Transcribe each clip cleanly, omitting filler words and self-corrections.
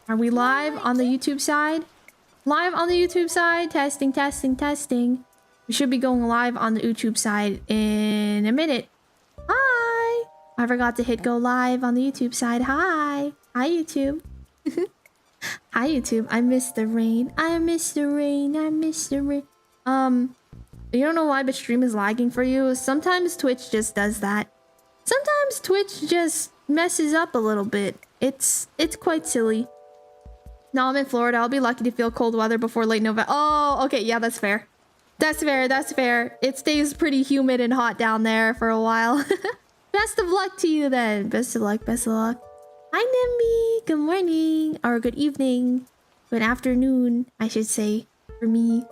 Are we live on the YouTube side? Live on the YouTube side. Testing, testing, testing. We should be going live on the YouTube side in a minute. Hi. I forgot to hit go live on the YouTube side. Hi. Hi, YouTube. Hi, YouTube. I miss the rain. I miss the rain. I miss the rain. You don't know why the stream is lagging for you? Sometimes Twitch just does that. Sometimes Twitch just messes up a little bit. It's quite silly. No, I'm in Florida. I'll be lucky to feel cold weather before late November. Oh, okay. Yeah, that's fair. That's fair. That's fair. It stays pretty humid and hot down there for a while. Best of luck to you then. Best of luck. Best of luck. Hi, Nimby. Good morning. Or good evening. Good afternoon, I should say. For me.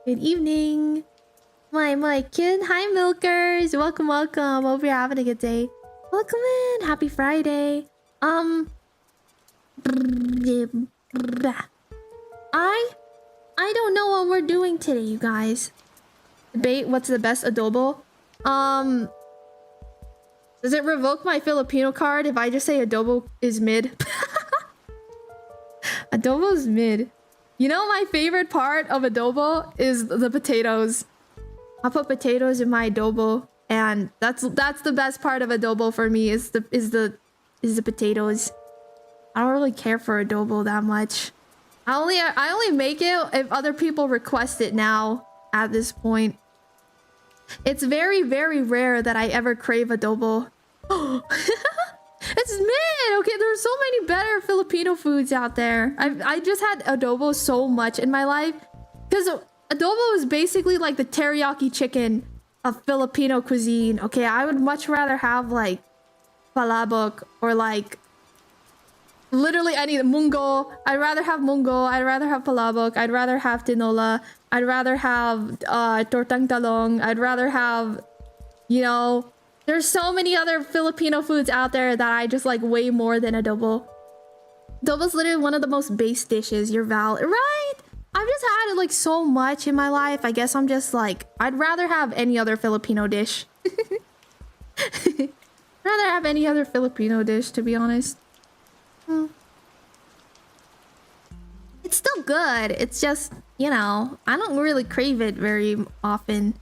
Good evening. My kid. Hi, Milkers. Welcome, welcome. Hope you're having a good day. Welcome in. Happy Friday. I don't know what we're doing today, you guys. Debate what's the best adobo. Does it revoke my Filipino card if I just say adobo is mid? Adobo is mid. You know, my favorite part of adobo is the potatoes. I put potatoes in my adobo, and that's the best part of adobo for me is the potatoes. I don't really care for adobo that much. I only make it if other people request it now at this point. It's very, very rare that I ever crave adobo. It's mid! Okay, there's so many better Filipino foods out there. I just had adobo so much in my life. Because adobo is basically like the teriyaki chicken of Filipino cuisine. Okay, I would much rather have like palabok or like literally any mungo. I'd rather have mungo. I'd rather have palabok. I'd rather have tinola. I'd rather have tortang talong. I'd rather have, you know, there's so many other Filipino foods out there that I just like way more than adobo. Adobo's literally one of the most base dishes. You're valid, right? I've just had it like so much in my life. I guess I'm just like, I'd rather have any other Filipino dish. Rather have any other Filipino dish, to be honest. It's still good. It's just, you know, I don't really crave it very often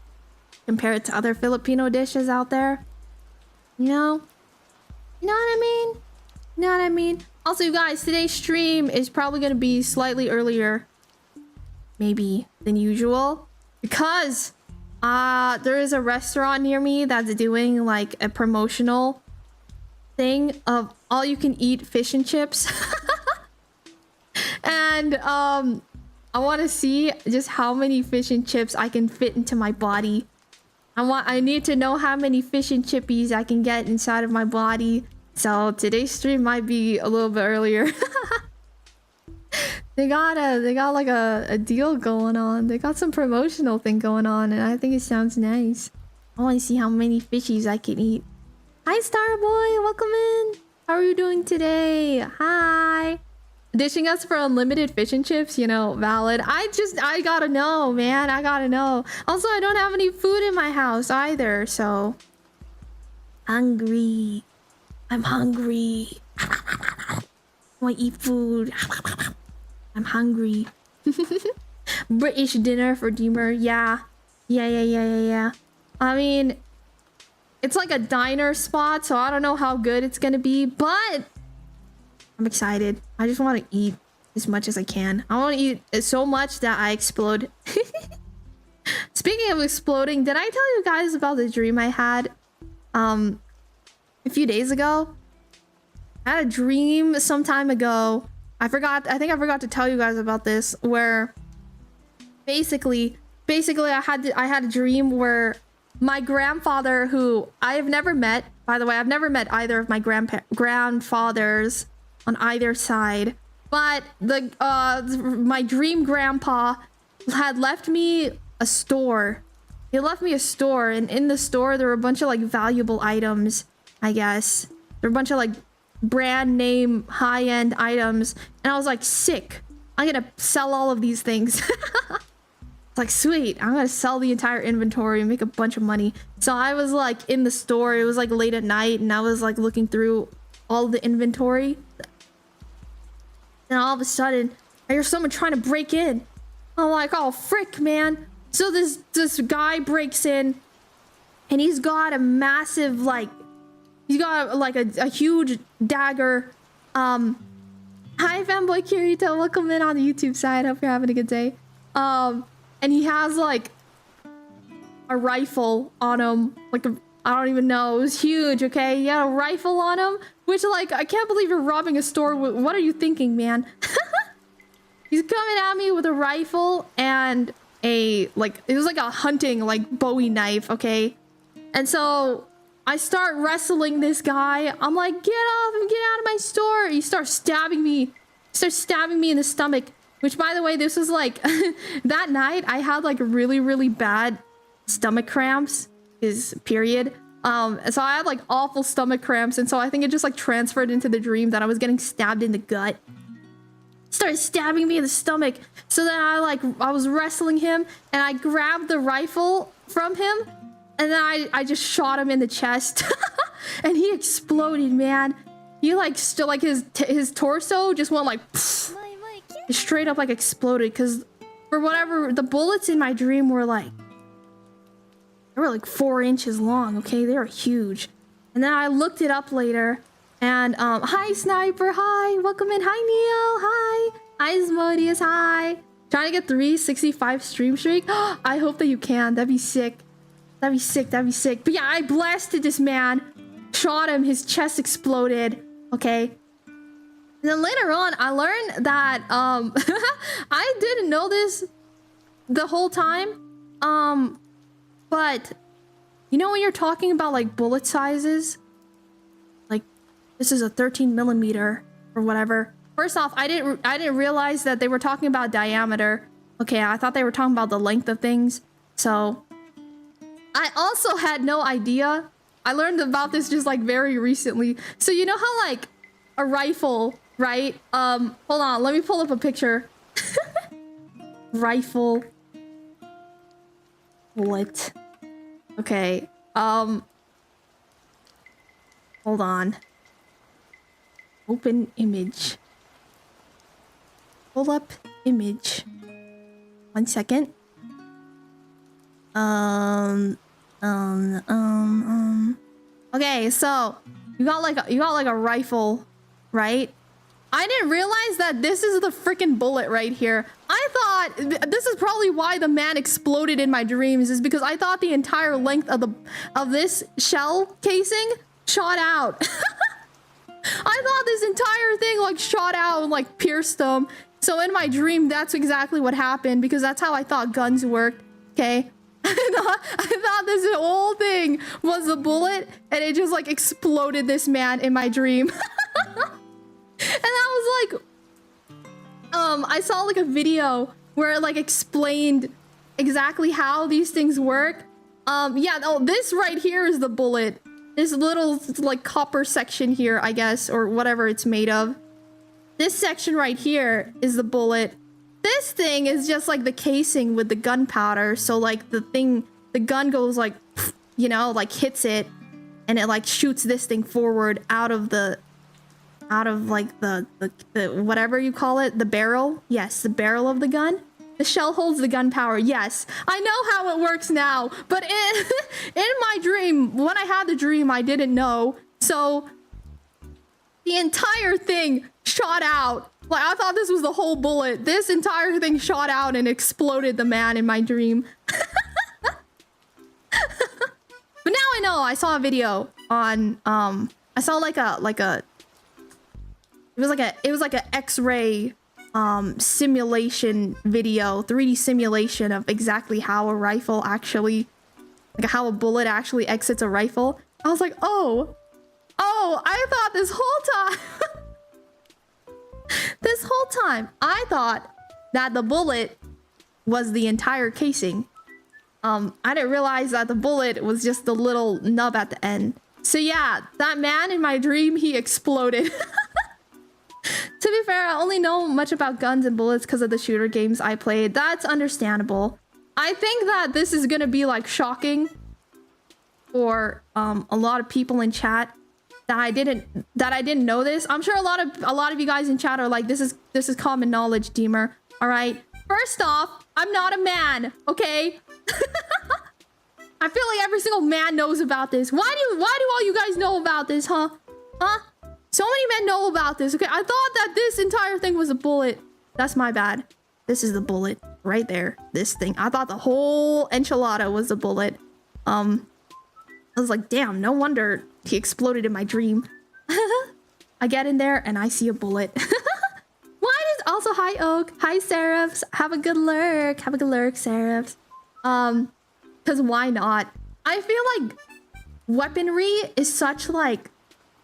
compared to other Filipino dishes out there. You know what I mean? You know what I mean? Also, you guys, today's stream is probably going to be slightly earlier, maybe, than usual, because there is a restaurant near me that's doing like a promotional thing of all you can eat fish and chips. And I want to see just how many fish and chips I can fit into my body. I need to know how many fish and chippies I can get inside of my body. So today's stream might be a little bit earlier. They got like a deal going on. They got some promotional thing going on, and I think it sounds nice. I want to see how many fishies I can eat. Hi, Starboy. Welcome in. How are you doing today? Hi. Dishing us for unlimited fish and chips, you know, valid. I gotta know, man. I gotta know. Also, I don't have any food in my house either, so... Hungry. I'm hungry. I want to eat food. I'm hungry. British dinner for Deemer. Yeah. Yeah. I mean, it's like a diner spot, so I don't know how good it's gonna be, but I'm excited. I just want to eat as much as I can. I want to eat so much that I explode. Speaking of exploding, did I tell you guys about the dream I had a few days ago? I had a dream some time ago. I think I forgot to tell you guys about this, where basically I had a dream where my grandfather, who I have never met, by the way, I've never met either of my grandfathers on either side, but my dream grandpa had left me a store. He left me a store, and in the store there were a bunch of like valuable items, I guess. There were a bunch of like brand name high-end items, and I was like, sick, I'm gonna sell all of these things. It's like, sweet, I'm gonna sell the entire inventory and make a bunch of money. So I was like in the store, it was like late at night, and I was like looking through all the inventory And all of a sudden, I hear someone trying to break in. I'm like, oh, frick, man. So this guy breaks in, and he's got a massive, like, he's got like a huge dagger. Hi, fanboy Kirito. Welcome in on the YouTube side. Hope you're having a good day. And he has like a rifle on him, like I don't even know. It was huge. Okay, he had a rifle on him, which, like, I can't believe you're robbing a store. What are you thinking, man? He's coming at me with a rifle and a, like, it was like a hunting, like, Bowie knife, okay? And so I start wrestling this guy. I'm like, get off and get out of my store. He starts stabbing me. He starts stabbing me in the stomach, which, by the way, this was like, that night I had like really, really bad stomach cramps, period. So I had like awful stomach cramps. And so I think it just like transferred into the dream that I was getting stabbed in the gut. Started stabbing me in the stomach. So then I was wrestling him and I grabbed the rifle from him and then I just shot him in the chest and he exploded, man. He like still like his torso just went like straight up like exploded because for whatever the bullets in my dream were like 4 inches long. Okay, they were huge. And then I looked it up later. And, hi, Sniper, hi, welcome in, hi, Neo, hi, Asmodeus, hi. Trying to get 365 stream streak. I hope that you can, that'd be sick. That'd be sick, that'd be sick. But yeah, I blasted this man, shot him, his chest exploded, okay. And then later on, I learned that, I didn't know this the whole time, but, you know when you're talking about, like, bullet sizes? This is a 13mm or whatever. First off, I didn't realize that they were talking about diameter. Okay, I thought they were talking about the length of things. So I also had no idea. I learned about this just like very recently. So you know how like a rifle, right? Hold on, let me pull up a picture. Rifle. Bullet. Okay. Hold on. Open image. Pull up image. 1 second. Okay, so you got like a rifle, right? I didn't realize that this is the freaking bullet right here. I thought this is probably why the man exploded in my dreams, is because I thought the entire length of this shell casing shot out. I thought this entire thing like shot out and like pierced them. So in my dream, that's exactly what happened because that's how I thought guns worked. Okay. I thought this whole thing was a bullet and it just like exploded this man in my dream. And I was like, I saw like a video where it like explained exactly how these things work. Yeah, oh, this right here is the bullet. This little like copper section here, I guess, or whatever it's made of. This section right here is the bullet. This thing is just like the casing with the gunpowder. So like the gun goes like, you know, like hits it and it like shoots this thing forward out of like the whatever you call it, the barrel. Yes, the barrel of the gun. The shell holds the gunpowder. Yes, I know how it works now, but in my dream, when I had the dream, I didn't know. So the entire thing shot out. Like I thought this was the whole bullet. This entire thing shot out and exploded the man in my dream. But now I know. I saw a video on I saw like a it was like a X-ray simulation video, 3D simulation of exactly how a rifle actually, like how a bullet actually exits a rifle. I was like, oh, I thought this whole time, I thought that the bullet was the entire casing. I didn't realize that the bullet was just the little nub at the end. So yeah, that man in my dream, he exploded. To be fair, I only know much about guns and bullets because of the shooter games I played. That's understandable. I think that this is gonna be like shocking for a lot of people in chat that I didn't know this. I'm sure a lot of you guys in chat are like, this is This is common knowledge, Deemer. All right. First off, I'm not a man, okay? I feel like every single man knows about this. Why do all you guys know about this, huh? Huh? So many men know about this, okay? I thought that this entire thing was a bullet. That's my bad. This is the bullet right there. This thing. I thought the whole enchilada was a bullet. I was like, damn, no wonder he exploded in my dream. I get in there and I see a bullet. Why does also hi Oak, hi Seraphs, have a good lurk, Seraphs. Because why not? I feel like weaponry is such like,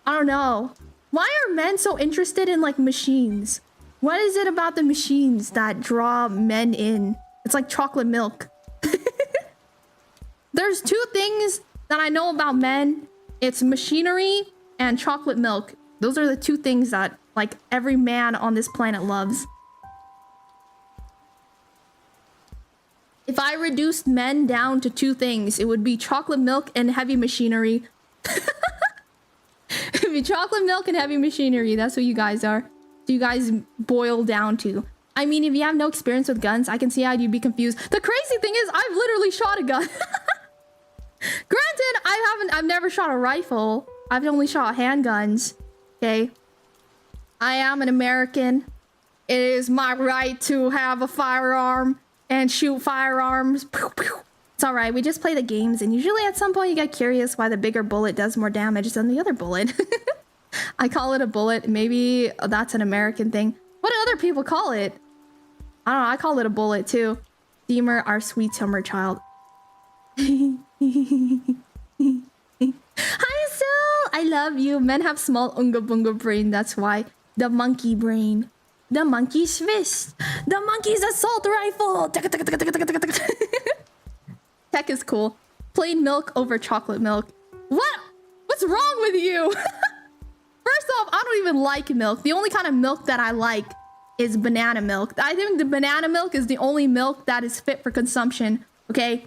I don't know. Why are men so interested in like machines? What is it about the machines that draw men in? It's like chocolate milk. There's two things that I know about men. It's machinery and chocolate milk. Those are the two things that like every man on this planet loves. If I reduced men down to two things, it would be chocolate milk and heavy machinery. It'd be chocolate milk and heavy machinery. That's what you guys are. So you guys boil down to. I mean, if you have no experience with guns, I can see how you'd be confused. The crazy thing is, I've literally shot a gun. Granted, I've never shot a rifle. I've only shot handguns. Okay. I am an American. It is my right to have a firearm and shoot firearms. Pew, pew. It's all right. We just play the games, and usually at some point you get curious why the bigger bullet does more damage than the other bullet. I call it a bullet. Maybe that's an American thing. What do other people call it? I don't know. I call it a bullet too. Deemer, our sweet summer child. Hi, Sil. I love you. Men have small unga bunga brain. That's why. The monkey brain. The monkey's fist. The monkey's assault rifle. Tech is cool. Plain milk over chocolate milk. What? What's wrong with you? First off, I don't even like milk. The only kind of milk that I like is banana milk. I think the banana milk is the only milk that is fit for consumption. Okay?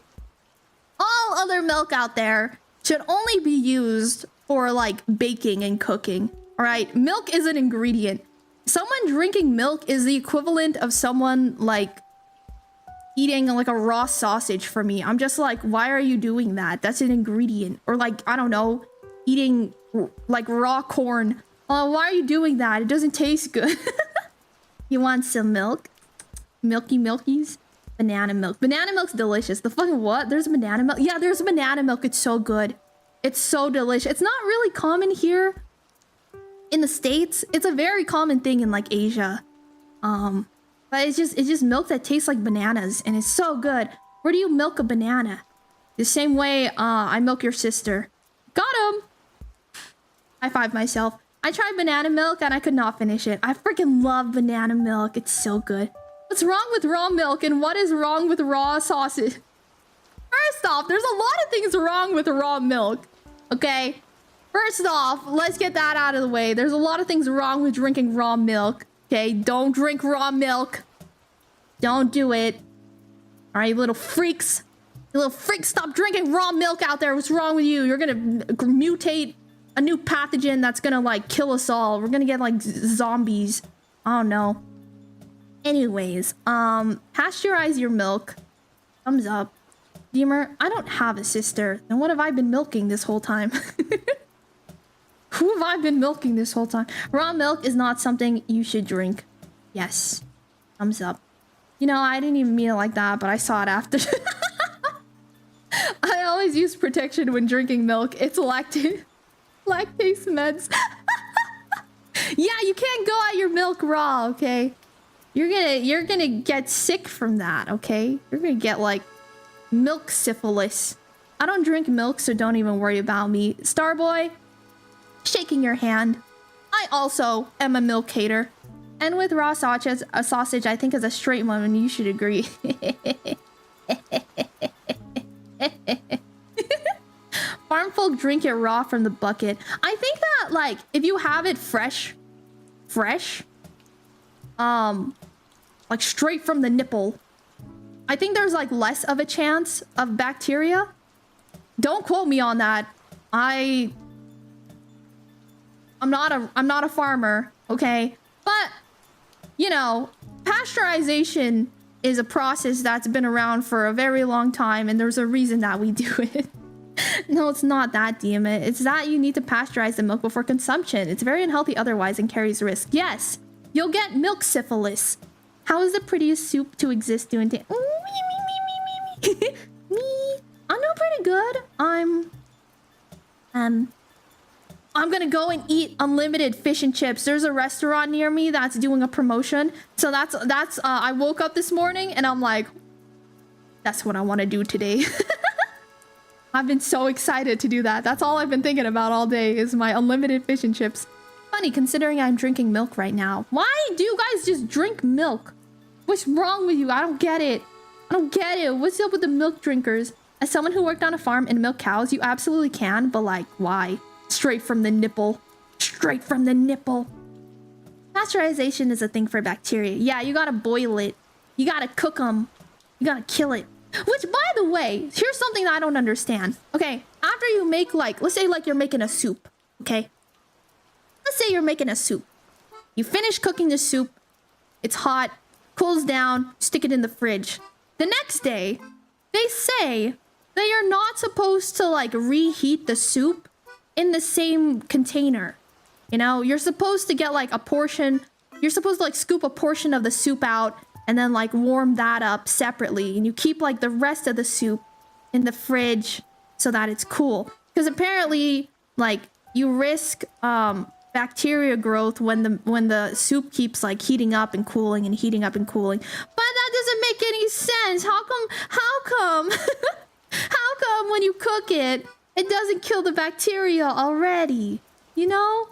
All other milk out there should only be used for like baking and cooking. All right? Milk is an ingredient. Someone drinking milk is the equivalent of someone like eating like a raw sausage for me. I'm just like, why are you doing that? That's an ingredient. Or like, I don't know, eating like raw corn. Oh, why are you doing that? It doesn't taste good. You want some milk? Milky Milkies? Banana milk. Banana milk's delicious. The fucking what? There's banana milk? Yeah, there's banana milk. It's so good. It's so delicious. It's not really common here in the States. It's a very common thing in like Asia. But it's just milk that tastes like bananas, and it's so good. Where do you milk a banana? The same way I milk your sister. Got him! High five myself. I tried banana milk and I could not finish it. I freaking love banana milk. It's so good. What's wrong with raw milk, and what is wrong with raw sausage? First off, there's a lot of things wrong with raw milk. Okay? First off, let's get that out of the way. There's a lot of things wrong with drinking raw milk. Okay, don't drink raw milk. Don't do it. All right, you little freaks. You little freaks, stop drinking raw milk out there. What's wrong with you? You're gonna mutate a new pathogen that's gonna like kill us all. We're gonna get like zombies. I don't know. Anyways, pasteurize your milk. Thumbs up. Deemer, I don't have a sister. Then what have I been milking this whole time? Who have I been milking this whole time? Raw milk is not something you should drink. Yes. Thumbs up. You know, I didn't even mean it like that, but I saw it after. I always use protection when drinking milk. It's lactase meds. Yeah, you can't go at your milk raw, okay? You're gonna get sick from that, okay? You're gonna get like milk syphilis. I don't drink milk, so don't even worry about me. Starboy, shaking your hand. I also am a milk hater. And with raw sausage, I think is a straight one, and you should agree. Farm folk drink it raw from the bucket. I think that like if you have it fresh, like straight from the nipple, I think there's like less of a chance of bacteria. Don't quote me on that. I'm not a farmer, okay? But you know, pasteurization is a process that's been around for a very long time, and there's a reason that we do it. No, it's not that, damn it. It's that you need to pasteurize the milk before consumption. It's very unhealthy otherwise and carries risk. Yes, you'll get milk syphilis. How is the prettiest soup to exist doing things? Me. I'm doing pretty good. I'm gonna go and eat unlimited fish and chips. There's a restaurant near me that's doing a promotion. So that's I woke up this morning and I'm like, that's what I want to do today. I've been so excited to do that. That's all I've been thinking about all day is my unlimited fish and chips. Funny considering I'm drinking milk right now. Why do you guys just drink milk? What's wrong with you? I don't get it. I don't get it. What's up with the milk drinkers? As someone who worked on a farm and milked cows, you absolutely can, but like, why? Straight from the nipple. Straight from the nipple. Pasteurization is a thing for bacteria. Yeah, you gotta boil it. You gotta cook them. You gotta kill it. Which, by the way, here's something that I don't understand. Okay, after you make, like, let's say like you're making a soup, okay? Let's say you're making a soup. You finish cooking the soup. It's hot, cools down, stick it in the fridge. The next day, they say that you're not supposed to, like, reheat the soup in the same container. You know, you're supposed to get, like, a portion. You're supposed to, like, scoop a portion of the soup out and then like warm that up separately, and you keep like the rest of the soup in the fridge so that it's cool, because apparently like you risk bacteria growth when the soup keeps like heating up and cooling and heating up and cooling. But that doesn't make any sense. How come how come when you cook it, it doesn't kill the bacteria already? You know,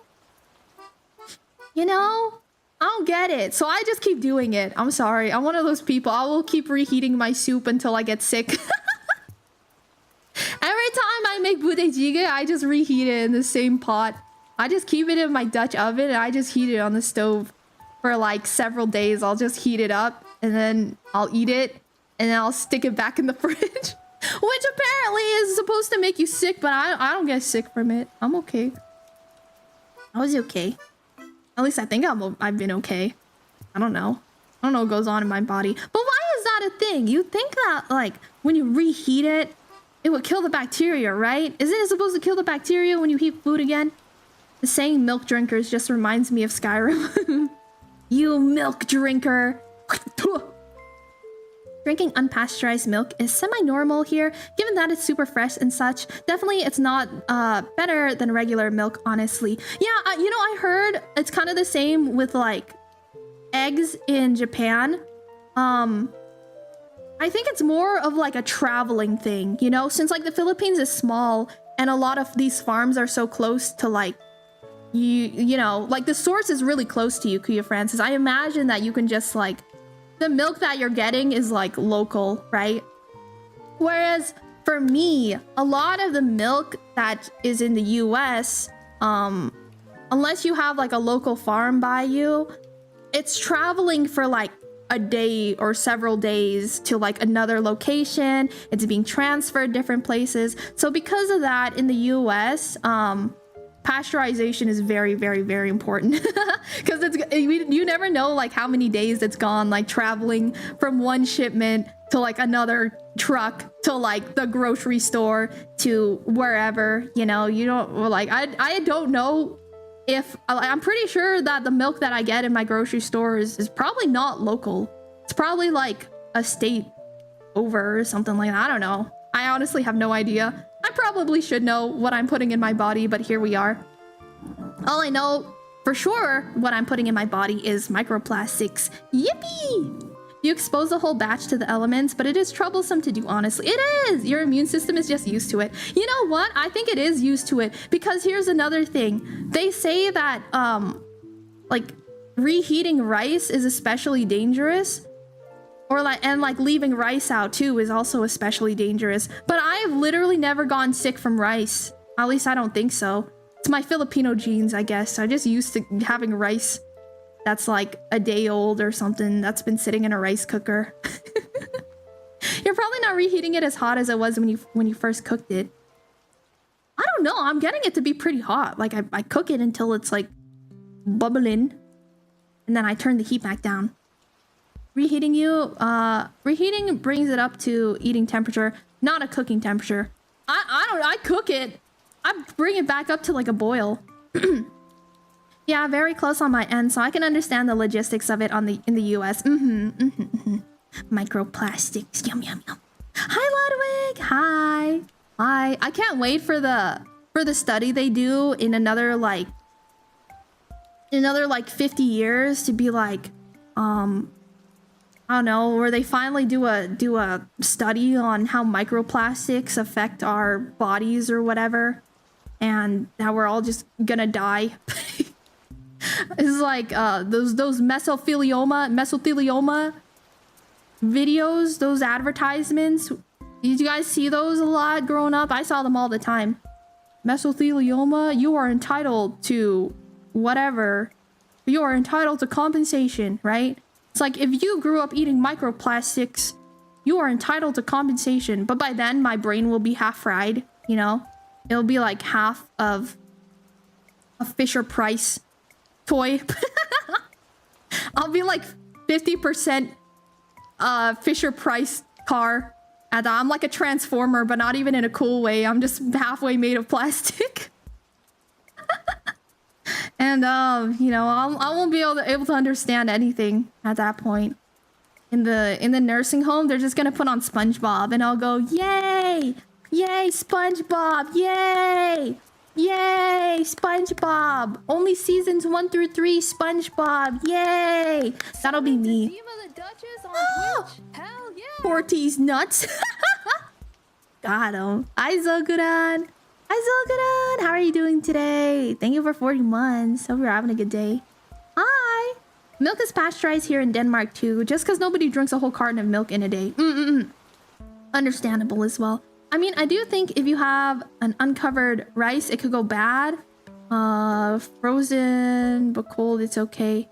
I don't get it. So I just keep doing it. I'm sorry. I'm one of those people. I will keep reheating my soup until I get sick. Every time I make budejjiga, I just reheat it in the same pot. I just keep it in my Dutch oven and I just heat it on the stove for like several days. I'll just heat it up and then I'll eat it and then I'll stick it back in the fridge. Which apparently is supposed to make you sick, but I don't get sick from it. I'm okay. I was okay. At least I think I've been okay. I don't know what goes on in my body. But why is that a thing? You'd think that, like, when you reheat it, it would kill the bacteria, right? Isn't it supposed to kill the bacteria when you heat food again? The saying milk drinkers just reminds me of Skyrim. You milk drinker. Drinking unpasteurized milk is semi-normal here, given that it's super fresh and such. Definitely, it's not better than regular milk, honestly. Yeah, you know, I heard it's kind of the same with, like, eggs in Japan. I think it's more of, like, a traveling thing, you know? Since, like, the Philippines is small, and a lot of these farms are so close to, like, you know, like, the source is really close to you, Kuya Francis. I imagine that you can just, like, the milk that you're getting is like local, right? Whereas for me, a lot of the milk that is in the US, unless you have like a local farm by you, it's traveling for like a day or several days to like another location. It's being transferred different places. So because of that, in the US, pasteurization is very, very, very important because you never know like how many days it's gone, like traveling from one shipment to like another truck to like the grocery store to wherever, you know. You don't like, I don't know if I'm pretty sure that the milk that I get in my grocery store is probably not local. It's probably like a state over or something like that. I don't know. I honestly have no idea. I probably should know what I'm putting in my body, but here we are. All I know for sure what I'm putting in my body is microplastics. Yippee! You expose the whole batch to the elements, but it is troublesome to do, honestly. It is! Your immune system is just used to it. You know what? I think it is used to it, because here's another thing. They say that, like, reheating rice is especially dangerous. Or like, and like leaving rice out too is also especially dangerous. But I have literally never gotten sick from rice. At least I don't think so. It's my Filipino genes, I guess. I'm just used to having rice that's like a day old or something that's been sitting in a rice cooker. You're probably not reheating it as hot as it was when you first cooked it. I don't know. I'm getting it to be pretty hot. Like I cook it until it's like bubbling. and then I turn the heat back down. Reheating reheating brings it up to eating temperature, not a cooking temperature. I cook it. I bring it back up to like a boil. Yeah, very close on my end, so I can understand the logistics of it in the US. Microplastics. Yum yum yum. Hi Ludwig. Hi. Hi. I can't wait for the study they do in another like 50 years to be like I don't know, where they finally do a study on how microplastics affect our bodies or whatever, and how we're all just gonna die. It's like those mesothelioma videos, those advertisements. Did you guys see those a lot growing up? I saw them all the time. Mesothelioma, you are entitled to whatever. You are entitled to compensation, right? It's like if you grew up eating microplastics, you are entitled to compensation. But by then, my brain will be half fried, you know? It'll be like half of a Fisher-Price toy. I'll be like 50% Fisher-Price car. And I'm like a transformer, but not even in a cool way. I'm just halfway made of plastic. And you know, I won't be able to understand anything at that point. In the nursing home, they're just gonna put on SpongeBob, and I'll go, yay, yay, SpongeBob, yay, yay, SpongeBob. Only seasons 1 through 3, SpongeBob, yay. That'll be me. Dima the Duchess on Twitch. Hell yeah. Forty's nuts. Got him. Hi Zogudan. Hi Zogudan. How are you doing today? Thank you for 40 months. Hope you're having a good day. Hi. Milk is pasteurized here in Denmark too, just because nobody drinks a whole carton of milk in a day. Understandable as well. I mean, I do think if you have an uncovered rice, it could go bad. Frozen but cold, it's okay.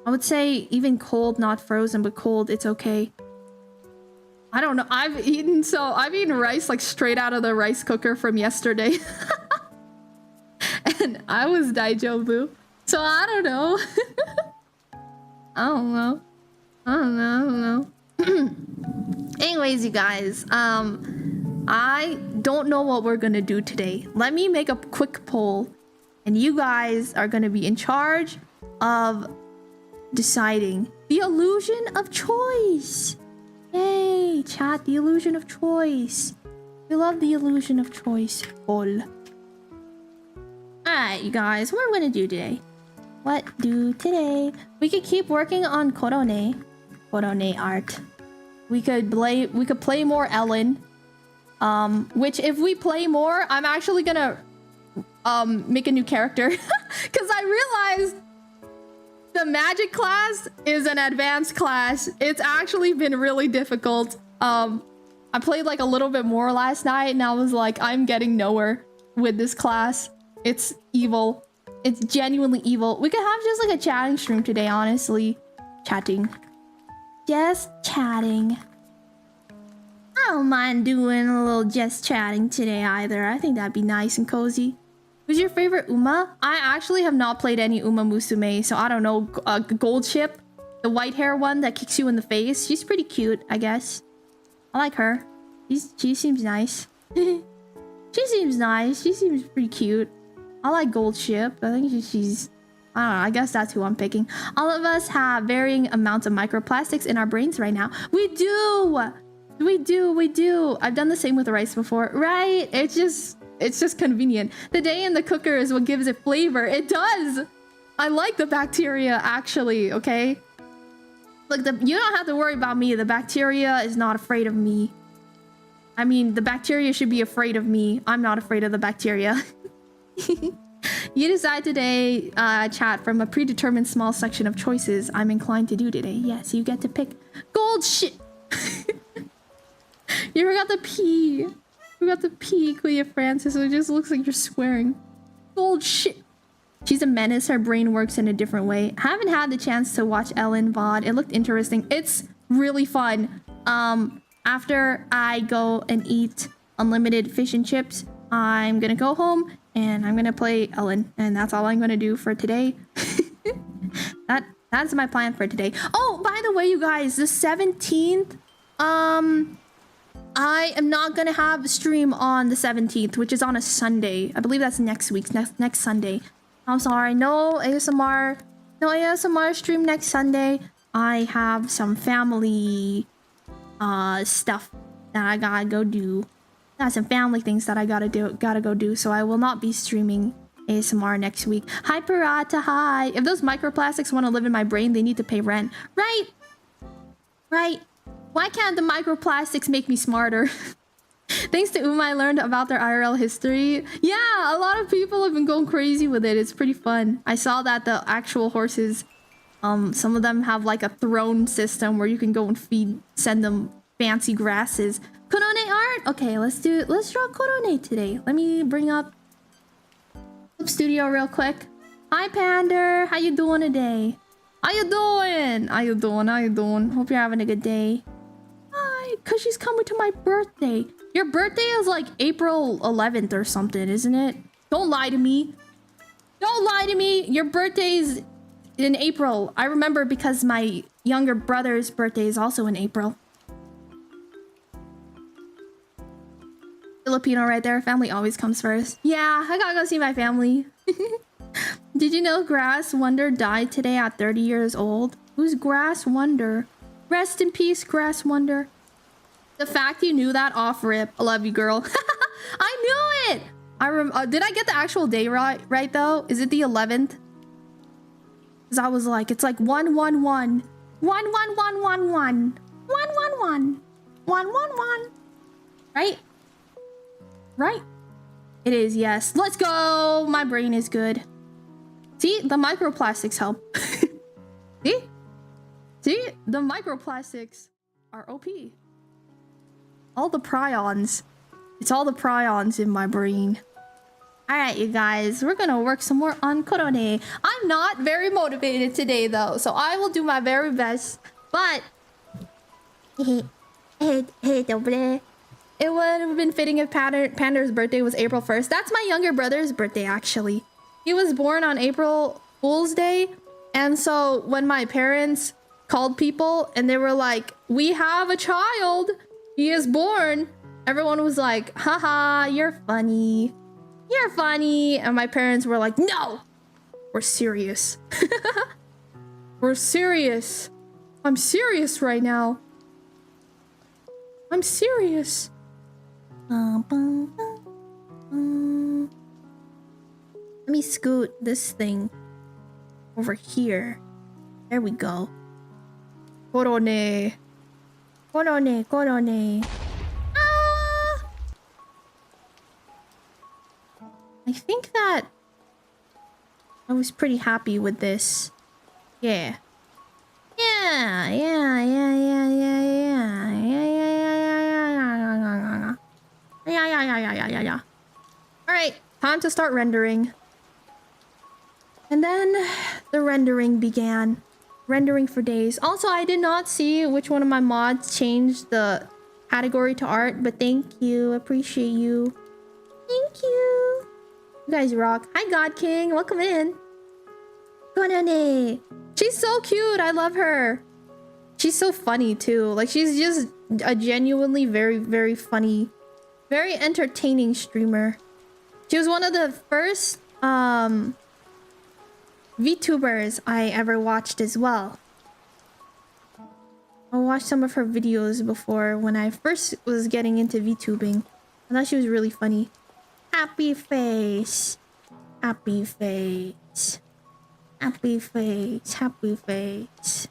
I would say even cold, not frozen, but cold, it's okay. I don't know. I've eaten rice like straight out of the rice cooker from yesterday. And I was daijobu. So I don't know. I don't know. Anyways, you guys, I don't know what we're gonna do today. Let me make a quick poll, and you guys are gonna be in charge of deciding the illusion of choice. Yay, chat, the illusion of choice. We love the illusion of choice. Poll. Alright, you guys, what are we gonna do today? What do today? We could keep working on Korone art. We could play more Ellen. Which if we play more, I'm actually gonna make a new character. Cause I realized the magic class is an advanced class. It's actually been really difficult. I played like a little bit more last night and I was like, I'm getting nowhere with this class. It's evil. It's genuinely evil. We could have just like a chatting stream today, honestly. Chatting. Just chatting. I don't mind doing a little just chatting today either. I think that'd be nice and cozy. Who's your favorite Uma? I actually have not played any Uma Musume, so I don't know. Gold Ship, the white hair one that kicks you in the face. She's pretty cute, I guess. I like her. She seems nice. She seems nice. She seems pretty cute. I like Gold Ship. I think she's... I don't know. I guess that's who I'm picking. All of us have varying amounts of microplastics in our brains right now. We do! We do. I've done the same with rice before. Right? It's just convenient. The day in the cooker is what gives it flavor. It does! I like the bacteria, actually, okay? Look, you don't have to worry about me. The bacteria is not afraid of me. I mean, the bacteria should be afraid of me. I'm not afraid of the bacteria. You decide today, chat, from a predetermined small section of choices I'm inclined to do today. Yes, you get to pick gold shit. You forgot the P. You forgot the P, Clea Francis. It just looks like you're swearing. Gold shit. She's a menace. Her brain works in a different way. I haven't had the chance to watch Ellen VOD. It looked interesting. It's really fun. After I go and eat unlimited fish and chips, I'm gonna go home and I'm gonna play Ellen. And that's all I'm gonna do for today. That's my plan for today. Oh, by the way, you guys, the 17th, I am not gonna have a stream on the 17th, which is on a Sunday. I believe that's next week, next Sunday. I'm sorry, no ASMR stream next Sunday. I have some family stuff that I gotta go do. Got some family things that I gotta go do, so I will not be streaming ASMR next week. Hi Parata, hi. If those microplastics want to live in my brain, they need to pay rent. Right. Why can't the microplastics make me smarter? Thanks to Uma, I learned about their IRL history. Yeah, a lot of people have been going crazy with it. It's pretty fun. I saw that the actual horses, some of them have like a throne system where you can go and send them fancy grasses. Korone art? Okay, let's draw Korone today. Let me bring up Clip Studio real quick. Hi Pander, how you doing today? How you doing? Hope you're having a good day. Hi, cause she's coming to my birthday. Your birthday is like April 11th or something, isn't it? Don't lie to me. Don't lie to me. Your birthday's in April. I remember because my younger brother's birthday is also in April. Filipino right there. Family always comes first. Yeah, I gotta go see my family. Did you know Grass Wonder died today at 30 years old? Who's Grass Wonder? Rest in peace, Grass Wonder. The fact you knew that off rip. I love you, girl. I knew it! Did I get the actual day right though? Is it the 11th? Because I was like, it's like 111. 11111. 111. 111. Right? Right? It is, yes. Let's go! My brain is good. See? The microplastics help. See? See? The microplastics are OP. All the prions. It's all the prions in my brain. Alright, you guys. We're gonna work some more on Korone. I'm not very motivated today, though. So I will do my very best. But... it would have been fitting if Pander's birthday was April 1st. That's my younger brother's birthday, actually. He was born on April Fool's Day. And so when my parents called people and they were like, we have a child. He is born. Everyone was like, haha, you're funny. You're funny. And my parents were like, no, we're serious. We're serious. I'm serious right now. I'm serious. Let me scoot this thing over here. There we go. Korone. Korone, Korone. Ah! I think that I was pretty happy with this. Yeah. Yeah. Alright, time to start rendering. And then the rendering began. Rendering for days. Also, I did not see which one of my mods changed the category to art, but thank you. Appreciate you. Thank you. You guys rock. Hi, God King. Welcome in. Konane. She's so cute. I love her. She's so funny, too. Like, she's just a genuinely very, very funny, very entertaining streamer. She was one of the first VTubers I ever watched as well. I watched some of her videos before when I first was getting into VTubing. I thought she was really funny. Happy face. Happy face. Happy face. Happy face.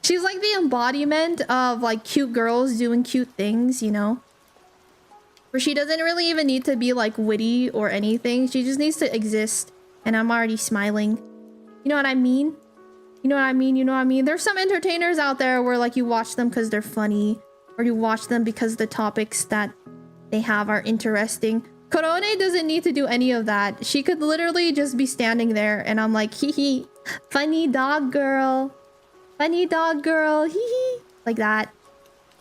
She's like the embodiment of like cute girls doing cute things, you know? Where she doesn't really even need to be like witty or anything. She just needs to exist. And I'm already smiling. You know what I mean? You know what I mean? You know what I mean? There's some entertainers out there where like you watch them because they're funny. Or you watch them because the topics that they have are interesting. Korone doesn't need to do any of that. She could literally just be standing there and I'm like, hee hee. Funny dog girl. Funny dog girl. Hee hee. Like that.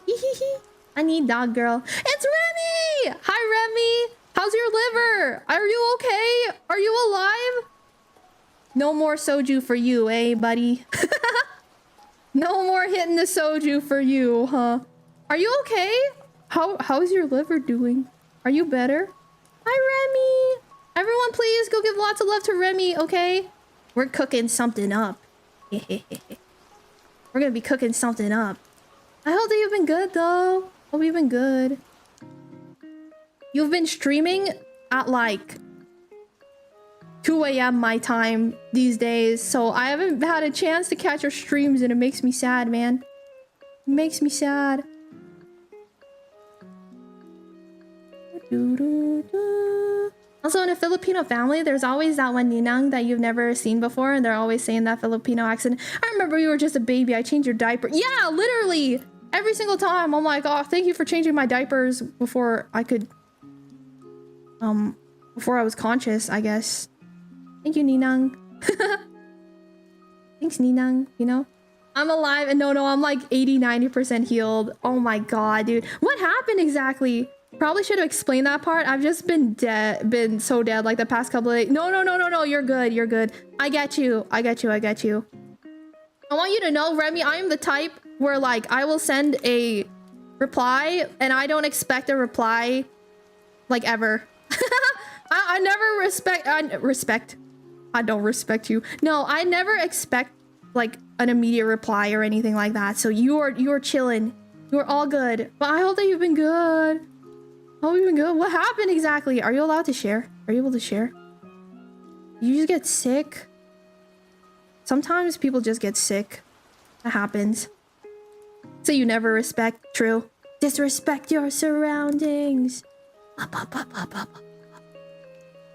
Hee hee hee. Funny dog girl. It's Remy! Hi Remy! How's your liver? Are you okay? Are you alive? No more soju for you, eh, buddy? No more hitting the soju for you, huh? Are you okay? How's your liver doing? Are you better? Hi, Remy. Everyone, please go give lots of love to Remy, okay? We're cooking something up. We're gonna be cooking something up. I hope that you've been good, though. Hope you've been good. You've been streaming at like 2 a.m. my time these days, so I haven't had a chance to catch your streams, and it makes me sad, man. It makes me sad. Also, in a Filipino family, there's always that one ninang that you've never seen before, and they're always saying that Filipino accent. I remember you were just a baby. I changed your diaper. Yeah, literally. Every single time. I'm like, oh, thank you for changing my diapers before I could... before I was conscious, I guess. Thank you, Ninang. Thanks, Ninang, you know? I'm alive, and no, I'm like 80-90% healed. Oh my god, dude. What happened exactly? Probably should have explained that part. I've just been so dead like the past couple of days. No, you're good. I get you. I want you to know, Remy, I am the type where like I will send a reply and I don't expect a reply like ever. I never respect. I don't respect you. No, I never expect like an immediate reply or anything like that. So you're chilling. You're all good. But I hope that you've been good. What happened exactly? Are you allowed to share? Are you able to share? You just get sick? Sometimes people just get sick. That happens. So you never respect. True. Disrespect your surroundings.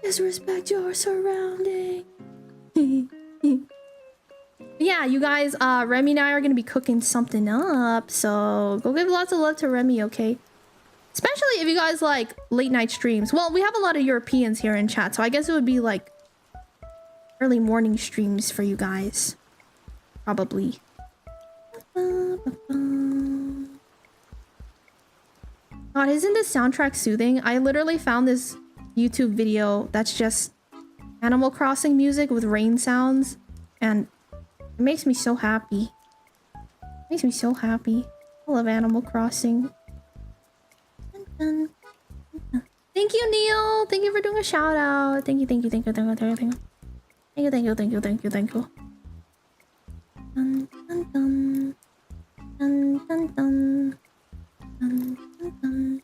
Disrespect your surroundings. Yeah, you guys, Remy and I are gonna be cooking something up, so go give lots of love to Remy, okay? Especially if you guys like late night streams. Well, we have a lot of Europeans here in chat, so I guess it would be like early morning streams for you guys. Probably. God, isn't this soundtrack soothing? I literally found this YouTube video that's just Animal Crossing music with rain sounds, and it makes me so happy. I love Animal Crossing. Thank you, Neil. Thank you for doing a shout out. Thank you. Dun, dun, dun. Dun, dun, dun. Dun, dun, dun.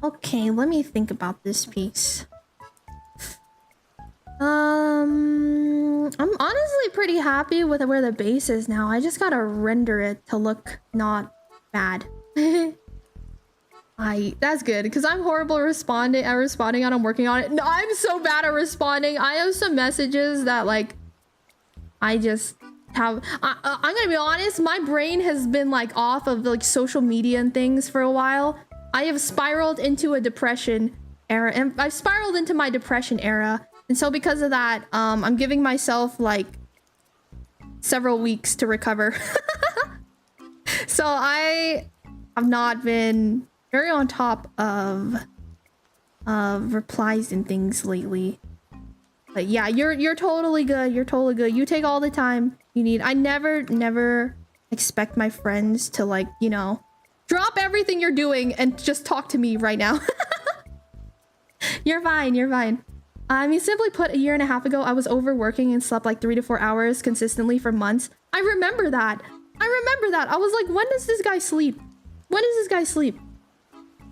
Okay, let me think about this piece. I'm honestly pretty happy with where the base is now. I just gotta render it to look not bad. That's good, because I'm horrible at responding and I'm working on it. No, I'm so bad at responding. I have some messages that like I just have. I'm gonna be honest, my brain has been like off of like social media and things for a while. I have spiraled into a depression era, and I've spiraled into my depression era. And so because of that, I'm giving myself like several weeks to recover. So I have not been very on top of replies and things lately. But yeah, you're totally good. You take all the time you need. I never expect my friends to like, you know, drop everything you're doing and just talk to me right now. You're fine. I mean, simply put, a year and a half ago, I was overworking and slept like 3 to 4 hours consistently for months. I remember that. I was like, when does this guy sleep?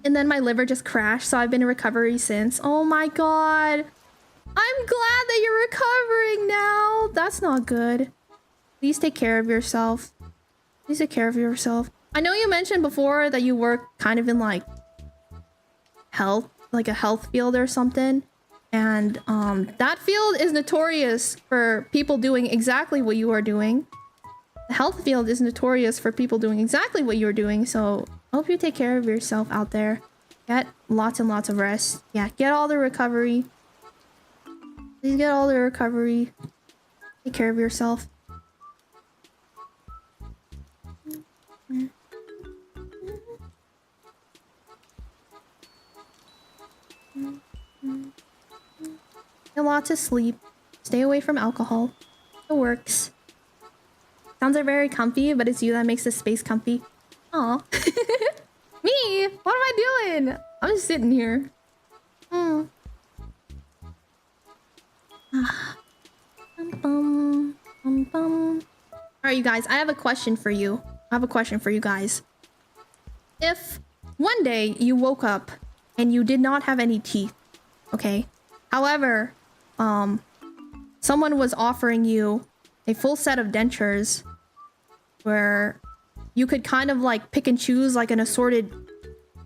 And then my liver just crashed, so I've been in recovery since. Oh my god. I'm glad that you're recovering now. That's not good. Please take care of yourself. I know you mentioned before that you work kind of in like health, like a health field or something. And that field is notorious for people doing exactly what you are doing. The health field is notorious for people doing exactly what you're doing. So I hope you take care of yourself out there. Get lots and lots of rest. Yeah, get all the recovery. Please get all the recovery. Take care of yourself. Get lots of sleep. Stay away from alcohol. It works. Sounds are very comfy, but it's you that makes the space comfy. Aw. Me? What am I doing? I'm just sitting here. Hmm. Alright, you guys, I have a question for you. Guys. If one day you woke up and you did not have any teeth, okay? However, someone was offering you a full set of dentures where you could kind of like pick and choose like an assorted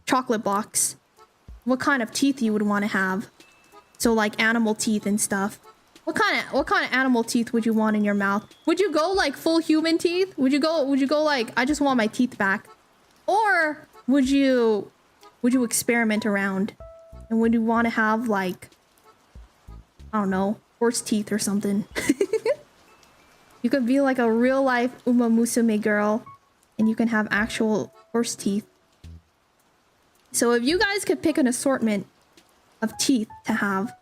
chocolate box. What kind of teeth you would want to have? So like animal teeth and stuff. What kind of animal teeth would you want in your mouth? Would you go like full human teeth? Would you go like I just want my teeth back? Or would you experiment around? And would you want to have like I don't know, horse teeth or something? You could be like a real life Uma Musume girl and you can have actual horse teeth. So if you guys could pick an assortment of teeth to have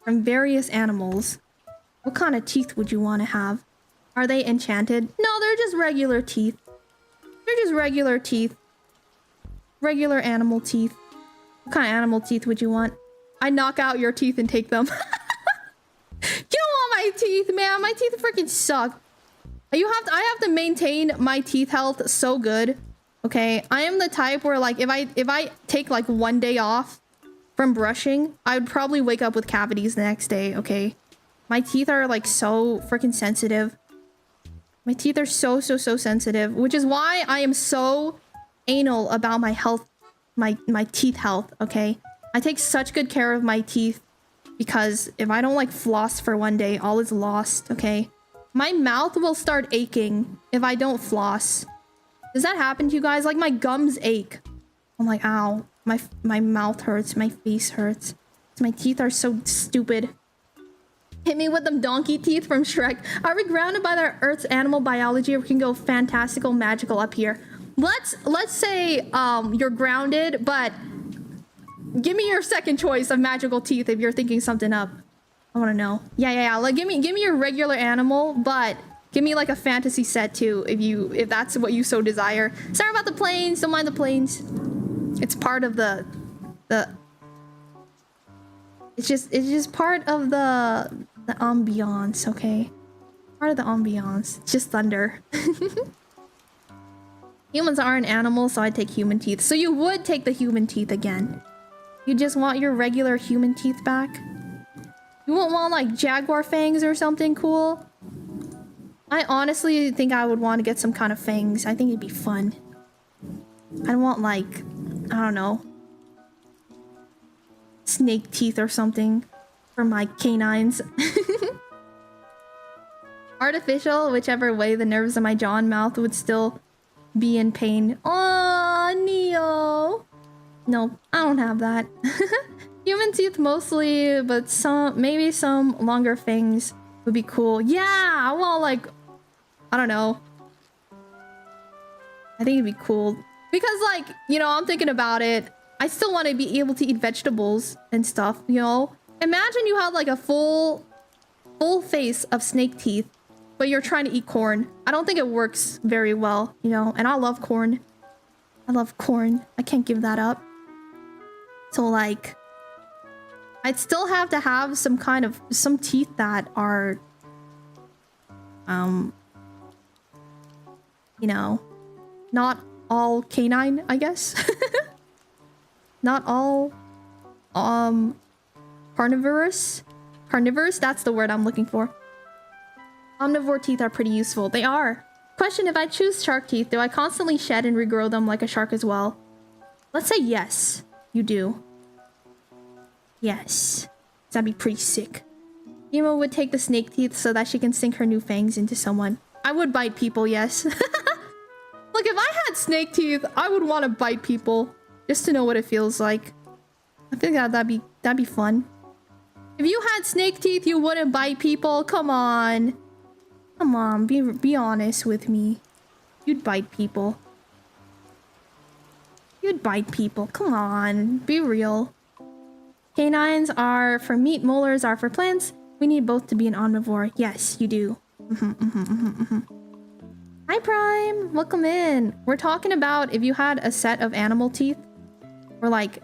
from various animals, what kind of teeth would you want to have? Are they enchanted? No, they're just regular teeth. They're just regular teeth. Regular animal teeth. What kind of animal teeth would you want? I knock out your teeth and take them. You don't want my teeth, man. My teeth freaking suck. I have to maintain my teeth health so good. Okay, I am the type where like if I take like one day off from brushing, I would probably wake up with cavities the next day. Okay, my teeth are like so freaking sensitive. My teeth are so sensitive, which is why I am so anal about my health, my teeth health. Okay, I take such good care of my teeth because if I don't like floss for one day, all is lost. Okay, my mouth will start aching if I don't floss. Does that happen to you guys? Like my gums ache. I'm like, ow, my mouth hurts, my face hurts. My teeth are so stupid. Hit me with them donkey teeth from Shrek. Are we grounded by the Earth's animal biology, or we can go fantastical, magical up here? Let's say you're grounded, but give me your second choice of magical teeth if you're thinking something up. I want to know. Yeah. Like give me your regular animal, but give me like a fantasy set too, if that's what you so desire. Sorry about the planes. Don't mind the planes. It's part of the. It's just part of the ambiance. Okay, part of the ambiance. It's just thunder. Humans aren't animals, so I take human teeth. So you would take the human teeth again. You just want your regular human teeth back. You won't want like jaguar fangs or something cool. I honestly think I would want to get some kind of fangs. I think it'd be fun. I want like, I don't know, snake teeth or something for my canines. Artificial, whichever way, the nerves in my jaw and mouth would still be in pain. Aww, Neo. No, I don't have that. Human teeth mostly, but maybe some longer fangs would be cool. Yeah, I want like, I don't know. I think it'd be cool. Because like, you know, I'm thinking about it. I still want to be able to eat vegetables and stuff, you know? Imagine you have like a full face of snake teeth, but you're trying to eat corn. I don't think it works very well, you know? And I love corn. I love corn. I can't give that up. So like, I'd still have to have some teeth that are, you know, not all canine, I guess. Not all, carnivorous. Carnivorous, that's the word I'm looking for. Omnivore teeth are pretty useful. They are. Question, if I choose shark teeth, do I constantly shed and regrow them like a shark as well? Let's say yes, you do. Yes. That'd be pretty sick. Emo would take the snake teeth so that she can sink her new fangs into someone. I would bite people, yes. Look, if I had snake teeth, I would want to bite people just to know what it feels like. I think that'd be fun. If you had snake teeth, you wouldn't bite people? Come on. Come on, be honest with me. You'd bite people. You'd bite people. Come on, be real. Canines are for meat, molars are for plants. We need both to be an omnivore. Yes, you do. Hi Prime, welcome in. We're talking about if you had a set of animal teeth, or like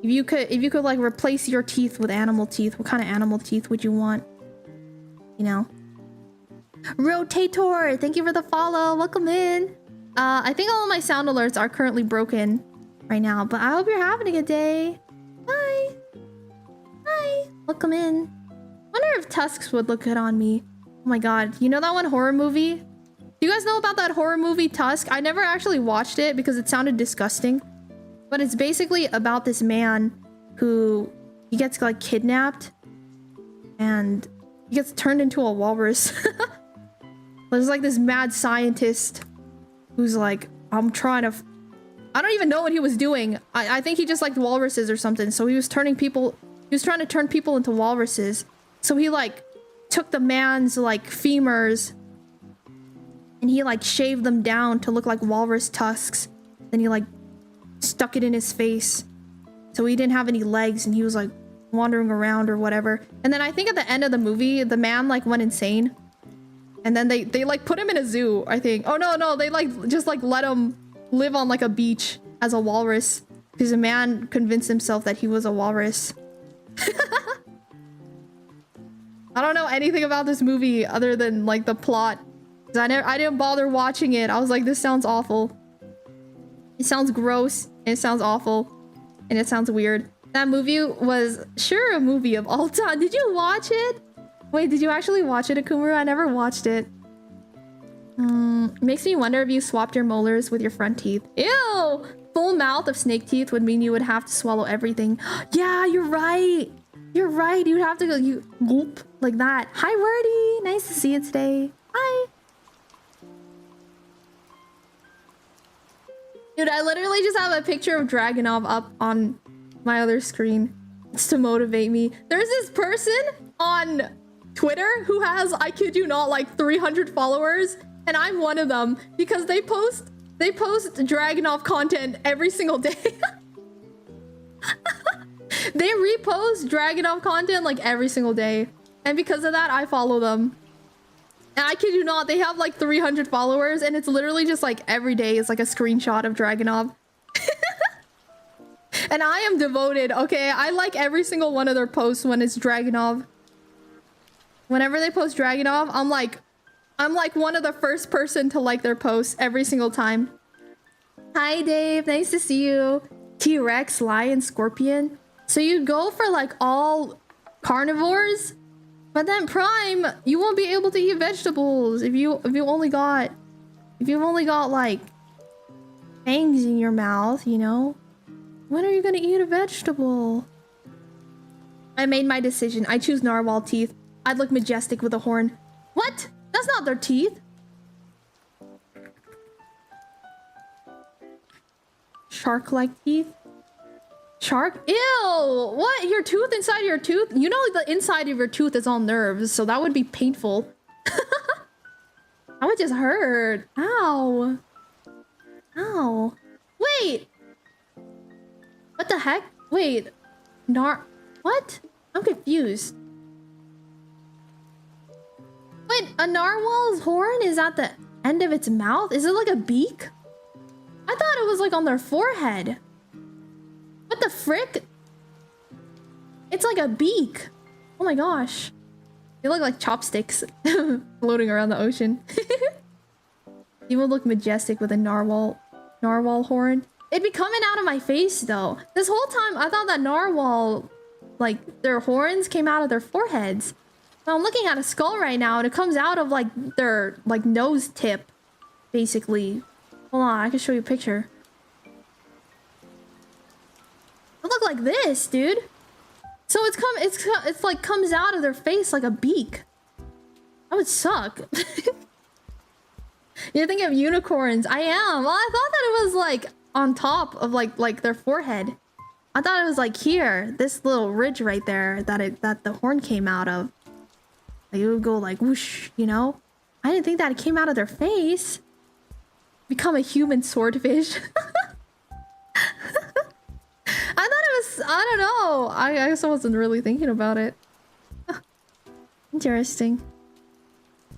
if you could like replace your teeth with animal teeth, what kind of animal teeth would you want? You know? Rotator, thank you for the follow. Welcome in. I think all of my sound alerts are currently broken right now, but I hope you're having a good day. Hi. Hi. Welcome in. Wonder if tusks would look good on me. Oh my god. You know that one horror movie? Do you guys know about that horror movie Tusk? I never actually watched it because it sounded disgusting. But it's basically about this man who he gets like kidnapped and he gets turned into a walrus. There's like this mad scientist who's like, I don't even know what he was doing. I think he just liked walruses or something. So he was trying to turn people into walruses. So he like took the man's like femurs and he like shaved them down to look like walrus tusks. Then he like stuck it in his face. So he didn't have any legs and he was like wandering around or whatever. And then I think at the end of the movie, the man like went insane. And then they like put him in a zoo, I think. Oh no, they like just like let him live on like a beach as a walrus. Because a man convinced himself that he was a walrus. I don't know anything about this movie other than like the plot. I didn't bother watching it. I was like, this sounds awful. It sounds gross. And it sounds awful. And it sounds weird. That movie was sure a movie of all time. Did you watch it? Wait, did you actually watch it, Akumura? I never watched it. Makes me wonder if you swapped your molars with your front teeth. Ew! Full mouth of snake teeth would mean you would have to swallow everything. Yeah, you're right. You're right. You'd have to go, you gulp like that. Hi, Wordy. Nice to see you today. Hi. Dude, I literally just have a picture of Dragonov up on my other screen. It's to motivate me. There's this person on Twitter who has, I kid you not, like 300 followers. And I'm one of them because they post Dragonov content every single day. They repost Dragonov content like every single day. And because of that, I follow them. And I kid you not, they have like 300 followers and it's literally just like every day is like a screenshot of Dragonov. And I am devoted, okay? I like every single one of their posts when it's Dragonov. Whenever they post Dragonov, I'm like one of the first person to like their posts every single time. Hi Dave, nice to see you. T-Rex, lion, scorpion. So you go for like all carnivores, but then Prime, you won't be able to eat vegetables if you've only got like fangs in your mouth, you know? When are you gonna eat a vegetable? I made my decision. I choose narwhal teeth. I'd look majestic with a horn. What? That's not their teeth. Shark-like teeth? Shark? Ew! What? Your tooth inside your tooth? You know the inside of your tooth is all nerves, so that would be painful. That would just hurt. Ow. Ow. Wait! What the heck? Wait. What? I'm confused. Wait, a narwhal's horn is at the end of its mouth? Is it like a beak? I thought it was like on their forehead. What the frick? It's like a beak. Oh my gosh. They look like chopsticks floating around the ocean. You will look majestic with a narwhal horn. It'd be coming out of my face though. This whole time I thought that narwhal, like their horns came out of their foreheads. But I'm looking at a skull right now and it comes out of like their like nose tip, basically. Hold on, I can show you a picture. It look like this, dude. So it's like comes out of their face like a beak. That would suck. You're thinking of unicorns. I am. Well, I thought that it was like on top of like their forehead. I thought it was like here, this little ridge right there that the horn came out of. Like it would go like whoosh, you know? I didn't think that it came out of their face. I thought Oh, I guess I wasn't really thinking about it. Interesting.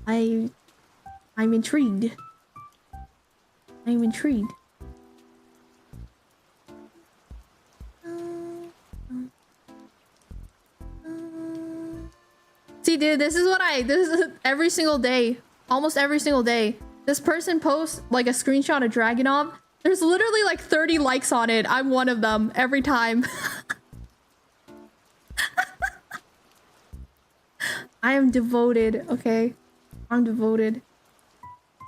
I'm intrigued. I'm intrigued. See, dude, this is every single day. Almost every single day. This person posts like a screenshot of Dragunov. There's literally like 30 likes on it. I'm one of them every time. I am devoted, okay? I'm devoted.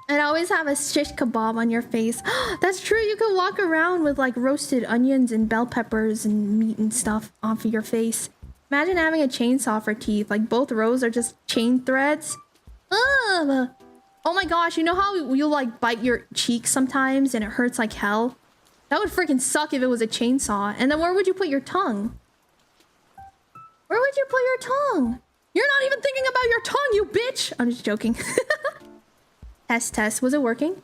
And always have a shish kebab on your face. That's true, you can walk around with like roasted onions and bell peppers and meat and stuff off of your face. Imagine having a chainsaw for teeth. Like both rows are just chain threads. Ugh. Oh my gosh, you know how you like bite your cheek sometimes and it hurts like hell? That would freaking suck if it was a chainsaw. And then where would you put your tongue? Where would you put your tongue? You're not even thinking about your tongue, you bitch! I'm just joking. Test. Was it working?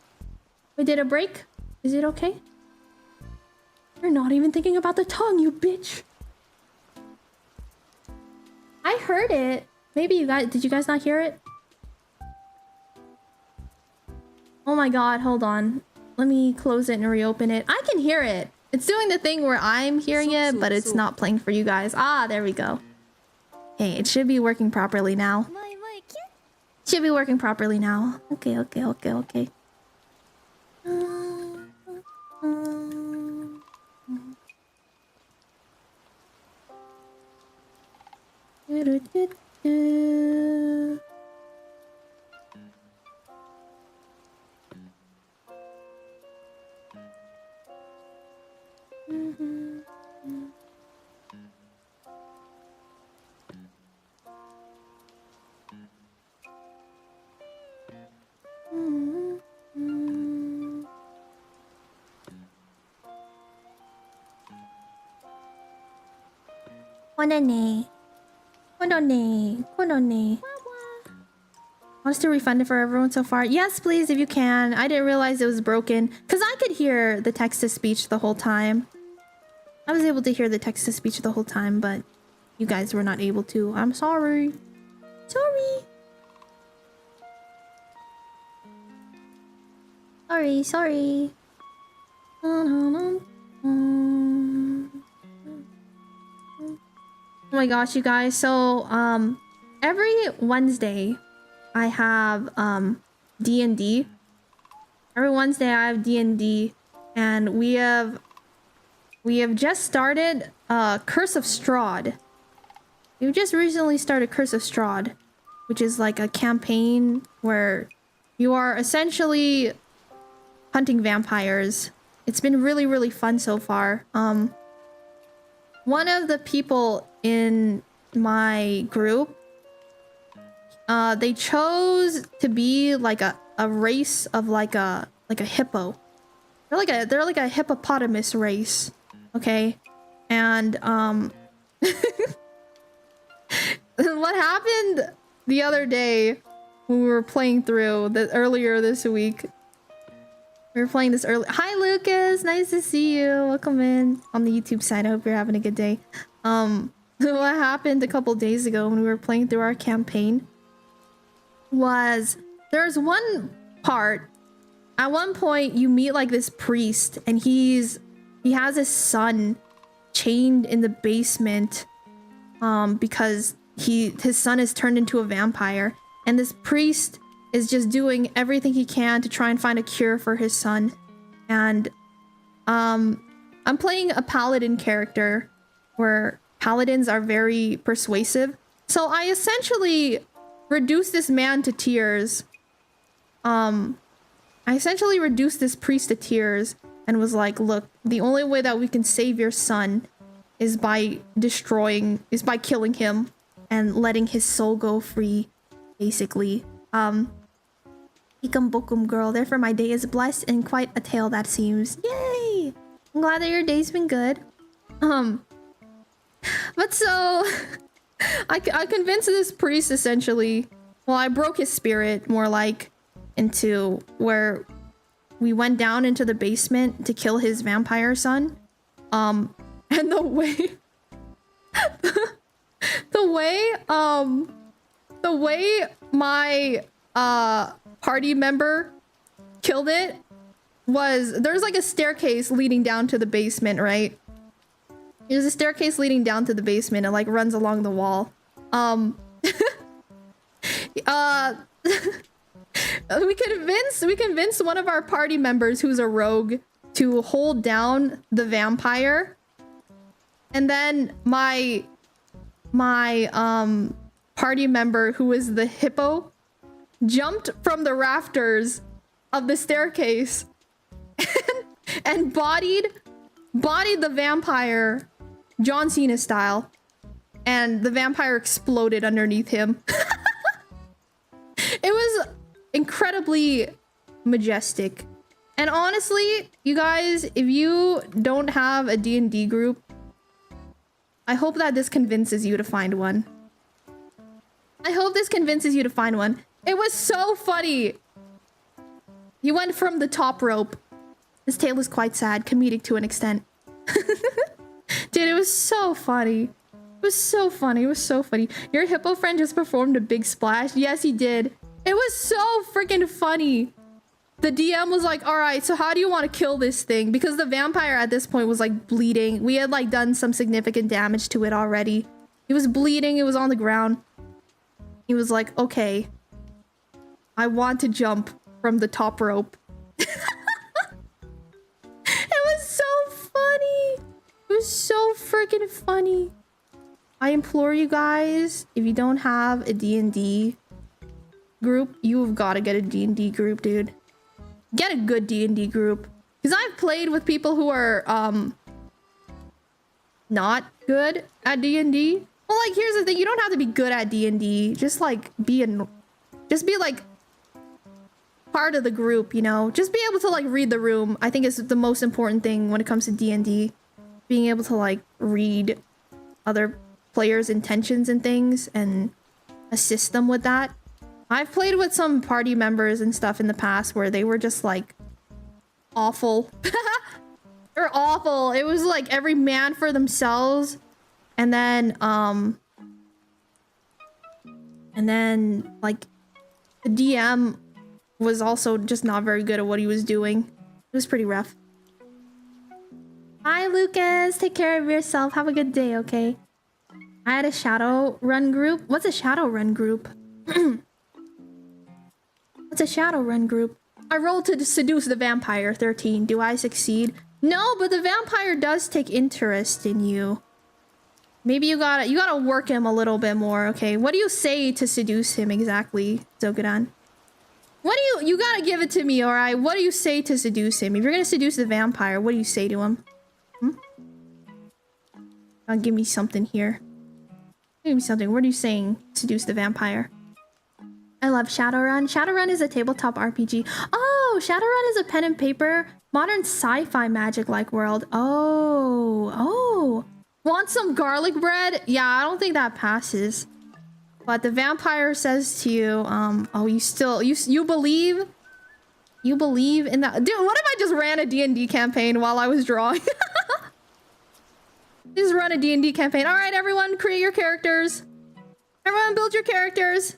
We did a break? Is it okay? You're not even thinking about the tongue, you bitch! I heard it. Maybe you guys... Did you guys not hear it? Oh my god, hold on. Let me close it and reopen it. I can hear it. It's doing the thing where I'm hearing it, but it's not playing for you guys. Ah, there we go. Okay, it should be working properly now. Should be working properly now. Okay. Wants to refund it for everyone so far? Yes, please, if you can. I didn't realize it was broken because I could hear the text-to-speech the whole time. I was able to hear the text-to-speech the whole time, but you guys were not able to. I'm sorry. Sorry. Oh my gosh, you guys. So, every Wednesday, I have, D&D. Every Wednesday, I have D&D. And we have just started, Curse of Strahd. We've just recently started Curse of Strahd, which is like a campaign where you are essentially hunting vampires. It's been really, really fun so far. One of the people in my group, they chose to be like a race of like a hippo. They're like a hippopotamus race, okay? And what happened the other day when we were playing through earlier this week? We were playing this early. Hi, Lucas. Nice to see you. Welcome in on the YouTube side. I hope you're having a good day. What happened a couple days ago when we were playing through our campaign was there's one part. At one point, you meet like this priest, and he has his son chained in the basement, because his son is turned into a vampire, and this priest is just doing everything he can to try and find a cure for his son. And I'm playing a paladin character where paladins are very persuasive. So I essentially reduced this man to tears. I essentially reduced this priest to tears and was like, look, the only way that we can save your son is by killing him and letting his soul go free, basically. Ikam bokum, girl, therefore my day is blessed and quite a tale that seems. Yay! I'm glad that your day's been good. But so I convinced this priest essentially. Well, I broke his spirit more like into where we went down into the basement to kill his vampire son. And the way The way my party member killed it was there's like a staircase leading down to the basement, right? There's a staircase leading down to the basement. It like runs along the wall. We convinced one of our party members who's a rogue to hold down the vampire, and then my party member who was the hippo jumped from the rafters of the staircase and bodied the vampire John Cena style, and the vampire exploded underneath him. It was incredibly majestic. And honestly, you guys, if you don't have a D&D group, I hope that this convinces you to find one. I hope this convinces you to find one. It was so funny. He went from the top rope. His tale is quite sad, comedic to an extent. Dude, it was so funny. It was so funny. It was so funny. Your hippo friend just performed a big splash. Yes, he did. It was so freaking funny. The DM was like, all right, so how do you want to kill this thing? Because the vampire at this point was like bleeding. We had like done some significant damage to it already. It was bleeding. It was on the ground. He was like, okay, I want to jump from the top rope. It was so funny. It was so freaking funny. I implore you guys, if you don't have a D&D group, you've got to get a D&D group, dude. Get a good D&D group. Because I've played with people who are not good at D&D. Well, like, here's the thing. You don't have to be good at D&D. Just like be like part of the group, you know? Just be able to like read the room. I think is the most important thing when it comes to D&D. Being able to like read other players' intentions and things and assist them with that. I've played with some party members and stuff in the past where they were just like awful. They're awful. It was like every man for themselves. And then like the DM was also just not very good at what he was doing. It was pretty rough. Hi, Lucas. Take care of yourself. Have a good day, okay? I had a shadow run group. What's a shadow run group? What's a shadow run group? I rolled to seduce the vampire, 13. Do I succeed? No, but the vampire does take interest in you. Maybe you gotta work him a little bit more, okay? What do you say to seduce him exactly, Zogadan? What do you gotta give it to me, alright? What do you say to seduce him? If you're gonna seduce the vampire, what do you say to him? Give me something here. Give me something. What are you saying? Seduce the vampire. I love Shadowrun. Shadowrun is a tabletop RPG. Oh, Shadowrun is a pen and paper, modern sci-fi magic-like world. Oh. Want some garlic bread? Yeah, I don't think that passes. But the vampire says to you, oh, you believe? You believe in that? Dude, what if I just ran a D&D campaign while I was drawing? Just run a D&D campaign. All right, everyone, create your characters. Everyone build your characters.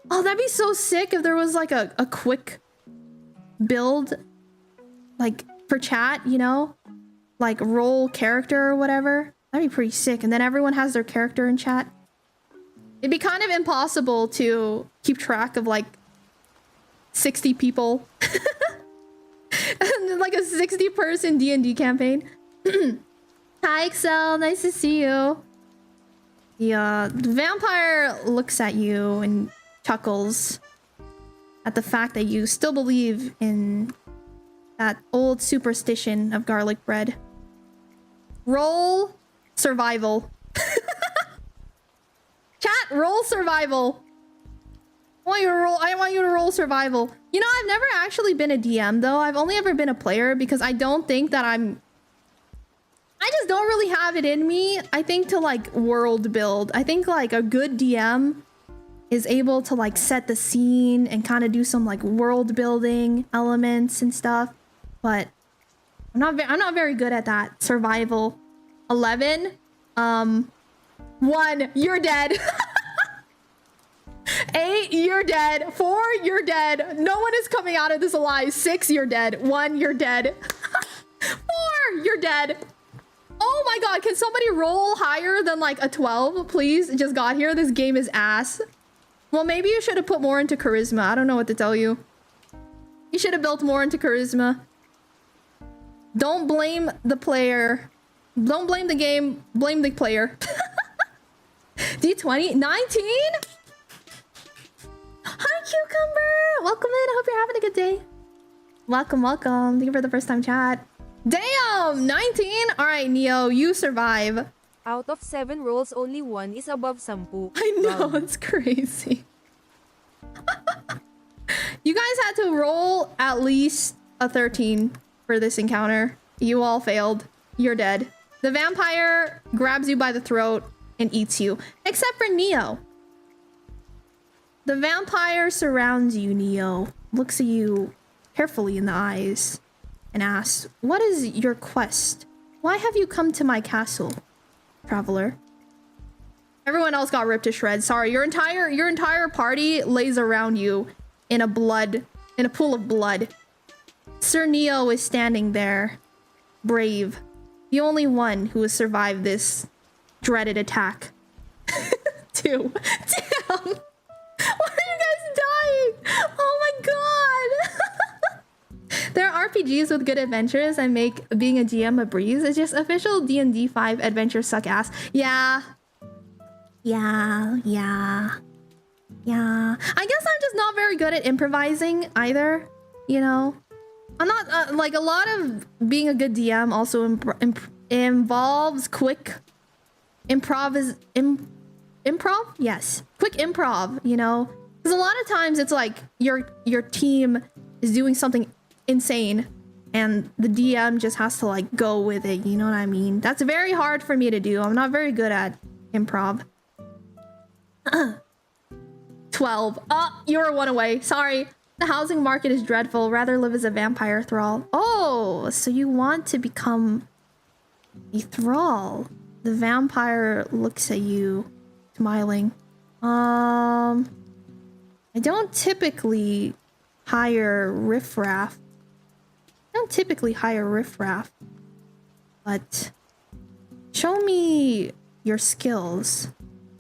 Oh, that'd be so sick if there was like a quick build, like for chat, you know? Like roll character or whatever. That'd be pretty sick. And then everyone has their character in chat. It'd be kind of impossible to keep track of like 60 people. And like a 60-person D&D campaign. Hi, Excel. Nice to see you. The vampire looks at you and chuckles at the fact that you still believe in that old superstition of garlic bread. Roll survival. Chat, roll survival. I want you to roll survival. You know, I've never actually been a DM though. I've only ever been a player because I don't think that I just don't really have it in me, I think, to like world build. I think like a good DM is able to like set the scene and kind of do some like world building elements and stuff. But I'm not very good at that. Survival. 11. 1, you're dead. 8, you're dead. 4, you're dead. No one is coming out of this alive. 6, you're dead. 1, you're dead. 4, you're dead. Oh my god, can somebody roll higher than like a 12, please? Just got here. This game is ass. Well, maybe you should have put more into charisma. I don't know what to tell you. You should have built more into charisma. Don't blame the player. Don't blame the game. Blame the player. D20? 19? Hi, Cucumber! Welcome in. I hope you're having a good day. Welcome, welcome. Thank you for the first time chat. Damn! 19? Alright, Neo, you survive. Out of 7 rolls, only 1 is above 10. I know, it's crazy. You guys had to roll at least a 13 for this encounter. You all failed. You're dead. The vampire grabs you by the throat and eats you. Except for Neo. The vampire surrounds you, Neo. Looks at you carefully in the eyes and asks, "What is your quest? Why have you come to my castle, traveler?" Everyone else got ripped to shreds. Sorry, your entire party lays around you in a pool of blood. Sir Neo is standing there, brave, the only one who has survived this dreaded attack. 2. Damn! Why are you guys dying? Oh my god! There are RPGs with good adventures and make being a GM a breeze. It's just official D&D 5 adventures suck ass. Yeah. I guess I'm just not very good at improvising either, you know? I'm not, like, a lot of being a good DM also involves quick improv. Yes, quick improv, you know? Because a lot of times it's like your team is doing something insane and the DM just has to like go with it, you know what I mean? That's very hard for me to do. I'm not very good at improv. 12. You're 1 away. Sorry. The housing market is dreadful. Rather live as a vampire thrall. Oh, so you want to become a thrall. The vampire looks at you, smiling. I don't typically hire riffraff. But show me your skills.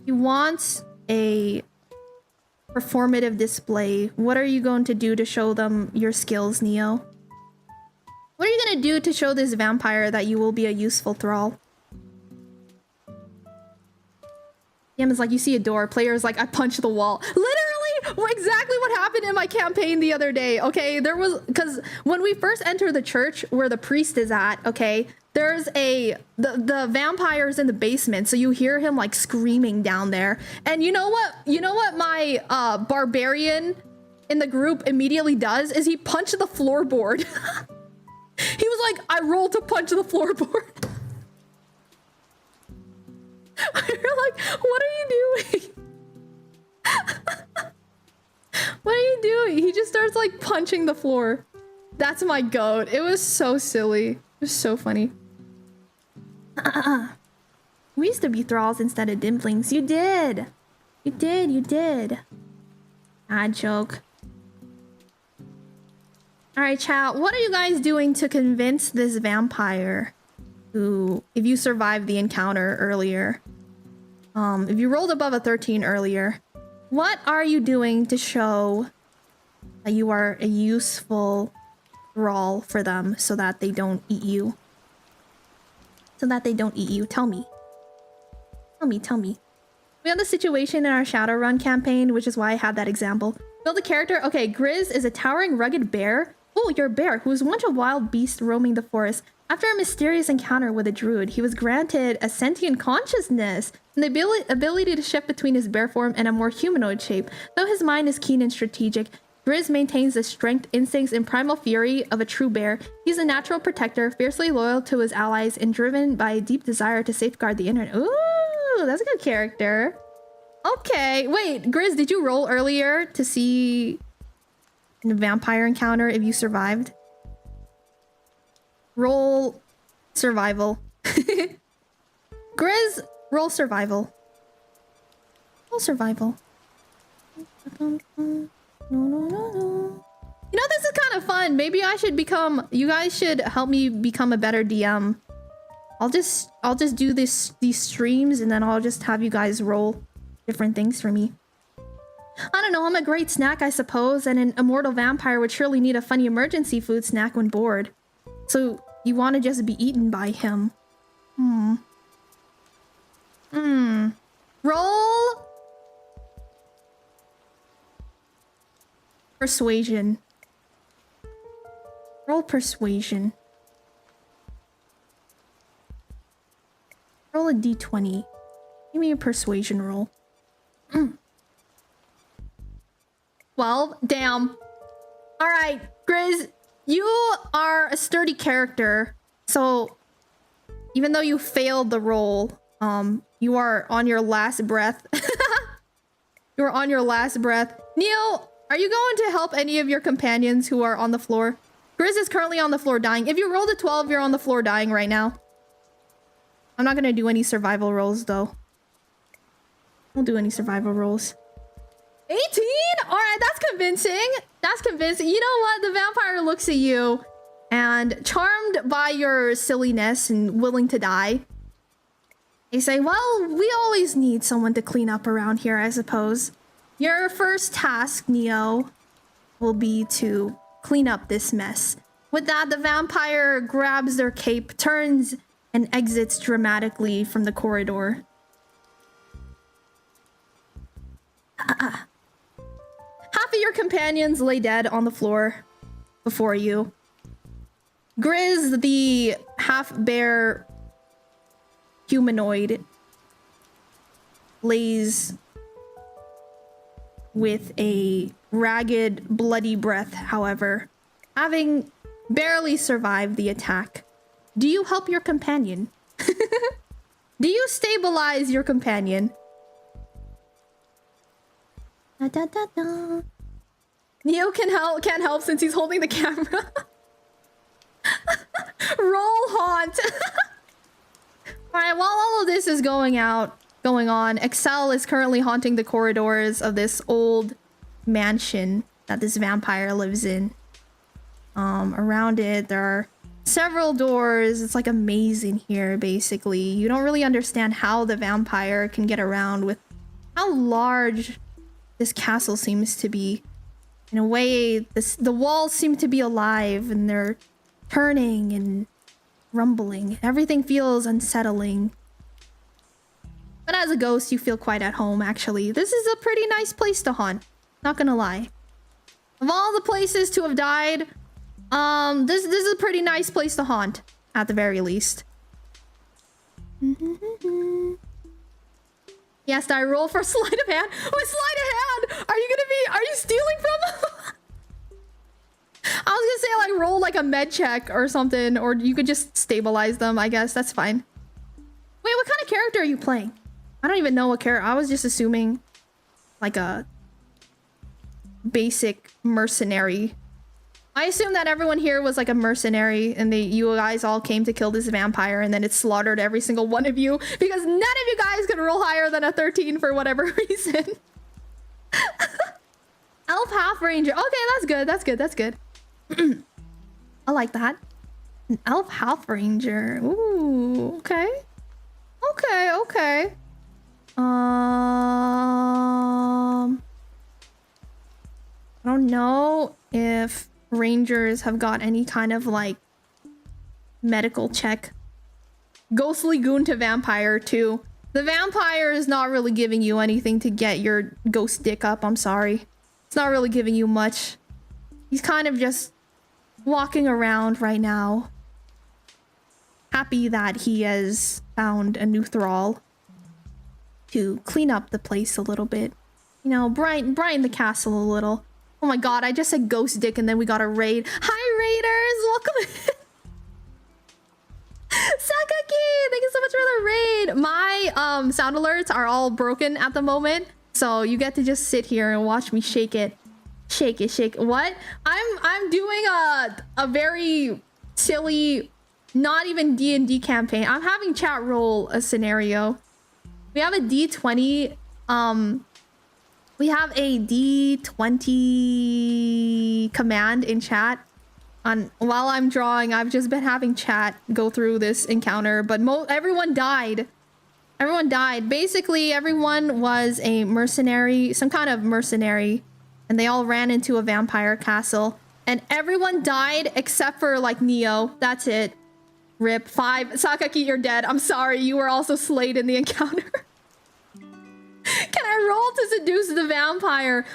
You want a performative display. What are you going to do to show them your skills, Neo? What are you going to do to show this vampire that you will be a useful thrall? DM is like, you see a door. Player is like, I punched the wall. Literally exactly what happened in my campaign the other day. Okay, there was, because when we first enter the church where the priest is at, okay, there's the vampire's in the basement, so you hear him like screaming down there. And you know what my barbarian in the group immediately does is he punched the floorboard. He was like, I rolled to punch the floorboard. You're like, what are you doing? What are you doing? He just starts like punching the floor. That's my goat. It was so silly. It was so funny. We used to be thralls instead of dimplings. You did. You did. Ah, joke. Alright, chat. What are you guys doing to convince this vampire who, if you survived the encounter earlier, if you rolled above a 13 earlier, what are you doing to show that you are a useful thrall for them so that they don't eat you? Tell me. We had the situation in our Shadowrun campaign, which is why I had that example. Build a character. Okay, Grizz is a towering, rugged bear. Oh, you're a bear who was once a wild beast roaming the forest. After a mysterious encounter with a druid, he was granted a sentient consciousness and the ability to shift between his bear form and a more humanoid shape. Though his mind is keen and strategic, Grizz maintains the strength, instincts, and primal fury of a true bear. He's a natural protector, fiercely loyal to his allies, and driven by a deep desire to safeguard the internet. Ooh, that's a good character. Okay, wait, Grizz, did you roll earlier to see a vampire encounter if you survived? Roll survival. Grizz Roll survival. Roll survival. No, no, no, no. You know, this is kind of fun. Maybe I should become... You guys should help me become a better DM. I'll just do these streams and then I'll just have you guys roll different things for me. I don't know, I'm a great snack, I suppose, and an immortal vampire would surely need a funny emergency food snack when bored. So you want to just be eaten by him. Roll persuasion. Roll persuasion. Roll a d20. Give me a persuasion roll. 12. Damn. All right, Grizz, you are a sturdy character. So even though you failed the roll, you are on your last breath. You are on your last breath. Neil, are you going to help any of your companions who are on the floor? Grizz is currently on the floor dying. If you rolled a 12, you're on the floor dying right now. I'm not gonna do any survival rolls though. Won't do any survival rolls. 18? All right, that's convincing. That's convincing. You know what? The vampire looks at you and charmed by your silliness and willing to die. They say, well, we always need someone to clean up around here, I suppose. Your first task, Neo, will be to clean up this mess. With that, the vampire grabs their cape, turns, and exits dramatically from the corridor. Half of your companions lay dead on the floor before you. Grizz, the half-bear humanoid, lays with a ragged, bloody breath, however, having barely survived the attack. Do you help your companion? Do you stabilize your companion? Da, da, da, da. Neo can't help since he's holding the camera. Roll haunt. Alright, while all of this is going on, Excel is currently haunting the corridors of this old mansion that this vampire lives in. Around it, there are several doors. It's like a maze in here, basically. You don't really understand how the vampire can get around with how large this castle seems to be. In a way, the walls seem to be alive and they're turning and rumbling. Everything feels unsettling. But as a ghost, you feel quite at home, actually. This is a pretty nice place to haunt. Not gonna lie. Of all the places to have died, this is a pretty nice place to haunt, at the very least. Yes, I roll for sleight of hand. With sleight of hand, are you stealing from? I was gonna say like roll like a med check or something, or you could just stabilize them. I guess that's fine. Wait, what kind of character are you playing? I don't even know what character. I was just assuming like a basic mercenary. I assume that everyone here was like a mercenary and you guys all came to kill this vampire and then it slaughtered every single one of you because none of you guys could roll higher than a 13 for whatever reason. Elf half ranger. Okay, that's good. That's good. That's good. I like that. An elf half ranger. Ooh, okay. Okay, okay. I don't know if rangers have got any kind of like medical check. Ghostly goon to vampire too. The vampire is not really giving you anything to get your ghost dick up. I'm sorry. It's not really giving you much. He's kind of just walking around right now, happy that he has found a new thrall to clean up the place a little bit. You know, brighten the castle a little. Oh my god, I just said ghost dick and then we got a raid. Hi raiders, welcome. Sakaki, thank you so much for the raid. My sound alerts are all broken at the moment, so you get to just sit here and watch me shake it. Shake it, shake it. What? I'm doing a very silly, not even D&D campaign. I'm having chat roll a scenario. We have a D20. We have a D20 command in chat. While I'm drawing, I've just been having chat go through this encounter, but everyone died. Everyone died. Basically, everyone was a mercenary, some kind of mercenary, and they all ran into a vampire castle. And everyone died except for like Neo. That's it. Rip. 5. Sakaki, you're dead. I'm sorry. You were also slayed in the encounter. Can I roll to seduce the vampire?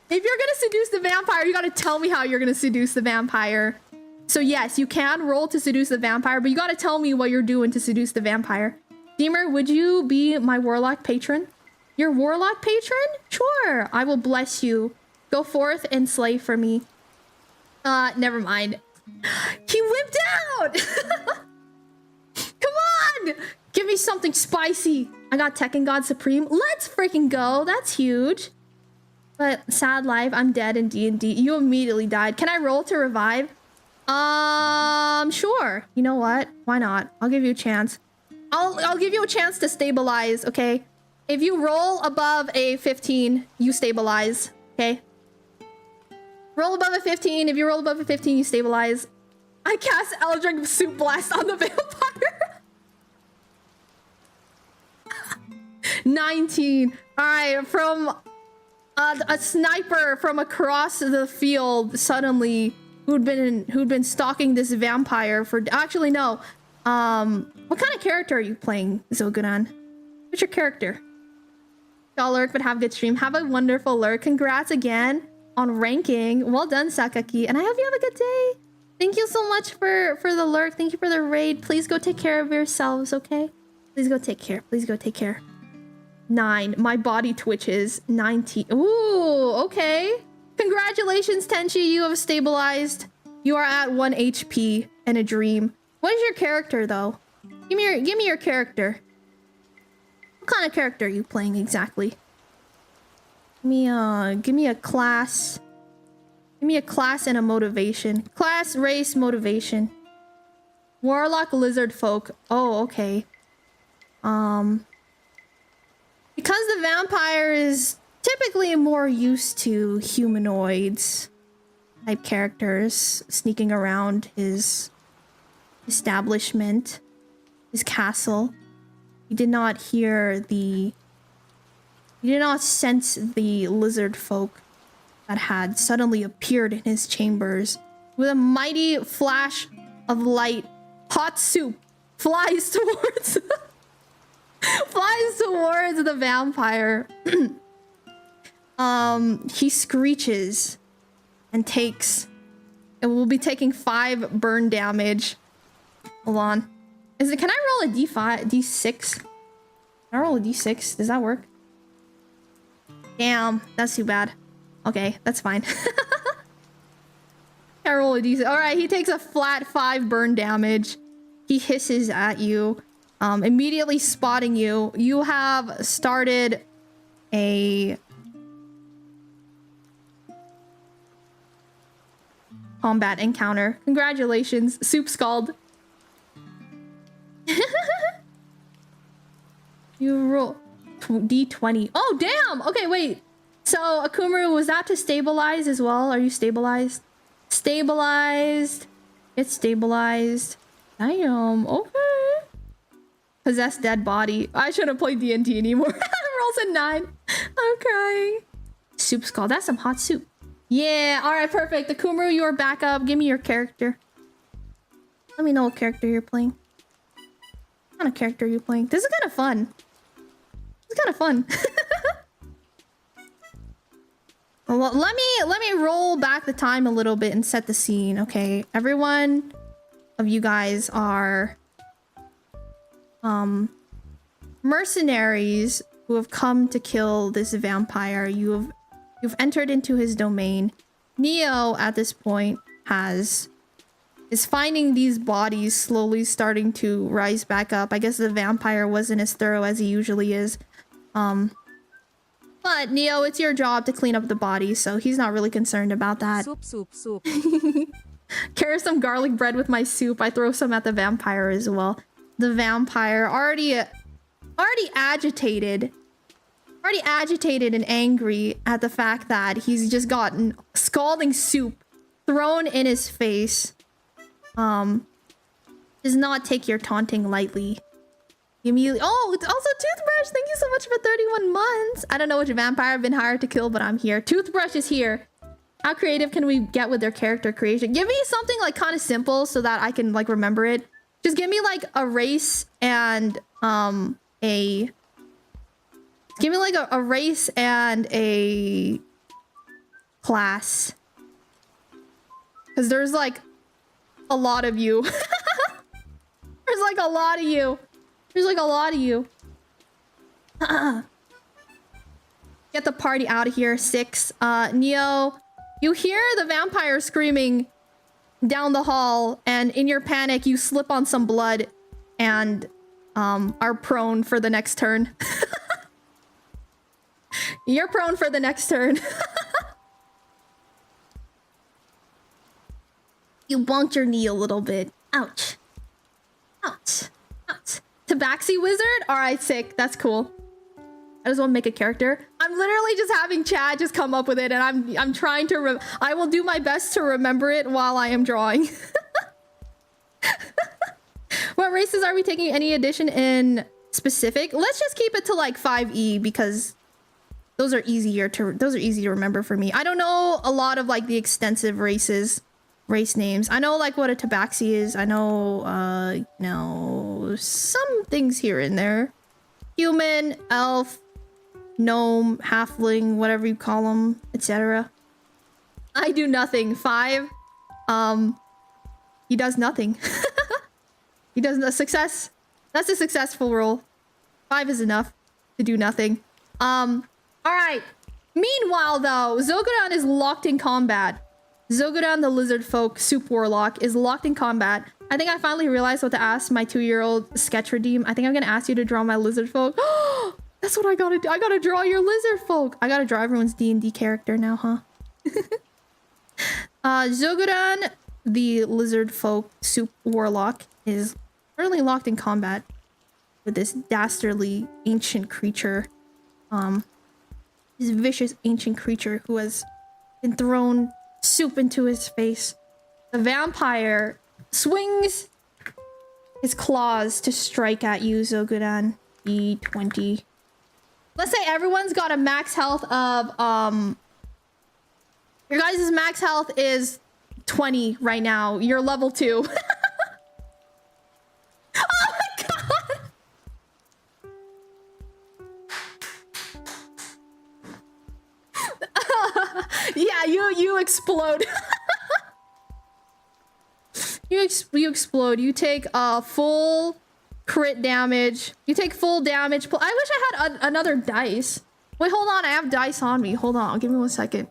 If you're gonna seduce the vampire, you gotta tell me how you're gonna seduce the vampire. So yes, you can roll to seduce the vampire, but you gotta tell me what you're doing to seduce the vampire. Deemer, would you be my warlock patron? Your warlock patron? Sure, I will bless you. Go forth and slay for me. Never mind. He whipped out! Come on! Give me something spicy. I got Tekken God Supreme. Let's freaking go. That's huge. But sad life, I'm dead in D&D. You immediately died. Can I roll to revive? Sure. You know what? Why not? I'll give you a chance. I'll give you a chance to stabilize, okay? If you roll above a 15, you stabilize, okay? Roll above a 15. If you roll above a 15, you stabilize. I cast Eldritch Soup Blast on the vampire. 19. All right, from a sniper from across the field suddenly who'd been stalking this vampire for actually no. What kind of character are you playing, Zogunan? What's your character? Y'all lurk, but have a good stream. Have a wonderful lurk. Congrats again on ranking. Well done, Sakaki. And I hope you have a good day. Thank you so much for the lurk. Thank you for the raid. Please go take care of yourselves, okay? Please go take care. Please go take care. 9. My body twitches. 19. Ooh, okay. Congratulations, Tenchi. You have stabilized. You are at 1 HP and a dream. What is your character, though? Give me your character. What kind of character are you playing exactly? Give me a class. Give me a class and a motivation. Class, race, motivation. Warlock, lizard folk. Oh, okay. Because the vampire is typically more used to humanoids type characters sneaking around his establishment, his castle. He did not sense the lizard folk that had suddenly appeared in his chambers. With a mighty flash of light, hot soup flies towards the vampire. He screeches and will be taking 5 burn damage. Hold on. Can I roll a D6? Can I roll a D6? Does that work? Damn, that's too bad. Okay, that's fine. I roll a D6. Alright, he takes a flat 5 burn damage. He hisses at you, immediately spotting you. You have started a combat encounter. Congratulations, Soup Scald. You roll D20. Oh, damn! Okay, wait. So, Akumuru, was that to stabilize as well? Are you stabilized? Stabilized. Get stabilized. Damn, okay. Possessed dead body. I shouldn't play D&D anymore. Rolls a 9. I'm crying. Soup Scald. That's some hot soup. Yeah, alright, perfect. Akumuru, you are back up. Give me your character. Let me know what character you're playing. What kind of character are you playing? This is kind of fun. It's kind of fun. Well, let me roll back the time a little bit and set the scene, okay? Everyone of you guys are mercenaries who have come to kill this vampire. You've entered into his domain. Neo at this point is finding these bodies slowly starting to rise back up. I guess the vampire wasn't as thorough as he usually is. But Neo, it's your job to clean up the bodies, so he's not really concerned about that. Soup. Carry some garlic bread with my soup. I throw some at the vampire as well. The vampire already already agitated. Already agitated and angry at the fact that he's just gotten scalding soup thrown in his face. Does not take your taunting lightly. You immediately— oh, it's also Toothbrush. Thank you so much for 31 months. I don't know which vampire I've been hired to kill, but I'm here. Toothbrush is here. How creative can we get with their character creation? Give me something like kind of simple so that I can like remember it. Just give me like a race and give me like a race and a class. Because there's like a lot of you. There's like a lot of you. There's like a lot of you. Get the party out of here. 6. Neo, you hear the vampire screaming down the hall, and in your panic, you slip on some blood and are prone for the next turn. You're prone for the next turn. You bumped your knee a little bit. Ouch. Ouch. Ouch. Tabaxi wizard? Alright, sick. That's cool. I just want to make a character. I'm literally just having Chad just come up with it, and I'm trying to I will do my best to remember it while I am drawing. What races are we taking? Any addition in specific? Let's just keep it to like 5E because those are easy to remember for me. I don't know a lot of like the extensive race names. I know like what a tabaxi is. I know some things here and there. Human, elf, gnome, halfling, whatever you call them, etc. I do nothing. 5. He does nothing. He does a success. That's a successful roll. 5 is enough to do nothing. All right. Meanwhile, though, Zogodan is locked in combat. Zogodan, the lizard folk soup warlock, is locked in combat. I think I finally realized what to ask my 2-year-old sketch redeem. I think I'm gonna ask you to draw my lizard folk. That's what I gotta do. I gotta draw your lizard folk. I gotta draw everyone's D&D character now, huh? Zogodan, the lizard folk soup warlock, is currently locked in combat with this dastardly ancient creature. This vicious ancient creature who has been thrown soup into his face. The vampire swings his claws to strike at you, Zogodan. D20. Let's say everyone's got a max health of your guys' max health is 20 right now. You're level 2. Oh my god! Yeah, you explode. You explode. You take full crit damage. You take full damage. I wish I had another dice. Wait, hold on. I have dice on me. Hold on. Give me 1 second.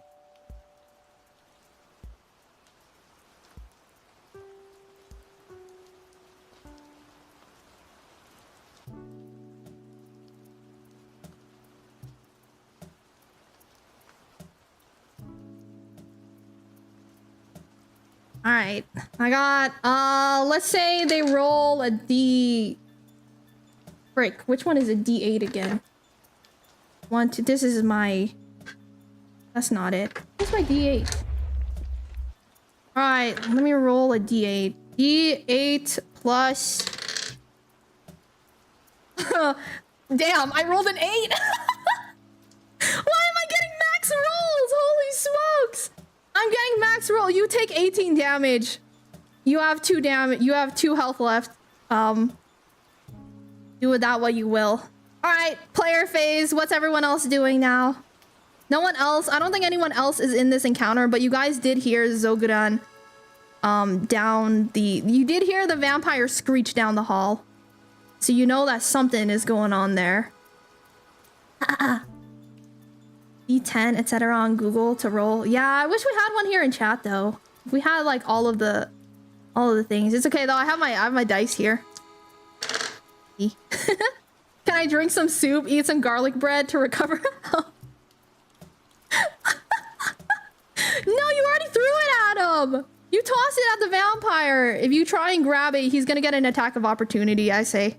All right, I got, let's say they roll a D. Frick, which one is a D8 again? 1, 2, this is my, that's not it. What's my D8? All right, let me roll a D8. D8 plus, damn, I rolled an 8. Why am I getting max rolls? Holy smokes. I'm getting max roll. You take 18 damage. You have 2 damage. You have 2 health left. Do with that what you will. All right, player phase. What's everyone else doing now? No one else. I don't think anyone else is in this encounter, but you guys did hear Zogodan down the... You did hear the vampire screech down the hall. So you know that something is going on there. D10, etc. on Google to roll. Yeah, I wish we had one here in chat though. If we had like all of the things. It's okay though. I have my dice here. Can I drink some soup, eat some garlic bread to recover? No, you already threw it at him. You tossed it at the vampire. If you try and grab it, he's gonna get an attack of opportunity, I say.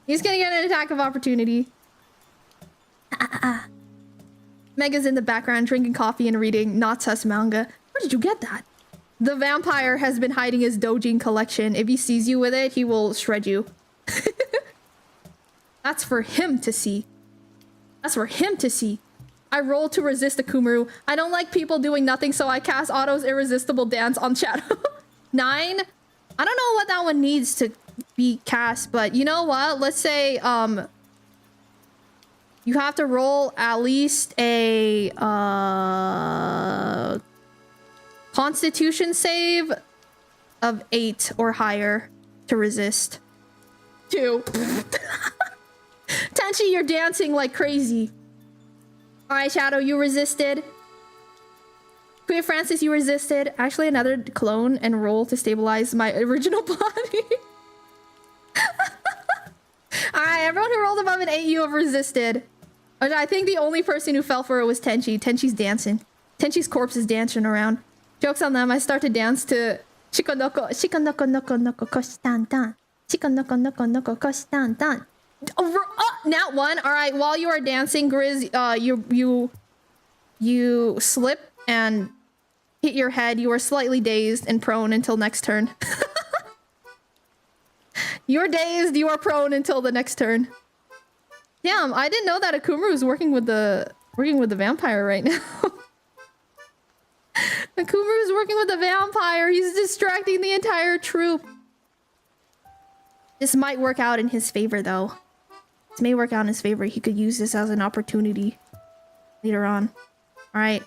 He's gonna get an attack of opportunity. Mega's in the background drinking coffee and reading not sus manga. Where did you get that? The vampire has been hiding his doujin collection. If he sees you with it, he will shred you. That's for him to see. That's for him to see. I roll to resist the Kumru. I don't like people doing nothing, so I cast Otto's irresistible dance on Shadow. 9? I don't know what that one needs to be cast, but you know what? Let's say, you have to roll at least a, Constitution save of 8 or higher to resist. 2. Tenchi, you're dancing like crazy. Alright, Shadow, you resisted. Queen Francis, you resisted. Actually, another clone and roll to stabilize my original body. Alright, everyone who rolled above an 8, you have resisted. I think the only person who fell for it was Tenchi. Tenchi's dancing. Tenchi's corpse is dancing around. Joke's on them, I start to dance to Shikonoko. Shikonoko noko noko koshitan-tan. Shikonoko noko noko koshitan-tan. Nat 1. Alright, while you are dancing, Grizz, you slip and hit your head. You are slightly dazed and prone until next turn. You're dazed, you are prone until the next turn. Damn, I didn't know that Akumru was working with the vampire right now. Akumru is working with the vampire. He's distracting the entire troop. This might work out in his favor, though. This may work out in his favor. He could use this as an opportunity later on. All right.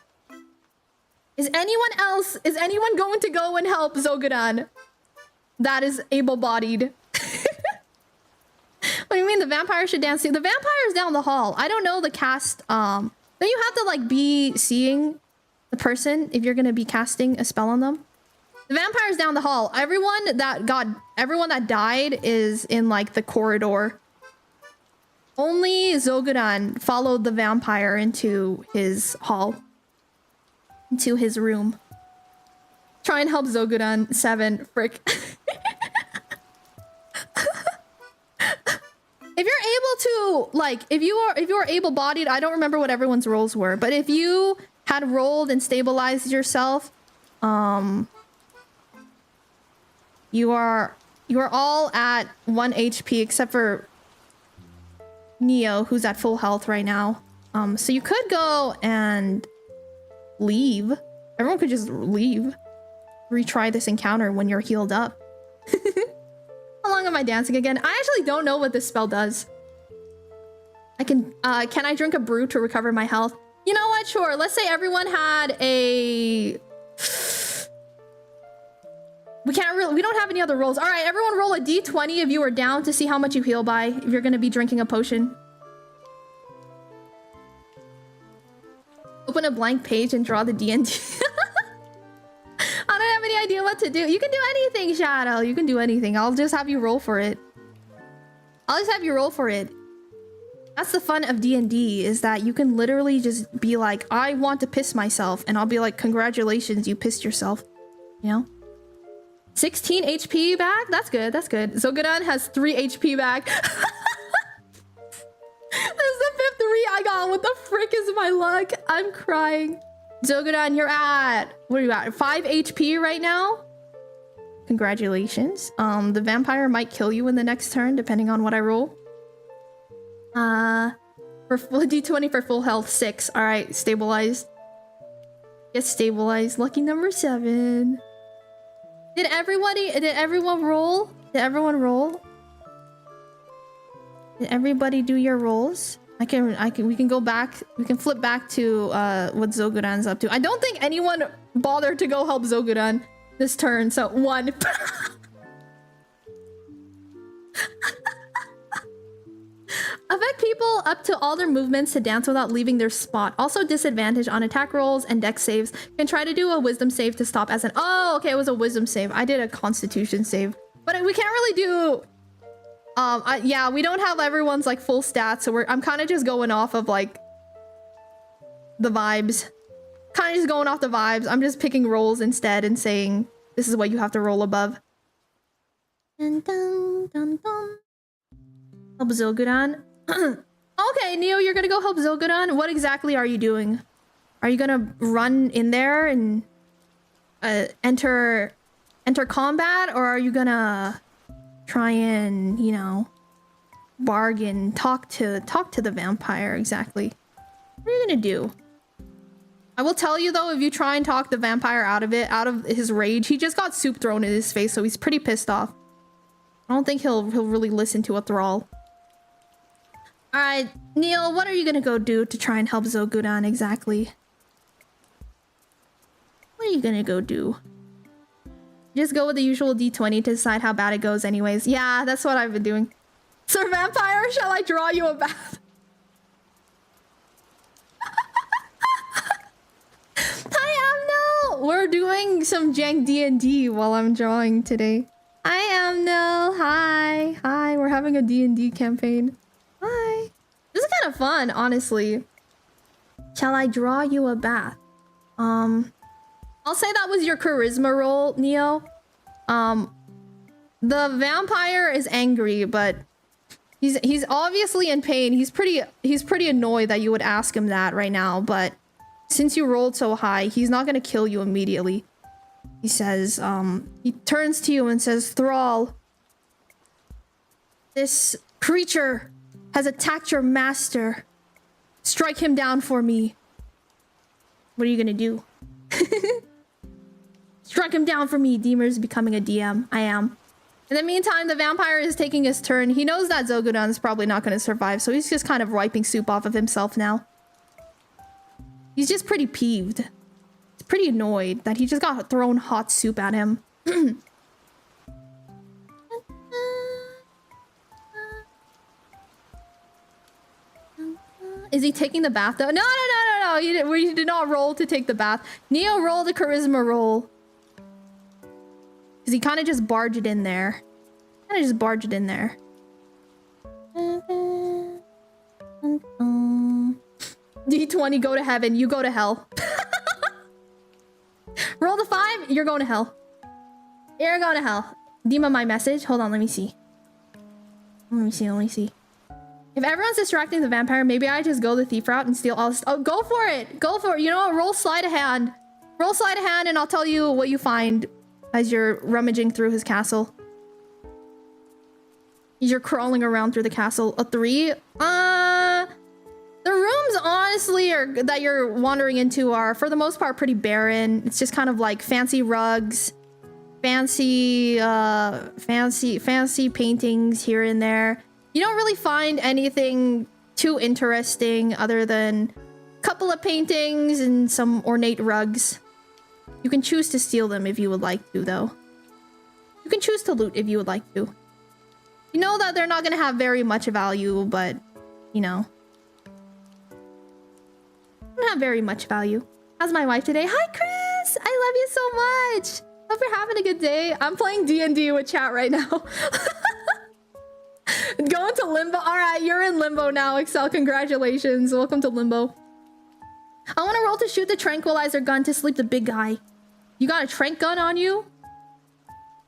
Is anyone going to go and help Zogudan? That is able-bodied. What do you mean the vampire should dance? The vampire's down the hall. I don't know the cast. Don't you have to like be seeing the person if you're gonna be casting a spell on them? The vampire's down the hall. Everyone that died is in like the corridor. Only Zogudan followed the vampire into his hall. Into his room. Try and help Zogudan. 7. Frick. If you're able to, like, if you are able-bodied, I don't remember what everyone's rolls were, but if you had rolled and stabilized yourself, you are all at 1 HP except for Neo, who's at full health right now. So you could go and leave. Everyone could just leave. Retry this encounter when you're healed up. How long am I dancing again? I actually don't know what this spell does. Can I drink a brew to recover my health? You know what? Sure. Let's say everyone had a... We don't have any other rolls. All right, everyone roll a d20 if you are down to see how much you heal by, if you're going to be drinking a potion. Open a blank page and draw the D&D. I don't have any idea what to do. You can do anything, Shadow. You can do anything. I'll just have you roll for it. I'll just have you roll for it. That's the fun of D&D, is that you can literally just be like, I want to piss myself. And I'll be like, congratulations, you pissed yourself. You know? 16 HP back? That's good, that's good. Zogudan has 3 HP back. This is the 5th 3 I got. What the frick is my luck? I'm crying. Zogudan, you're at... What are you at? 5 HP right now? Congratulations. The vampire might kill you in the next turn, depending on what I roll. For full D20 for full health, 6. Alright, stabilized. Get stabilized. Lucky number 7. Did everyone roll? Did everyone roll? Did everybody do your rolls? We can go back. We can flip back to what Zogudan's up to. I don't think anyone bothered to go help Zogudan this turn, so 1. Affect people up to all their movements to dance without leaving their spot. Also disadvantage on attack rolls and dex saves. Can try to do a wisdom save to stop as an... Oh, okay, it was a wisdom save. I did a constitution save. But we can't really do... yeah, we don't have everyone's like full stats, so I'm kind of just going off of like the vibes. Kind of just going off the vibes. I'm just picking rolls instead and saying this is what you have to roll above. Dun, dun, dun, dun. Help Zogudan. Okay, Neo, you're gonna go help Zogudan. What exactly are you doing? Are you gonna run in there and enter combat, or are you gonna try and, you know, bargain, talk to the vampire exactly? What are you gonna do? I will tell you though, if you try and talk the vampire out of his rage, he just got soup thrown in his face, so he's pretty pissed off. I don't think he'll really listen to a thrall. All right, Neil, what are you gonna go do to try and help Zogudan exactly? What are you gonna go do? Just go with the usual D20 to decide how bad it goes anyways. Yeah, that's what I've been doing. Sir Vampire, shall I draw you a bath? Hi, Amno! We're doing some jank D&D while I'm drawing today. Hi, Amno. Hi. Hi, we're having a D&D campaign. Hi. This is kind of fun, honestly. Shall I draw you a bath? I'll say that was your charisma roll, Neo. The vampire is angry, but he's obviously in pain. He's pretty annoyed that you would ask him that right now, but since you rolled so high, he's not gonna kill you immediately. He says, he turns to you and says, Thrall, this creature has attacked your master. Strike him down for me. What are you gonna do? Strike him down for me. Deemer's becoming a DM. I am. In the meantime, the vampire is taking his turn. He knows that Zogudan's probably not going to survive, so he's just kind of wiping soup off of himself now. He's just pretty peeved. He's pretty annoyed that he just got thrown hot soup at him. Is he taking the bath though? No. We did not roll to take the bath. Neo rolled a charisma roll. Because he kind of just barged in there. D20, go to heaven. You go to hell. Roll the 5. You're going to hell. You're going to hell. Dima, my message. Hold on, let me see. Let me see. If everyone's distracting the vampire, maybe I just go the thief route and steal all this. Oh, go for it. Go for it. You know what? Roll sleight of hand. Roll sleight of hand and I'll tell you what you find as you're rummaging through his castle. You're crawling around through the castle. A 3? The rooms, honestly, that you're wandering into are, for the most part, pretty barren. It's just kind of like fancy rugs, fancy paintings here and there. You don't really find anything too interesting other than a couple of paintings and some ornate rugs. You can choose to steal them if you would like to, though. You can choose to loot if you would like to. You know that they're not going to have very much value, but, you know. Not very much value. How's my wife today? Hi, Chris! I love you so much! Hope you're having a good day. I'm playing D&D with chat right now. Going to limbo. Alright, you're in limbo now, Excel. Congratulations. Welcome to limbo. I want to roll to shoot the tranquilizer gun to sleep the big guy. You got a tranq gun on you?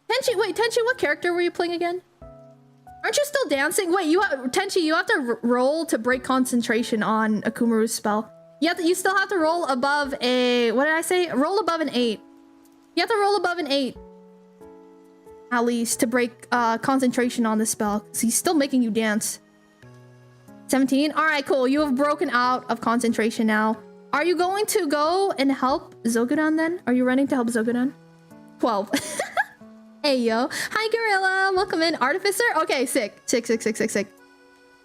Tenchi, wait, Tenchi, what character were you playing again? Aren't you still dancing? Wait, Tenchi, you have to roll to break concentration on Akumaru's spell. You still have to roll above a... What did I say? Roll above an 8. You have to roll above an 8. At least to break concentration on the spell. Because he's still making you dance. 17? Alright, cool. You have broken out of concentration now. Are you going to go and help Zogudan then? Are you running to help Zogudan? 12. Hey, yo. Hi, Gorilla. Welcome in. Artificer? Okay, sick. Sick.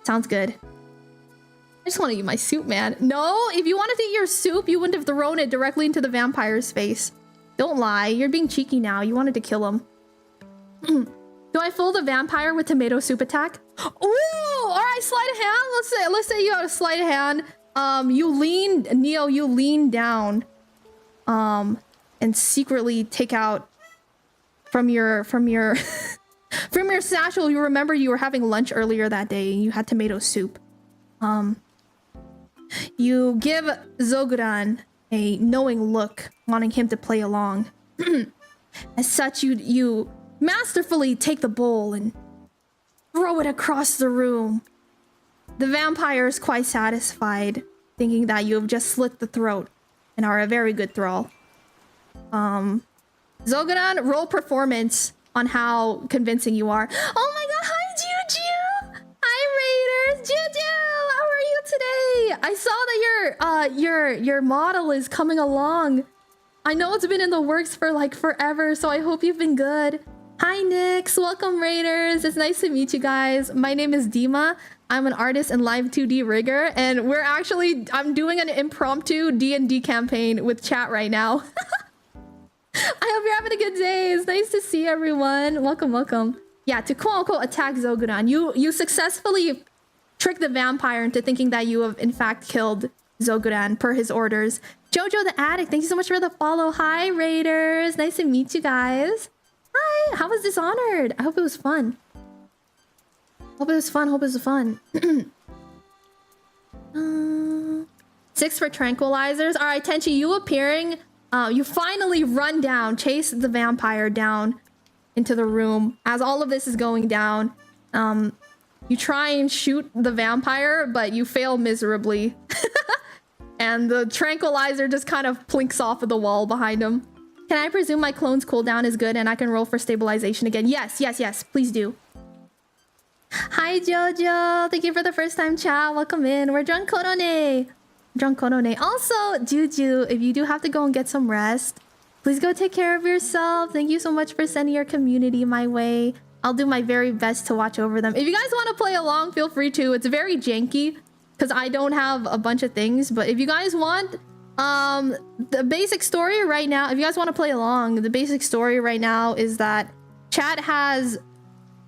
Sounds good. I just want to eat my soup, man. No, if you wanted to eat your soup, you wouldn't have thrown it directly into the vampire's face. Don't lie. You're being cheeky now. You wanted to kill him. Do I fool the vampire with tomato soup attack? Ooh! Alright, sleight of hand. Let's say you have a sleight of hand. Neo, you lean down. And secretly take out from your from your satchel. You remember you were having lunch earlier that day and you had tomato soup. You give Zogudan a knowing look, wanting him to play along. As such, you masterfully take the bowl and throw it across the room. The vampire is quite satisfied, thinking that you have just slit the throat and are a very good thrall. Zogudan, roll performance on how convincing you are. Oh my god, hi Juju! Hi Raiders! Juju! How are you today? I saw that your model is coming along. I know it's been in the works for like forever, so I hope you've been good. Hi Nix, welcome Raiders. It's nice to meet you guys. My name is Dima. I'm an artist and live 2D rigger, and I'm doing an impromptu D&D campaign with chat right now. I hope you're having a good day. It's nice to see everyone. Welcome, welcome. Yeah, to quote-unquote attack Zogudan, you successfully tricked the vampire into thinking that you have in fact killed Zogudan per his orders. Jojo the Addict, thank you so much for the follow. Hi, Raiders. Nice to meet you guys. Hi, how was Dishonored? I hope it was fun. Hope it was fun, hope it was fun. 6 for tranquilizers. All right, Tenchi, you appearing... you finally run down, chase the vampire down into the room. As all of this is going down, you try and shoot the vampire, but you fail miserably. And the tranquilizer just kind of plinks off of the wall behind him. Can I presume my clone's cooldown is good and I can roll for stabilization again? Yes, yes, yes, please do. Hi, Jojo. Thank you for the first time chat. Welcome in. We're drunk Korone. Drunk Korone. Also, Juju, if you do have to go and get some rest, please go take care of yourself. Thank you so much for sending your community my way. I'll do my very best to watch over them. If you guys want to play along, feel free to. It's very janky because I don't have a bunch of things. But if you guys want, the basic story right now, if you guys want to play along, the basic story right now is that chat has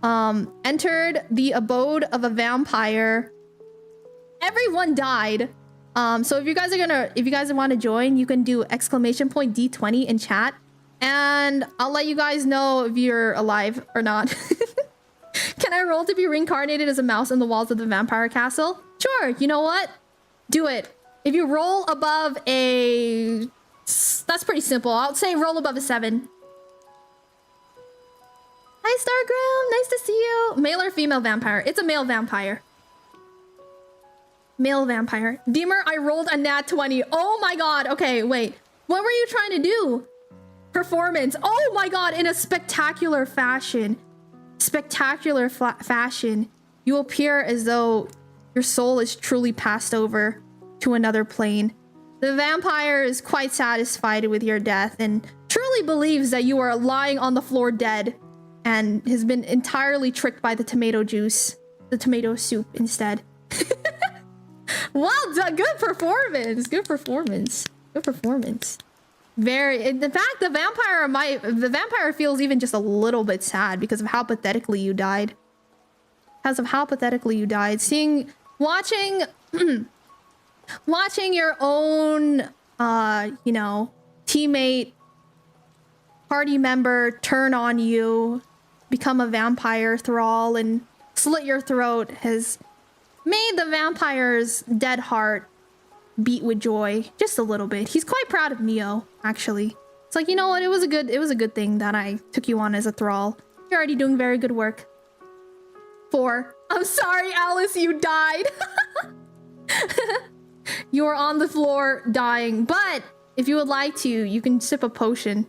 entered the abode of a vampire. Everyone died. So if you guys want to join, you can do !D20 in chat, and I'll let you guys know if you're alive or not. Can I roll to be reincarnated as a mouse in the walls of the vampire castle? Sure, you know what? Do it. If you roll above a... That's pretty simple. I'll say roll above a 7. Hi, Stargram. Nice to see you. Male or female vampire? It's a male vampire. Male vampire. Deemer, I rolled a nat 20. Oh my god. Okay, wait. What were you trying to do? Performance. Oh my god, in a spectacular fashion. Spectacular fashion. You appear as though your soul is truly passed over to another plane. The vampire is quite satisfied with your death and truly believes that you are lying on the floor dead and has been entirely tricked by the tomato juice. The tomato soup instead. Well done. Good performance. Good performance. Good performance. Very. In fact, the vampire feels even just a little bit sad because of how pathetically you died. Because of how pathetically you died. Watching your own, you know, teammate, party member turn on you, become a vampire thrall, and slit your throat has made the vampire's dead heart beat with joy just a little bit. He's quite proud of Neo, actually. It's like, you know what? It was a good thing that I took you on as a thrall. You're already doing very good work. 4. I'm sorry, Alice, you died. You are on the floor dying, but if you would like to, you can sip a potion.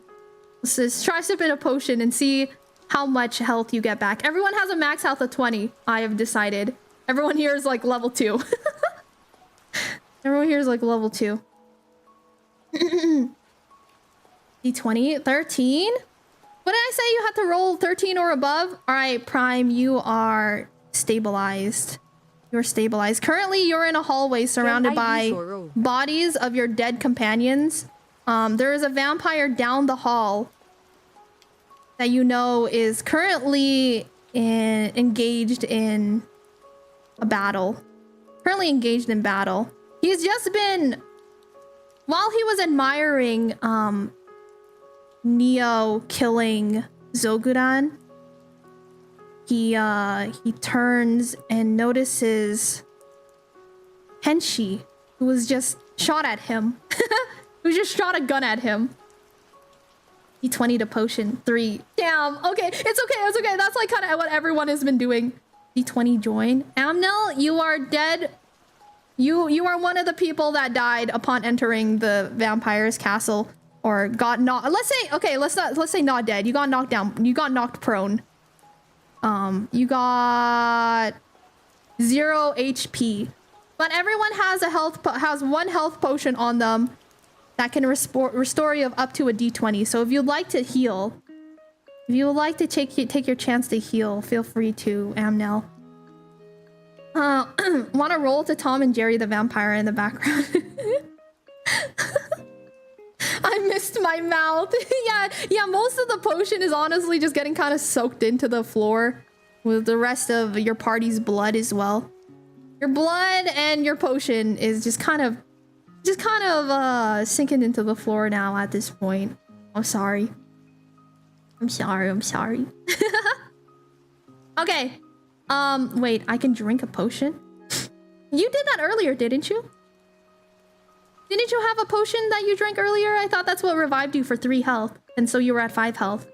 Let's just try sipping a potion and see how much health you get back. Everyone has a max health of 20, I have decided. Everyone here is like level 2. Everyone here is like level 2. D20, 13. What did I say? You have to roll 13 or above? All right, Prime, you are stabilized. You're stabilized. Currently, you're in a hallway surrounded by bodies of your dead companions. There is a vampire down the hall that you know is currently engaged in a battle. Currently engaged in battle. He's just been... While he was admiring Neo killing Zogudan, he turns and notices Henshi, who was just shot at him. Who just shot a gun at him. D20 to potion 3. Damn. Okay, it's okay. It's okay. That's like kind of what everyone has been doing. D20 join. Amnel, you are dead. You are one of the people that died upon entering the vampire's castle, or got knocked. Let's say, okay, let's say not dead. You got knocked down. You got knocked prone. You got 0 HP, but everyone has one health potion on them that can restore you up to a D20. So if you'd like to heal, if you would like to take your chance to heal, feel free to, Amnel. Want to roll to Tom and Jerry the vampire in the background? I missed my mouth. yeah, most of the potion is honestly just getting kind of soaked into the floor with the rest of your party's blood as well. Your blood and your potion is just kind of sinking into the floor now at this point. I'm sorry. I'm sorry. Okay. Wait, I can drink a potion? You did that earlier, didn't you? Didn't you have a potion that you drank earlier? I thought that's what revived you for 3 health. And so you were at 5 health.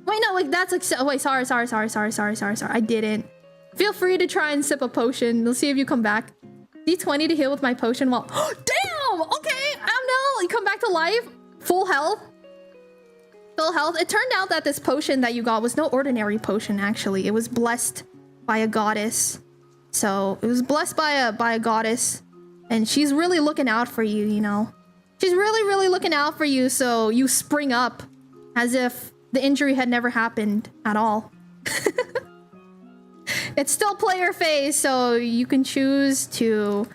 Wait, no, like that's like, oh, wait, sorry. I didn't. Feel free to try and sip a potion. We'll see if you come back. D20 to heal with my potion while... Damn! Okay, Amnel, you come back to life. Full health. Full health. It turned out that this potion that you got was no ordinary potion, actually. It was blessed by a goddess. So, it was blessed by a goddess. And she's really looking out for you, you know? She's really looking out for you, so you spring up as if the injury had never happened at all. It's still player phase, so you can choose to...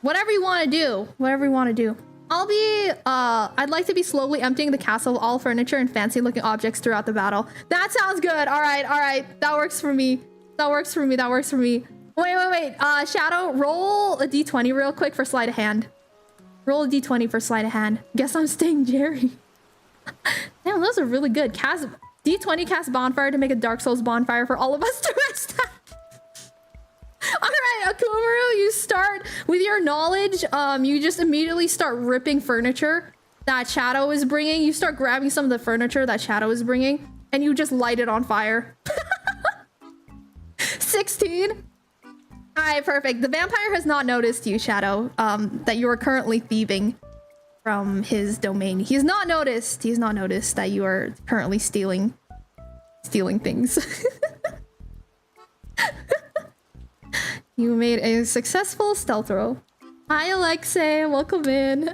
Whatever you want to do. Whatever you want to do. I'd like to be slowly emptying the castle of all furniture and fancy looking objects throughout the battle. That sounds good. All right. That works for me. Wait. Shadow, roll a D20 real quick for sleight of hand. Roll a D20 for sleight of hand. Guess I'm staying Jerry. Damn, those are really good. D20 cast bonfire to make a Dark Souls bonfire for all of us to rest at. All right, Akumaru, you start with your knowledge. You just immediately start ripping furniture that Shadow is bringing. You start grabbing some of the furniture that Shadow is bringing, and you just light it on fire. 16. All right, perfect. The vampire has not noticed you, Shadow, that you are currently thieving from his domain. He's not noticed that you are currently stealing things. You made a successful stealth roll. Hi, Alexei. Welcome in.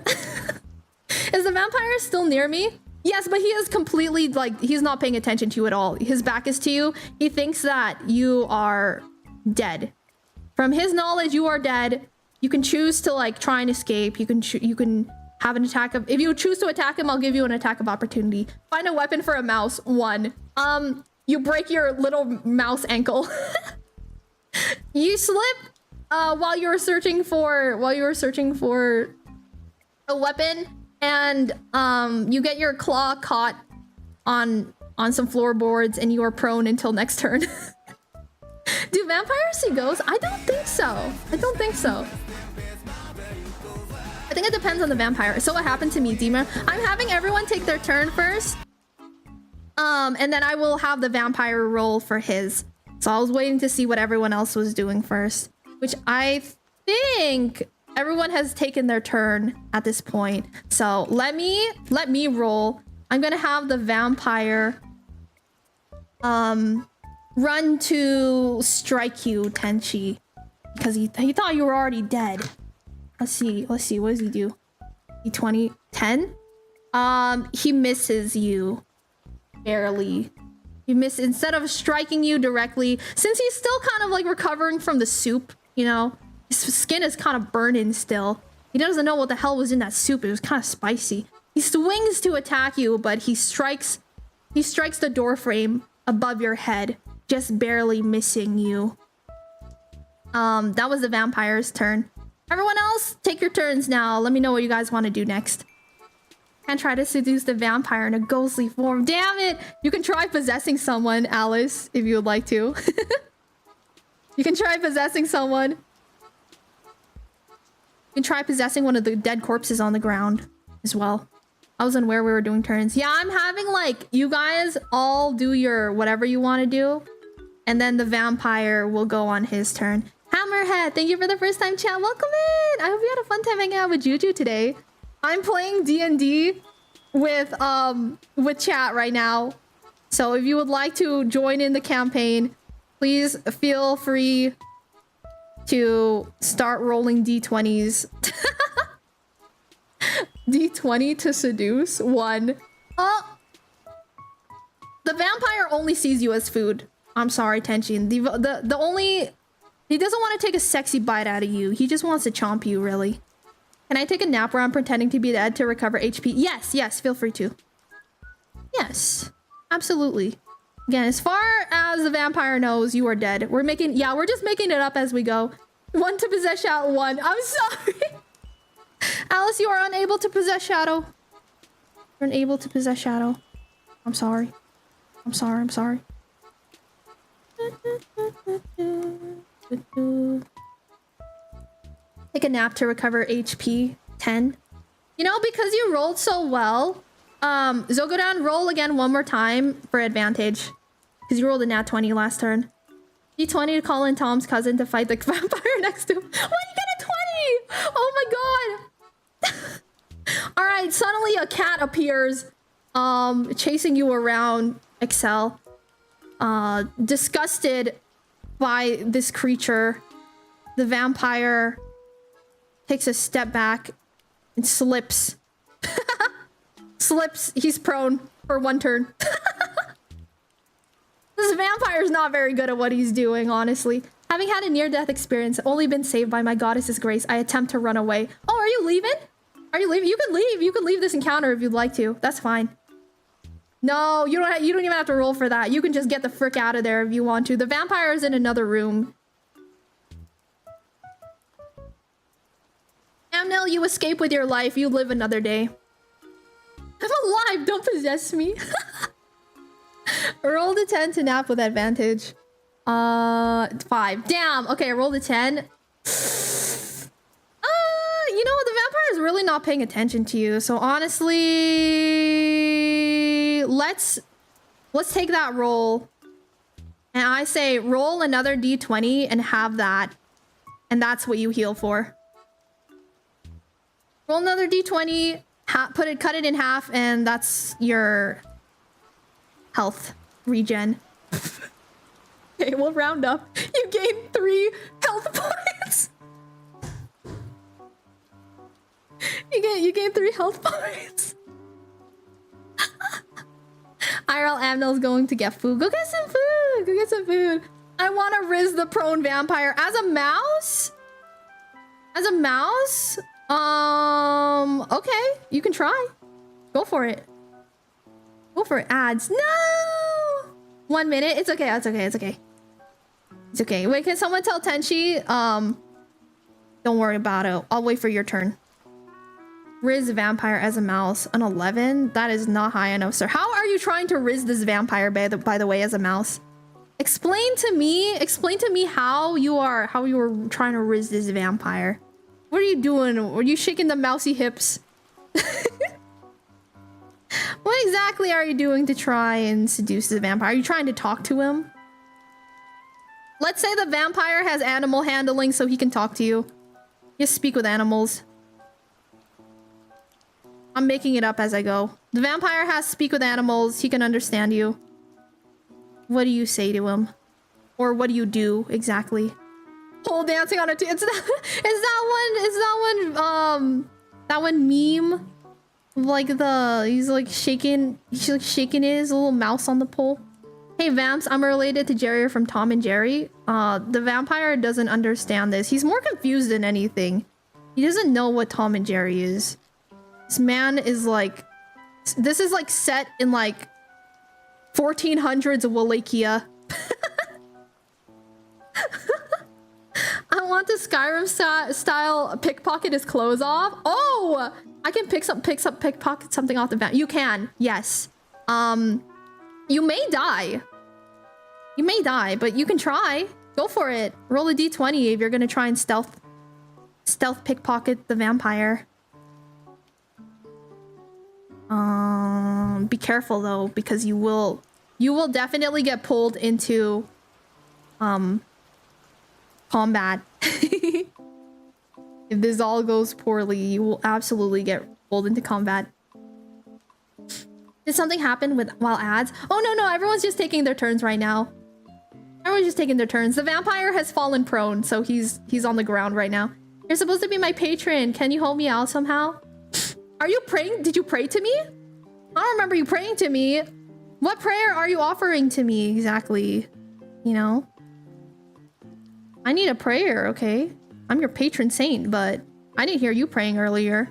Is the vampire still near me? Yes, but he is completely, like, he's not paying attention to you at all. His back is to you. He thinks that you are dead. From his knowledge, you are dead. You can choose to, like, try and escape. You can have an attack of... If you choose to attack him, I'll give you an attack of opportunity. Find a weapon for a mouse. 1. You break your little mouse ankle. You slip while you were searching for a weapon, and you get your claw caught on some floorboards, and you are prone until next turn. Do vampires see ghosts? I don't think so. I think it depends on the vampire. So what happened to me, Dima? I'm having everyone take their turn first, and then I will have the vampire roll for his. So I was waiting to see what everyone else was doing first, which I think everyone has taken their turn at this point. So let me roll. I'm gonna have the vampire run to strike you, Tenchi, because he thought you were already dead. Let's see. What does he do? D20 10. He misses you barely. He missed. Instead of striking you directly, since he's still kind of like recovering from the soup, you know, his skin is kind of burning still. He doesn't know what the hell was in that soup. It was kind of spicy. He swings to attack you, but he strikes the door frame above your head, just barely missing you. That was the vampire's turn. Everyone else, take your turns now. Let me know what you guys want to do next. And try to seduce the vampire in a ghostly form. Damn it! You can try possessing someone, Alice, if you would like to. You can try possessing someone. You can try possessing one of the dead corpses on the ground as well. I was unaware we were doing turns. Yeah, I'm having, like, you guys all do your whatever you want to do. and then the vampire will go on his turn. Hammerhead, thank you for the first time chat. Welcome in. I hope you had a fun time hanging out with Juju today. I'm playing D&D with chat right now. So if you would like to join in the campaign, please feel free to start rolling d20s. D20 to seduce 1. Oh, the vampire only sees you as food. I'm sorry, Tenshin. The only, he doesn't want to take a sexy bite out of you. He just wants to chomp you, really. Can I take a nap where I'm pretending to be dead to recover HP? Yes, yes, feel free to. Yes, absolutely. Again, as far as the vampire knows, you are dead. We're just making it up as we go. 1 to possess shadow, 1. I'm sorry. Alice, you are unable to possess shadow. You're unable to possess shadow. I'm sorry. I'm sorry, I'm sorry. Take a nap to recover HP. 10. You know, because you rolled so well, Zogodan, roll again one more time for advantage. Because you rolled a nat 20 last turn. D20 to call in Tom's cousin to fight the vampire next to him. Why did you get a 20? Oh my god. Alright, suddenly a cat appears. Chasing you around, Excel. Disgusted by this creature. The vampire takes a step back and slips. Slips. He's prone for 1 turn. This vampire is not very good at what he's doing, honestly. Having had a near-death experience, only been saved by my goddess's grace, I attempt to run away. Oh, are you leaving? Are you leaving? You can leave. You can leave this encounter if you'd like to. That's fine. No, you don't even have to roll for that. You can just get the frick out of there if you want to. The vampire is in another room. Amnel, you escape with your life. You live another day. I'm alive. Don't possess me. Roll the 10 to nap with advantage. 5. Damn. Okay, roll the 10. You know what? The vampire is really not paying attention to you. So honestly, let's take that roll. And I say roll another d20 and have that. And that's what you heal for. Roll another d20, cut it in half, and that's your health regen. Okay, we'll round up. You gain 3 health points. You gain 3 health points. IRL Amnel's going to get food. Go get some food. Go get some food. I want to riz the prone vampire as a mouse. As a mouse. Okay, you can try. Go for it. Go for it. Ads. No. 1 minute. It's okay. It's okay. It's okay. It's okay. Wait, can someone tell Tenchi? Don't worry about it. I'll wait for your turn. Riz vampire as a mouse. An 11? That is not high enough, sir. How are you trying to riz this vampire, by the way, as a mouse? Explain to me how you are trying to riz this vampire. What are you doing? Are you shaking the mousy hips? What exactly are you doing to try and seduce the vampire? Are you trying to talk to him? Let's say the vampire has animal handling so he can talk to you. Just speak with animals. I'm making it up as I go. The vampire has speak with animals. He can understand you. What do you say to him? Or what do you do exactly? Pole dancing on a is that one meme? Like he's like shaking his little mouse on the pole. Hey Vamps, I'm related to Jerry from Tom and Jerry. The vampire doesn't understand this. He's more confused than anything. He doesn't know what Tom and Jerry is. This man is like, this is like set in like 1400s Wallachia. I want the Skyrim style pickpocket his clothes off. Oh, I can pickpocket something off the van. You can, yes. You may die. You may die, but you can try. Go for it. Roll a d20 if you're gonna try and stealth pickpocket the vampire. Be careful though, because you will definitely get pulled into combat. If this all goes poorly, you will absolutely get pulled into combat. Did something happen while ads? Oh no, everyone's just taking their turns right now. Everyone's just taking their turns. The vampire has fallen prone, so he's on the ground right now. You're supposed to be my patron. Can you hold me out somehow? Are you praying? Did you pray to me? I don't remember you praying to me. What prayer are you offering to me exactly? You know? I need a prayer, okay? I'm your patron saint, but I didn't hear you praying earlier.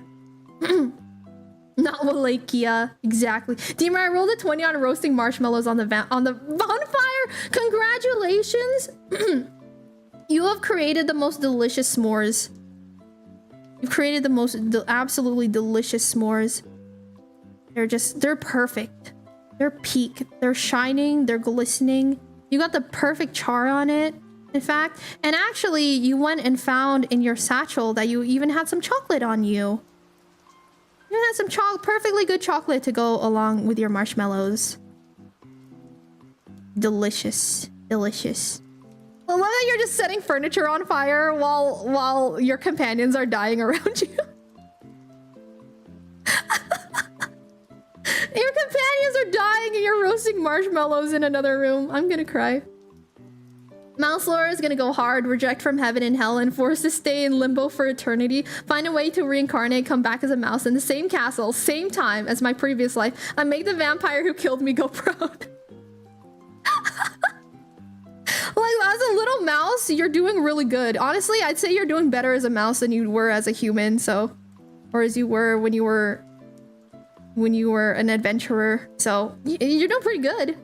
Not Wallachia. Exactly. Dima, I rolled a 20 on roasting marshmallows on the bonfire. Congratulations. You have created the most delicious s'mores. You've created the most absolutely delicious s'mores. They're perfect. They're peak. They're shining. They're glistening. You got the perfect char on it, in fact. And actually, you went and found in your satchel that you even had some chocolate on you. You had some perfectly good chocolate to go along with your marshmallows. Delicious. Delicious. I love that you're just setting furniture on fire while your companions are dying around you. Your companions are dying and you're roasting marshmallows in another room. I'm gonna cry. Mouse Laura is gonna go hard, reject from heaven and hell, and forced to stay in limbo for eternity. Find a way to reincarnate, come back as a mouse in the same castle, same time as my previous life. I make the vampire who killed me go proud. Like, as a little mouse, you're doing really good. Honestly, I'd say you're doing better as a mouse than you were as a human, so... Or as you were when you were an adventurer. So, you're doing pretty good.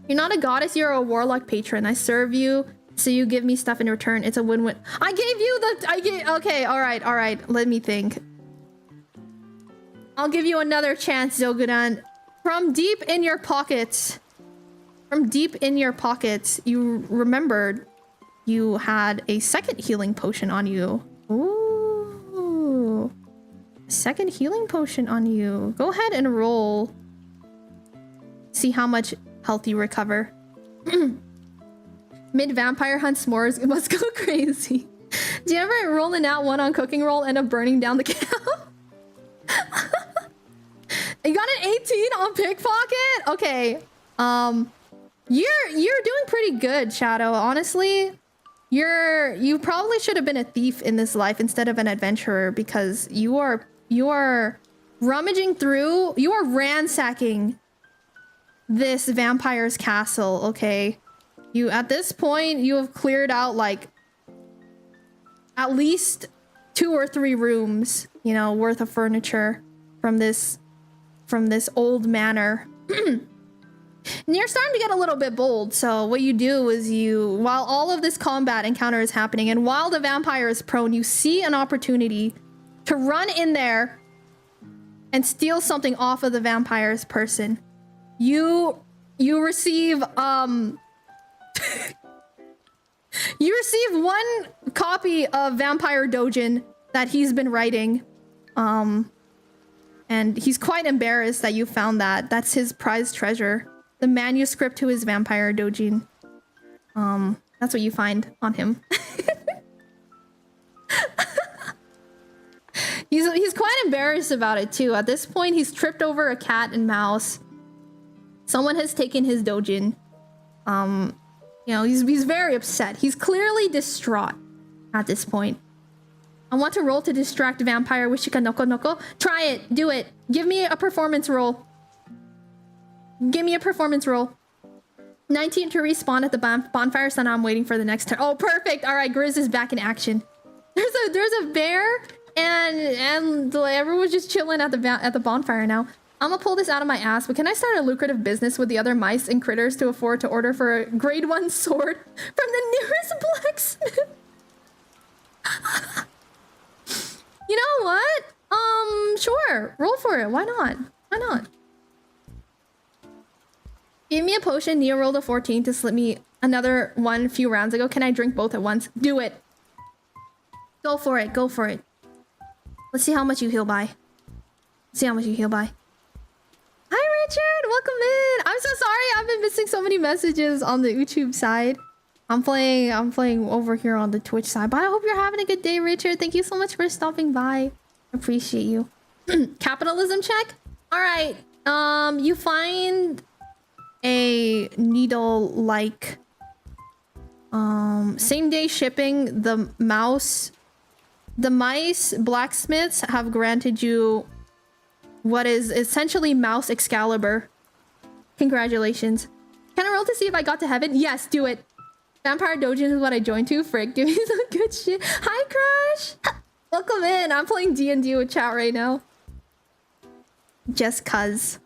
You're not a goddess, you're a warlock patron. I serve you, so you give me stuff in return. It's a win-win. Okay, alright. Let me think. I'll give you another chance, Zogudan. From deep in your pockets, you remembered you had a second healing potion on you. Ooh. Second healing potion on you. Go ahead and roll. See how much health you recover. Mid-vampire hunt s'mores, it must go crazy. Do you ever roll an out one on cooking roll, end up burning down the cow? You got an 18 on pickpocket? Okay. You're doing pretty good, Shadow. Honestly, you probably should have been a thief in this life instead of an adventurer, because you are rummaging through, you are ransacking this vampire's castle, okay? At this point, you have cleared out like at least 2 or 3 rooms, you know, worth of furniture from this old manor. And you're starting to get a little bit bold, so what you do is while all of this combat encounter is happening and while the vampire is prone, you see an opportunity to run in there and steal something off of the vampire's person. You receive you receive 1 copy of Vampire Dojin that he's been writing. And he's quite embarrassed that you found that. That's his prized treasure. The manuscript to his Vampire Dojin. That's what you find on him. He's quite embarrassed about it too. At this point, he's tripped over a cat and mouse. Someone has taken his Dojin. You know, he's very upset. He's clearly distraught at this point. I want to roll to distract vampire with Shika Noko Noko. Try it. Do it. Give me a performance roll. Give me a performance roll. 19 to respawn at the bonfire, so now I'm waiting for the next turn. Oh, perfect. All right, Grizz is back in action. There's a bear, and like, everyone's just chilling at the bonfire now. I'm gonna pull this out of my ass, but can I start a lucrative business with the other mice and critters to afford to order for a grade 1 sword from the nearest blacksmith? You know what? Sure. Roll for it. Why not? Why not? Give me a potion. Neo rolled a 14 to slip me another one a few rounds ago. Can I drink both at once? Do it. Go for it. Go for it. Let's see how much you heal by. Let's see how much you heal by. Hi, Richard. Welcome in. I'm so sorry. I've been missing so many messages on the YouTube side. I'm playing over here on the Twitch side. But I hope you're having a good day, Richard. Thank you so much for stopping by. Appreciate you. Capitalism check. All right. You find a needle like same day shipping. The mice blacksmiths have granted you what is essentially mouse Excalibur. Congratulations. Can I roll to see if I got to heaven? Yes, do it. Vampire Dojin is what I joined to. Frick, give me some good shit. Hi, Crush. Welcome in. I'm playing D&D with chat right now. Just cuz.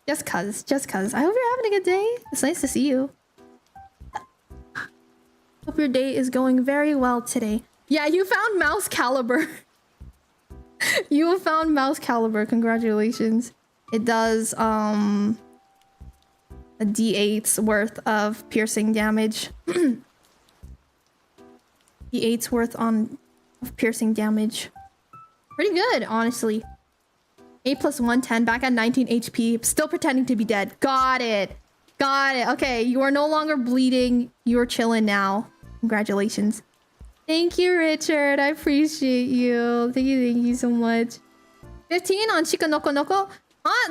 I hope you're having a good day. It's nice to see you. Hope your day is going very well today. Yeah, you found Mouse Caliber. You have found Mouse Caliber. Congratulations. It does a D8's worth of piercing damage. D8's worth of piercing damage. Pretty good, honestly. 8 plus 1, 10. Back at 19 HP. Still pretending to be dead. Got it. Okay, you are no longer bleeding. You are chilling now. Congratulations. Thank you, Richard. I appreciate you. Thank you so much. 15 on Chika Noko Noko.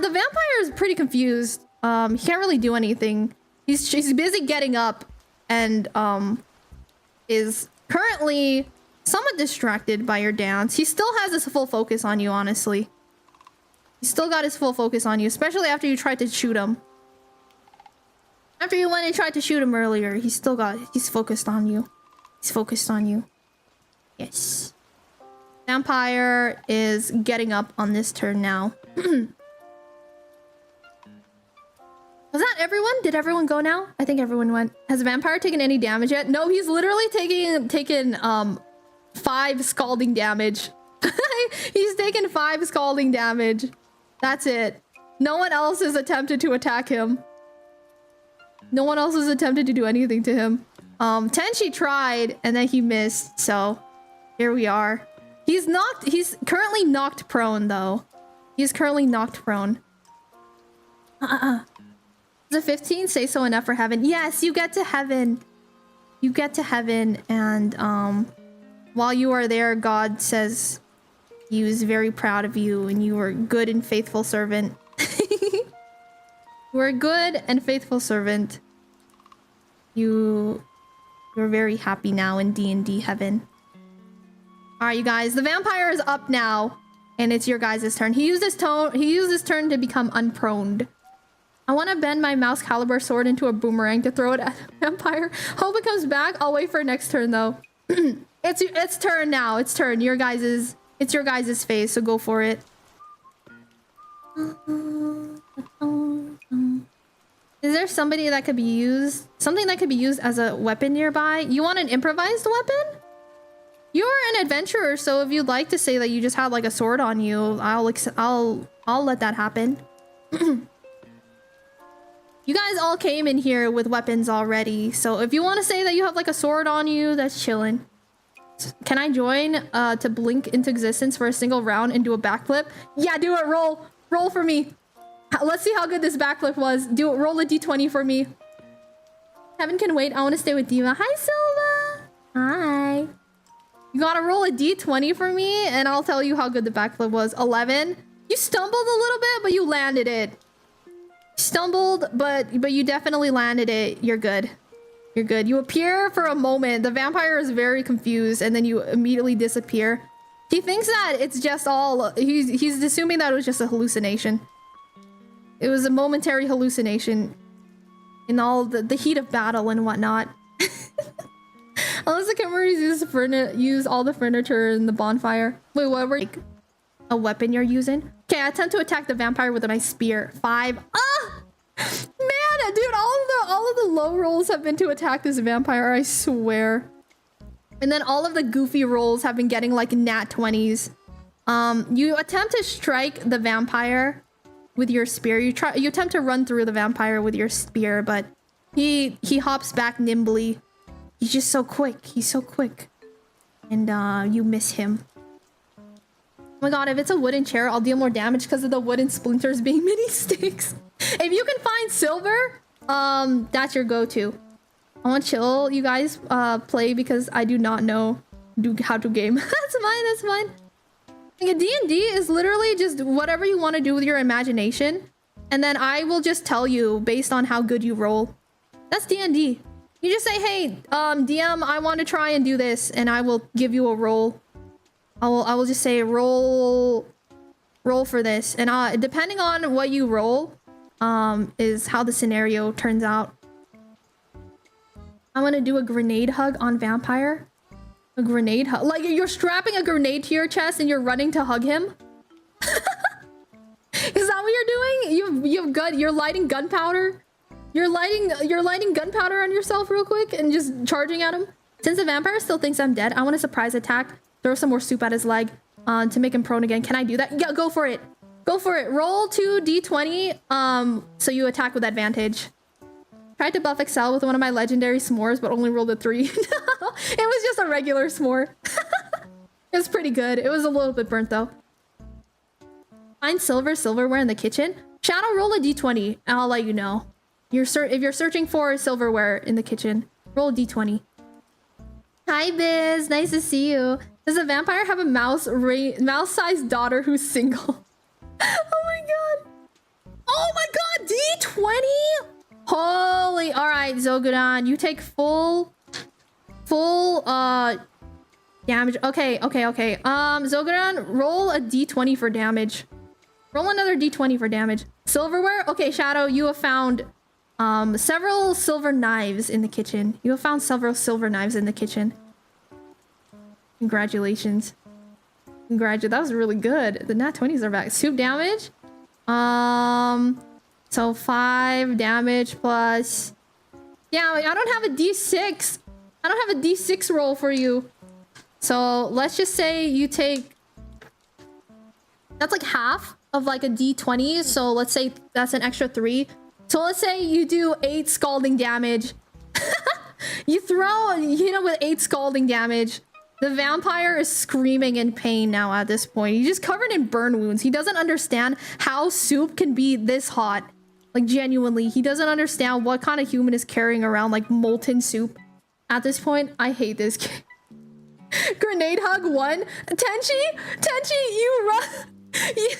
The vampire is pretty confused. He can't really do anything. He's busy getting up and is currently somewhat distracted by your dance. He still has his full focus on you, honestly. He's still got his full focus on you, especially after you tried to shoot him. After you went and tried to shoot him earlier, he's focused on you. He's focused on you. Yes. Vampire is getting up on this turn now. Was that everyone? Did everyone go now? I think everyone went. Has the vampire taken any damage yet? No, he's literally taken 5 scalding damage. He's taken 5 scalding damage. That's it. No one else has attempted to attack him. No one else has attempted to do anything to him. Tenchi tried and then he missed, so here we are. He's currently knocked prone though. He's currently knocked prone. Is it 15? Say so enough for heaven. Yes, you get to heaven. You get to heaven, and while you are there, God says he was very proud of you and you were a good and faithful servant. You were a good and faithful servant. You're very happy now in D&D heaven. All right, you guys, the vampire is up now, and it's your guys' turn. He used his turn to become unproned. I want to bend my Mouse Caliber sword into a boomerang to throw it at the vampire. Hope it comes back. I'll wait for next turn though. It's turn now. It's turn. It's your guys' phase, so go for it. Is there somebody that could be used? Something that could be used as a weapon nearby? You want an improvised weapon? You're an adventurer, so if you'd like to say that you just had like a sword on you, I'll let that happen. You guys all came in here with weapons already, so if you want to say that you have like a sword on you, that's chilling. Can I join to blink into existence for a single round and do a backflip? Yeah, do it. Roll for me. Let's see how good this backflip was. Do it. Roll a d20 for me. Heaven can wait. I want to stay with Dima. Hi, Silva. Hi. You gotta roll a d20 for me, and I'll tell you how good the backflip was. 11. You stumbled a little bit, but you landed it. Stumbled, but you definitely landed it. You're good. You're good. You appear for a moment. The vampire is very confused, and then you immediately disappear. He thinks that it's just all... He's assuming that it was just a hallucination. It was a momentary hallucination in all the heat of battle and whatnot. Unless the cameras use all the furniture in the bonfire. Wait, what were like a weapon you're using? Okay, I attempt to attack the vampire with my spear. 5. Ah! Man, dude, all of the low rolls have been to attack this vampire, I swear. And then all of the goofy rolls have been getting like nat 20s. You attempt to strike the vampire with your spear. You attempt to run through the vampire with your spear, but he hops back nimbly. He's just so quick. He's so quick. And you miss him. Oh my god, if it's a wooden chair, I'll deal more damage because of the wooden splinters being mini sticks. If you can find silver, that's your go-to. I want chill. You guys play because I do not know how to game. That's fine. That's fine. Like a D&D is literally just whatever you want to do with your imagination, and then I will just tell you based on how good you roll. That's D&D. You just say, hey, DM, I want to try and do this, and I will give you a roll. I will just say roll for this, and depending on what you roll, is how the scenario turns out. I'm gonna do a grenade hug on vampire. A grenade hug, like you're strapping a grenade to your chest and you're running to hug him. Is that what you're doing? You're lighting gunpowder. You're lighting gunpowder on yourself real quick and just charging at him. Since the vampire still thinks I'm dead, I want a surprise attack. Throw some more soup at his leg to make him prone again. Can I do that? Yeah, go for it. Go for it. Roll 2d20 so you attack with advantage. Tried to buff Excel with one of my legendary s'mores, but only rolled a 3. It was just a regular s'more. It was pretty good. It was a little bit burnt though. Find silverware in the kitchen. Shadow, roll a d20 and I'll let you know. If you're searching for silverware in the kitchen, roll a d20. Hi Biz, nice to see you. Does a vampire have a mouse-sized daughter who's single? Oh my god. Oh my god, d20? Holy, all right, Zogudan, you take full damage. Okay. Zogudan, roll a d20 for damage. Roll another d20 for damage. Silverware. Okay, Shadow, you have found several silver knives in the kitchen. You have found several silver knives in the kitchen. Congratulations. That was really good. The nat 20s are back. Soup damage. So 5 damage plus... Yeah, I don't have a d6. I don't have a d6 roll for you. So let's just say you take... That's like half of like a d20. So let's say that's an extra 3. So let's say you do 8 scalding damage. You hit him with 8 scalding damage. The vampire is screaming in pain now at this point. He's just covered in burn wounds. He doesn't understand how soup can be this hot. Like, genuinely, he doesn't understand what kind of human is carrying around like molten soup. At this point, I hate this game. Grenade hug 1. Tenchi, you run. In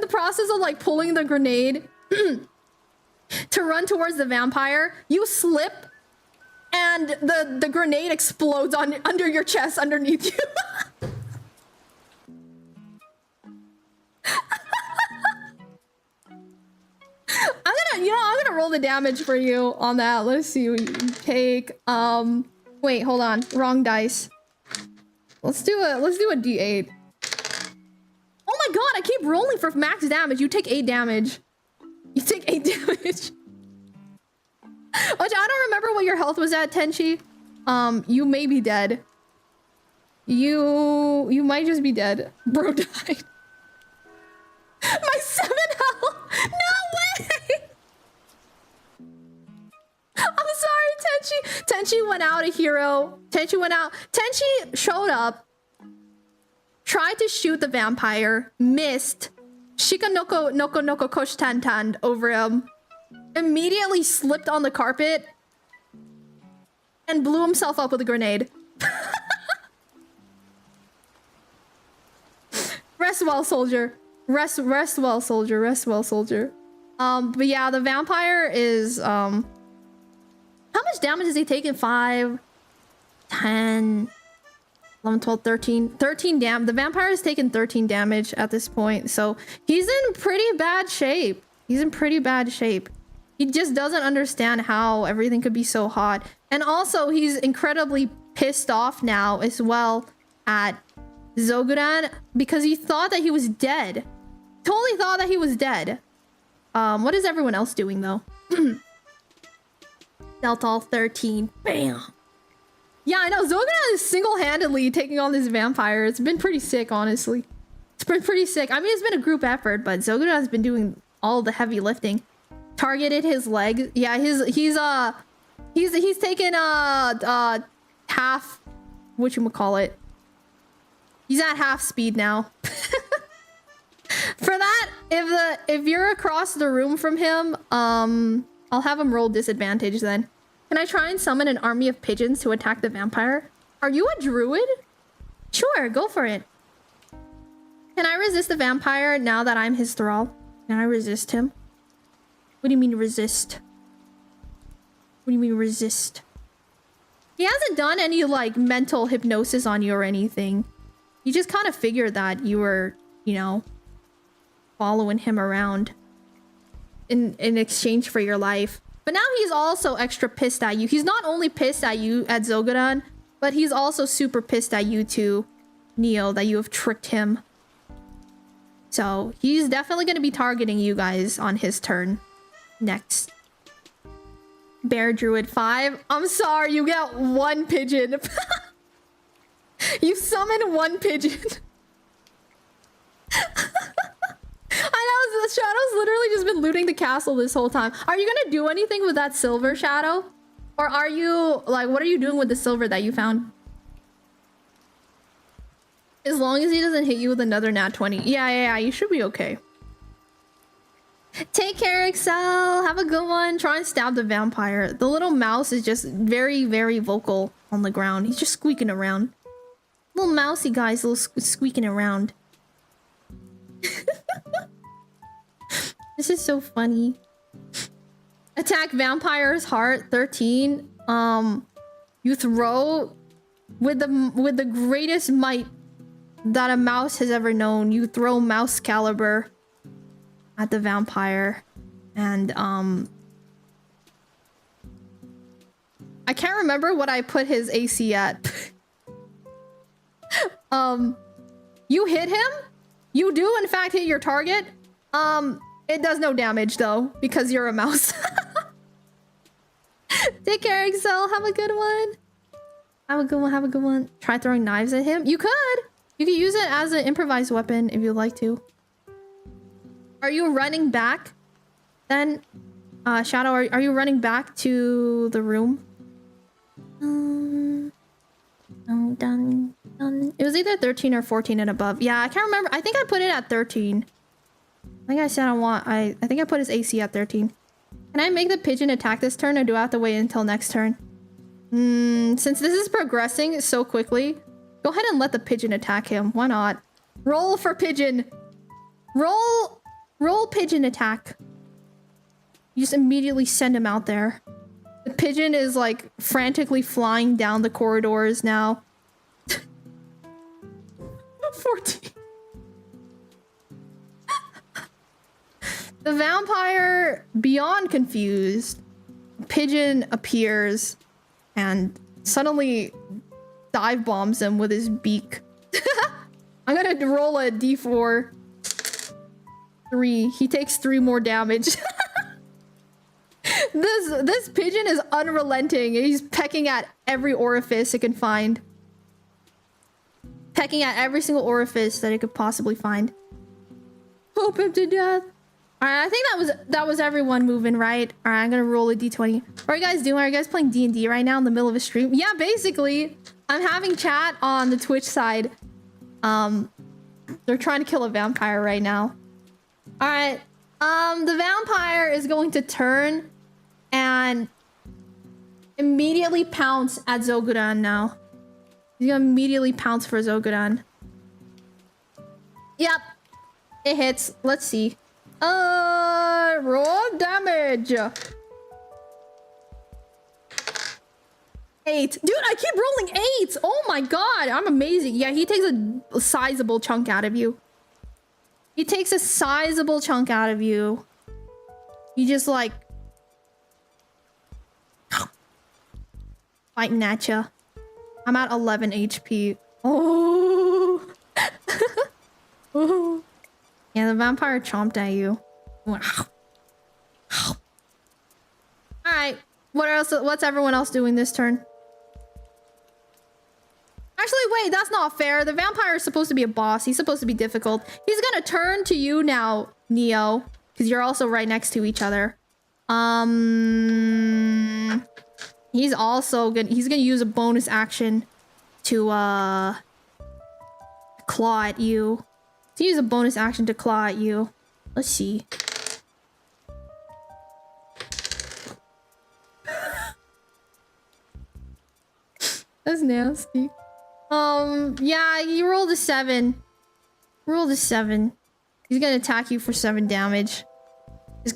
the process of like pulling the grenade to run towards the vampire, you slip and the grenade explodes under your chest underneath you. I'm gonna roll the damage for you on that. Let's see what you take. Wait, hold on. Wrong dice. Let's do a d8. Oh my god, I keep rolling for max damage. You take 8 damage. You take 8 damage. Which I don't remember what your health was at, Tenchi. You may be dead. You might just be dead. Bro died. My 7 health! No way! I'm sorry, Tenchi. Tenchi went out a hero. Tenchi showed up. Tried to shoot the vampire. Missed. Shika noko kosh tan over him. Immediately slipped on the carpet. And blew himself up with a grenade. Rest well, soldier. Rest well, soldier. Rest well, soldier. But yeah, the vampire is, how much damage has he taken? 5, 10, 11, 12, 13. 13 damage. The vampire has taken 13 damage at this point. So he's in pretty bad shape. He just doesn't understand how everything could be so hot. And also, he's incredibly pissed off now as well at Zogudan because he thought that he was dead. Totally thought that he was dead. What is everyone else doing though? Delta 13. Bam. Yeah, I know. Zogudan is single-handedly taking on this vampire. It's been pretty sick, honestly. It's been pretty sick. I mean, it's been a group effort, but Zogudan has been doing all the heavy lifting. Targeted his leg. Yeah, he's taken half, whatchamacallit. He's at half speed now. For that, if you're across the room from him, I'll have him roll disadvantage then. Can I try and summon an army of pigeons to attack the vampire? Are you a druid? Sure, go for it. Can I resist the vampire now that I'm his thrall? Can I resist him? What do you mean resist? What do you mean resist? He hasn't done any like mental hypnosis on you or anything. You just kind of figured that you were, you know, following him around in exchange for your life. But now he's also extra pissed at you. He's not only pissed at you at Zogadan, but he's also super pissed at you too, Neo, that you have tricked him. So he's definitely going to be targeting you guys on his turn next. Bear Druid 5. I'm sorry, you get 1 pigeon. You summon 1 pigeon. I know, the Shadow's literally just been looting the castle this whole time. Are you gonna do anything with that silver, Shadow? Or are you, like, what are you doing with the silver that you found? As long as he doesn't hit you with another nat 20. Yeah, you should be okay. Take care, Excel. Have a good one. Try and stab the vampire. The little mouse is just very, very vocal on the ground. He's just squeaking around. Little mousy guy's squeaking around. This is so funny. Attack vampire's heart 13. You throw with the greatest might that a mouse has ever known. You throw mouse caliber at the vampire, and I can't remember what I put his AC at. You hit him. You do in fact hit your target. It does no damage though because you're a mouse. Take care, Excel. Have a good one. Have a good one. Have a good one. Try throwing knives at him. You could use it as an improvised weapon if you'd like to. Are you running back? Then, Shadow, are you running back to the room? Done. It was either 13 or 14 and above. Yeah, I can't remember. I think I put it at 13. I think I said I think I put his AC at 13. Can I make the pigeon attack this turn, or do I have to wait until next turn? Since this is progressing so quickly, go ahead and let the pigeon attack him. Why not? Roll for pigeon. Roll pigeon attack. You just immediately send him out there. The pigeon is like frantically flying down the corridors now. 14. The vampire, beyond confused, pigeon appears and suddenly dive bombs him with his beak. I'm gonna roll a d4. 3. He takes 3 more damage. This pigeon is unrelenting. He's pecking at every orifice it can find. Pecking at every single orifice that it could possibly find. Hope him to death. Alright, I think that was everyone moving, right? Alright, I'm gonna roll a d20. What are you guys doing? Are you guys playing D&D right now in the middle of a stream? Yeah, basically. I'm having chat on the Twitch side. They're trying to kill a vampire right now. Alright. The vampire is going to turn and immediately pounce at Zogudan now. He's gonna immediately pounce for Zogudan. Yep. It hits. Let's see. Roll damage. 8. Dude, I keep rolling 8s. Oh my god, I'm amazing. Yeah, he takes a sizable chunk out of you. He takes a sizable chunk out of you. You just like fighting at ya. I'm at 11 HP. Oh. Oh. Yeah, the vampire chomped at you. Alright. What else? What's everyone else doing this turn? Actually, wait, that's not fair. The vampire is supposed to be a boss. He's supposed to be difficult. He's gonna turn to you now, Neo. Because you're also right next to each other. He's also gonna use a bonus action to claw at you. To use a bonus action to claw at you. Let's see. That's nasty. Yeah, you rolled a 7. Rolled a 7. He's gonna attack you for 7 damage. He's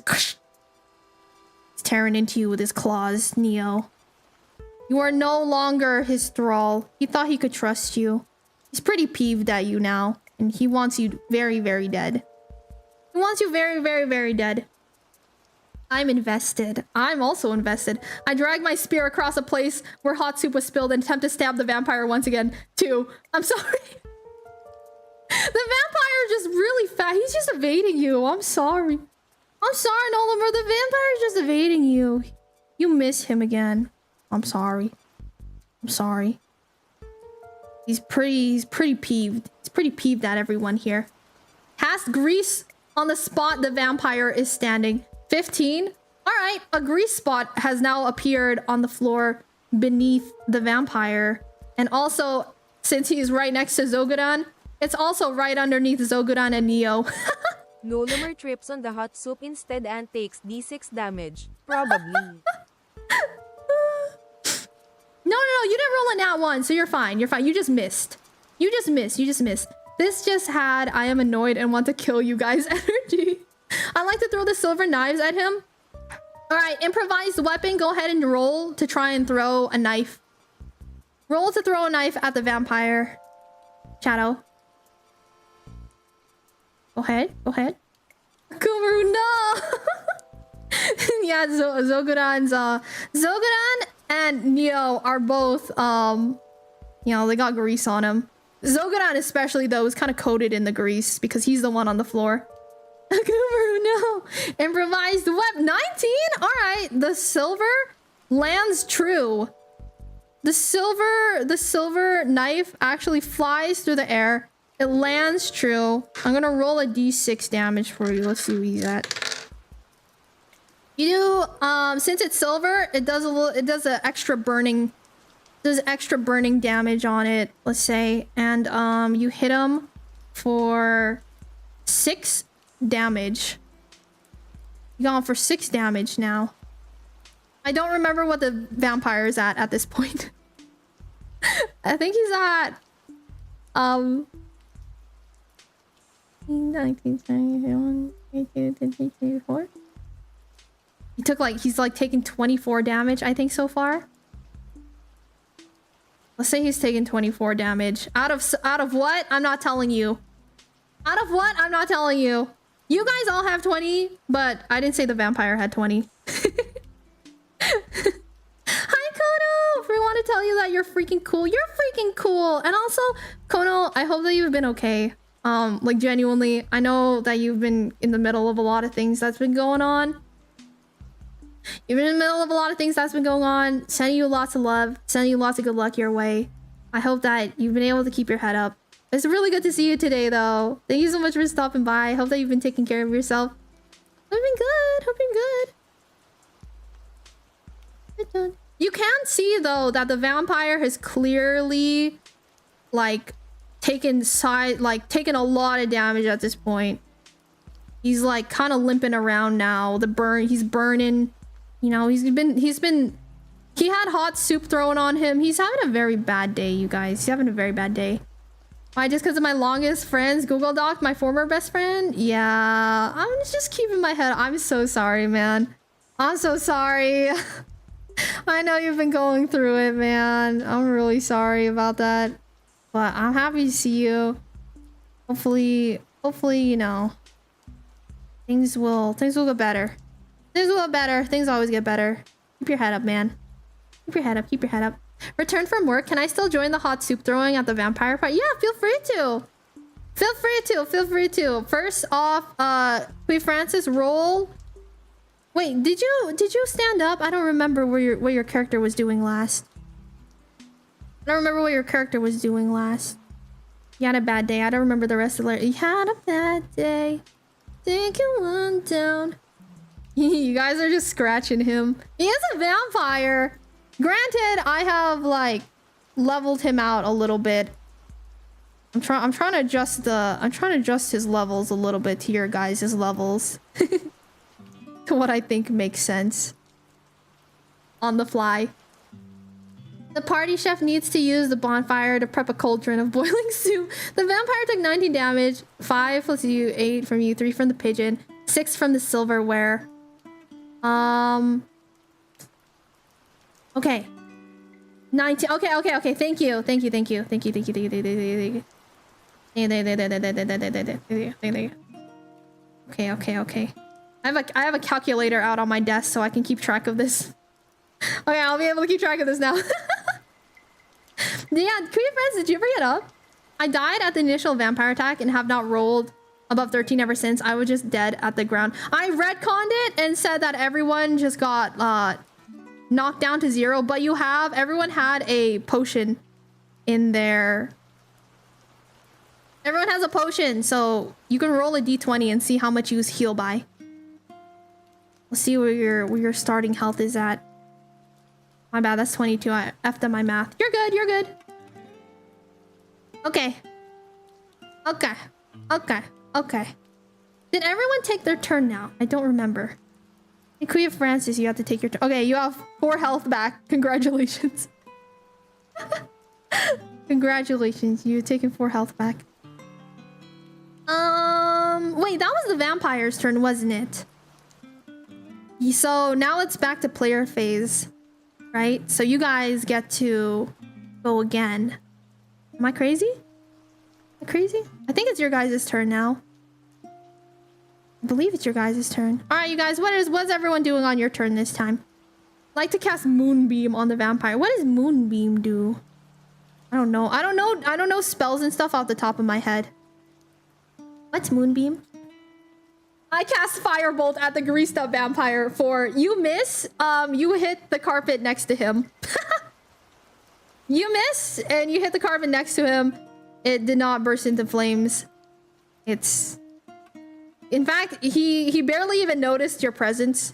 tearing into you with his claws, Neo. You are no longer his thrall. He thought he could trust you. He's pretty peeved at you now. And he wants you very, very dead. He wants you very, very, very dead. I'm invested. I'm also invested. I drag my spear across a place where hot soup was spilled and attempt to stab the vampire once again. 2. I'm sorry. The vampire is just really fat. He's just evading you. I'm sorry. I'm sorry, Nolan, the vampire is just evading you. You miss him again. I'm sorry. I'm sorry. He's pretty peeved. He's pretty peeved at everyone here. Cast grease on the spot the vampire is standing. 15. All right, a grease spot has now appeared on the floor beneath the vampire. And also, since he's right next to Zogodan, it's also right underneath Zogodan and Neo. Nolomer trips on the hot soup instead and takes d6 damage. Probably. No, you didn't roll a nat 1, so you're fine. You're fine. You just missed. You just missed. This just had I am annoyed and want to kill you guys energy. I like to throw the silver knives at him. All right, improvised weapon. Go ahead and roll to try and throw a knife. Roll to throw a knife at the vampire. Shadow. Go ahead. Kumru, no! Yeah, Zogodan and Neo are both, you know, they got grease on him. Zogodan especially, though, is kind of coated in the grease because he's the one on the floor. Kumru, no! Improvised weapon. 19? Alright, the silver lands true. The silver knife actually flies through the air. It lands true. I'm gonna roll a d6 damage for you. Let's see where he's at. You do, since it's silver, it does extra burning damage on it, let's say. And you hit him for 6 damage. You got him for 6 damage now. I don't remember what the vampire is at this point. I think he's at 1971, 18, he's like taking 24 damage, I think, so far. Let's say he's taking 24 damage. Out of what? I'm not telling you. Out of what? I'm not telling you. You guys all have 20, but I didn't say the vampire had 20. Hi, Kono! We want to tell you that you're freaking cool. You're freaking cool. And also, Kono, I hope that you've been okay. Like, genuinely, I know that you've been in the middle of a lot of things that's been going on. You've been in the middle of a lot of things that's been going on. Sending you lots of love. Sending you lots of good luck your way. I hope that you've been able to keep your head up. It's really good to see you today, though. Thank you so much for stopping by. I hope that you've been taking care of yourself. Hope you've been good. Hope you're good. You can see, though, that the vampire has clearly, like, taken a lot of damage at this point. He's like kind of limping around now. He's burning. You know, he had hot soup thrown on him. He's having a very bad day, you guys. He's having a very bad day. Why, just because of my longest friends Google Doc, my former best friend? Yeah, I'm just keeping my head. I'm so sorry, man. I'm so sorry. I know you've been going through it, man. I'm really sorry about that. But I'm happy to see you. Hopefully, you know, things will get better. Things will get better. Things always get better. Keep your head up, man. Keep your head up. Keep your head up. Return from work. Can I still join the hot soup throwing at the vampire fight? Yeah, feel free to. Feel free to. First off, Queen Francis, roll. Wait, did you stand up? I don't remember what your character was doing last. I don't remember what your character was doing last. You had a bad day. I don't remember the rest of it. You had a bad day. Take it one down. You guys are just scratching him. He is a vampire. Granted, I have like leveled him out a little bit. I'm trying to adjust his levels a little bit to your guys' levels. To what I think makes sense. On the fly. The party chef needs to use the bonfire to prep a cauldron of boiling soup. The vampire took 19 damage. 5 plus you, 8 from you, 3 from the pigeon, 6 from the silverware. Okay. 19. Okay. Thank you. Okay. I have a calculator out on my desk so I can keep track of this. Okay, I'll be able to keep track of this now. Yeah, Korea friends, did you ever get up? I died at the initial vampire attack and have not rolled above 13 ever since. I was just dead at the ground. I retconned it and said that everyone just got knocked down to 0, but everyone had a potion in there. Everyone has a potion, so you can roll a d20 and see how much you heal by. Let's see where your starting health is at. My bad, that's 22. I effed up my math. You're good. Okay. Did everyone take their turn now? I don't remember. In Queen of Francis, you have to take your turn. Okay, you have 4 health back. Congratulations. Congratulations, you've taken 4 health back. Wait, that was the vampire's turn, wasn't it? So now it's back to player phase, right? So you guys get to go again. Am I crazy? I think it's your guys' turn now. I believe it's your guys' turn. All right, you guys, what's everyone doing on your turn this time? Like to cast Moonbeam on the vampire. What does Moonbeam do? I don't know spells and stuff off the top of my head. What's Moonbeam? I cast Firebolt at the greased up vampire for you miss. You hit the carpet next to him. You miss and you hit the carpet next to him. It did not burst into flames. In fact, he barely even noticed your presence.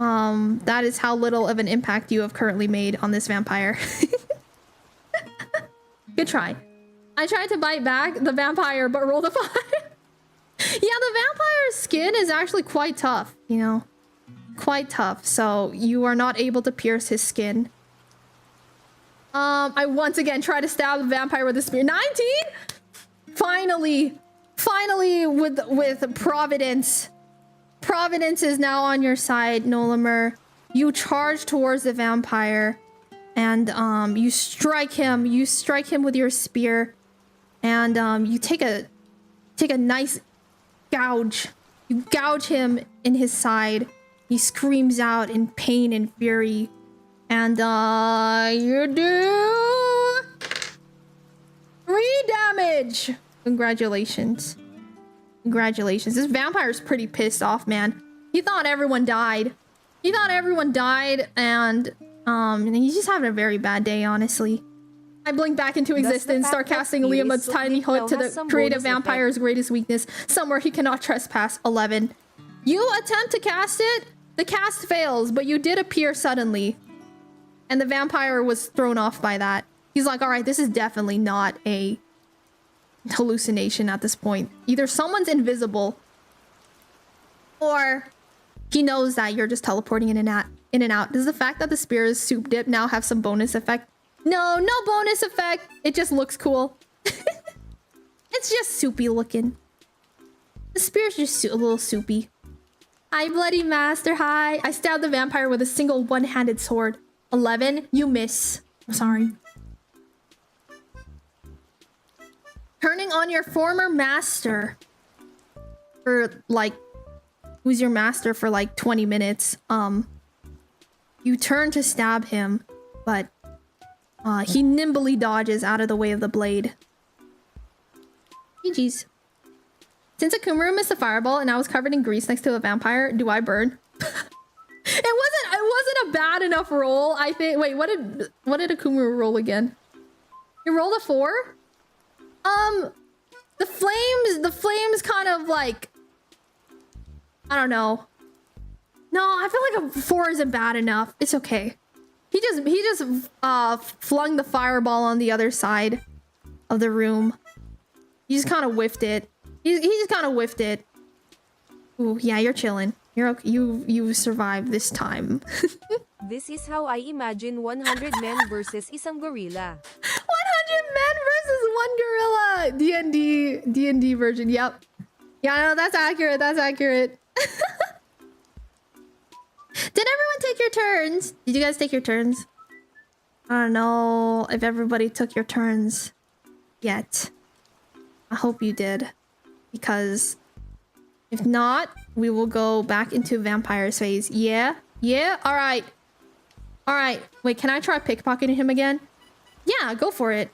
That is how little of an impact you have currently made on this vampire. Good try. I tried to bite back the vampire, but rolled a 5. Yeah, the vampire's skin is actually quite tough, you know? Quite tough, so you are not able to pierce his skin. I once again try to stab the vampire with a spear. 19? Finally with Providence. Providence is now on your side, Nolamer. You charge towards the vampire and you strike him with your spear and you take a nice gouge. You gouge him in his side. He screams out in pain and fury. And you do 3 damage. Congratulations. This vampire's pretty pissed off, man. He thought everyone died. And he's just having a very bad day, honestly. I blink back into existence, start casting Liam's tiny hood to the creative vampire's greatest weakness, somewhere he cannot trespass. 11. You attempt to cast it. The cast fails, but you did appear suddenly. And the vampire was thrown off by that. He's like, all right, this is definitely not a hallucination at this point. Either someone's invisible or he knows that you're just teleporting in and out. Does the fact that the spear is soup dip now have some bonus effect? No bonus effect. It just looks cool. It's just soupy looking. The spear's just a little soupy. Hi, Bloody Master. Hi. I stabbed the vampire with a single one-handed sword. 11. You miss. I'm sorry. Turning on your former master. For like... Who's your master for like 20 minutes. You turn to stab him, but he nimbly dodges out of the way of the blade. GG's. Since a Kumru missed a fireball and I was covered in grease next to a vampire, do I burn? It wasn't a bad enough roll, I think. Wait, what did a Kumru roll again? You rolled a 4? The flames kind of like, I don't know. No, I feel like a 4 isn't bad enough. It's okay. He just flung the fireball on the other side of the room. He just kind of whiffed it. He just kind of whiffed it. Ooh, yeah, you're chilling. You survived this time. This is how I imagine 100 men versus isang gorilla. 100 men versus one gorilla. D&D version. Yep. Yeah, no, that's accurate. That's accurate. Did everyone take your turns? Did you guys take your turns? I don't know if everybody took your turns yet. I hope you did. Because if not, we will go back into vampires phase. Yeah? Yeah? Alright. Alright. Wait, can I try pickpocketing him again? Yeah, go for it.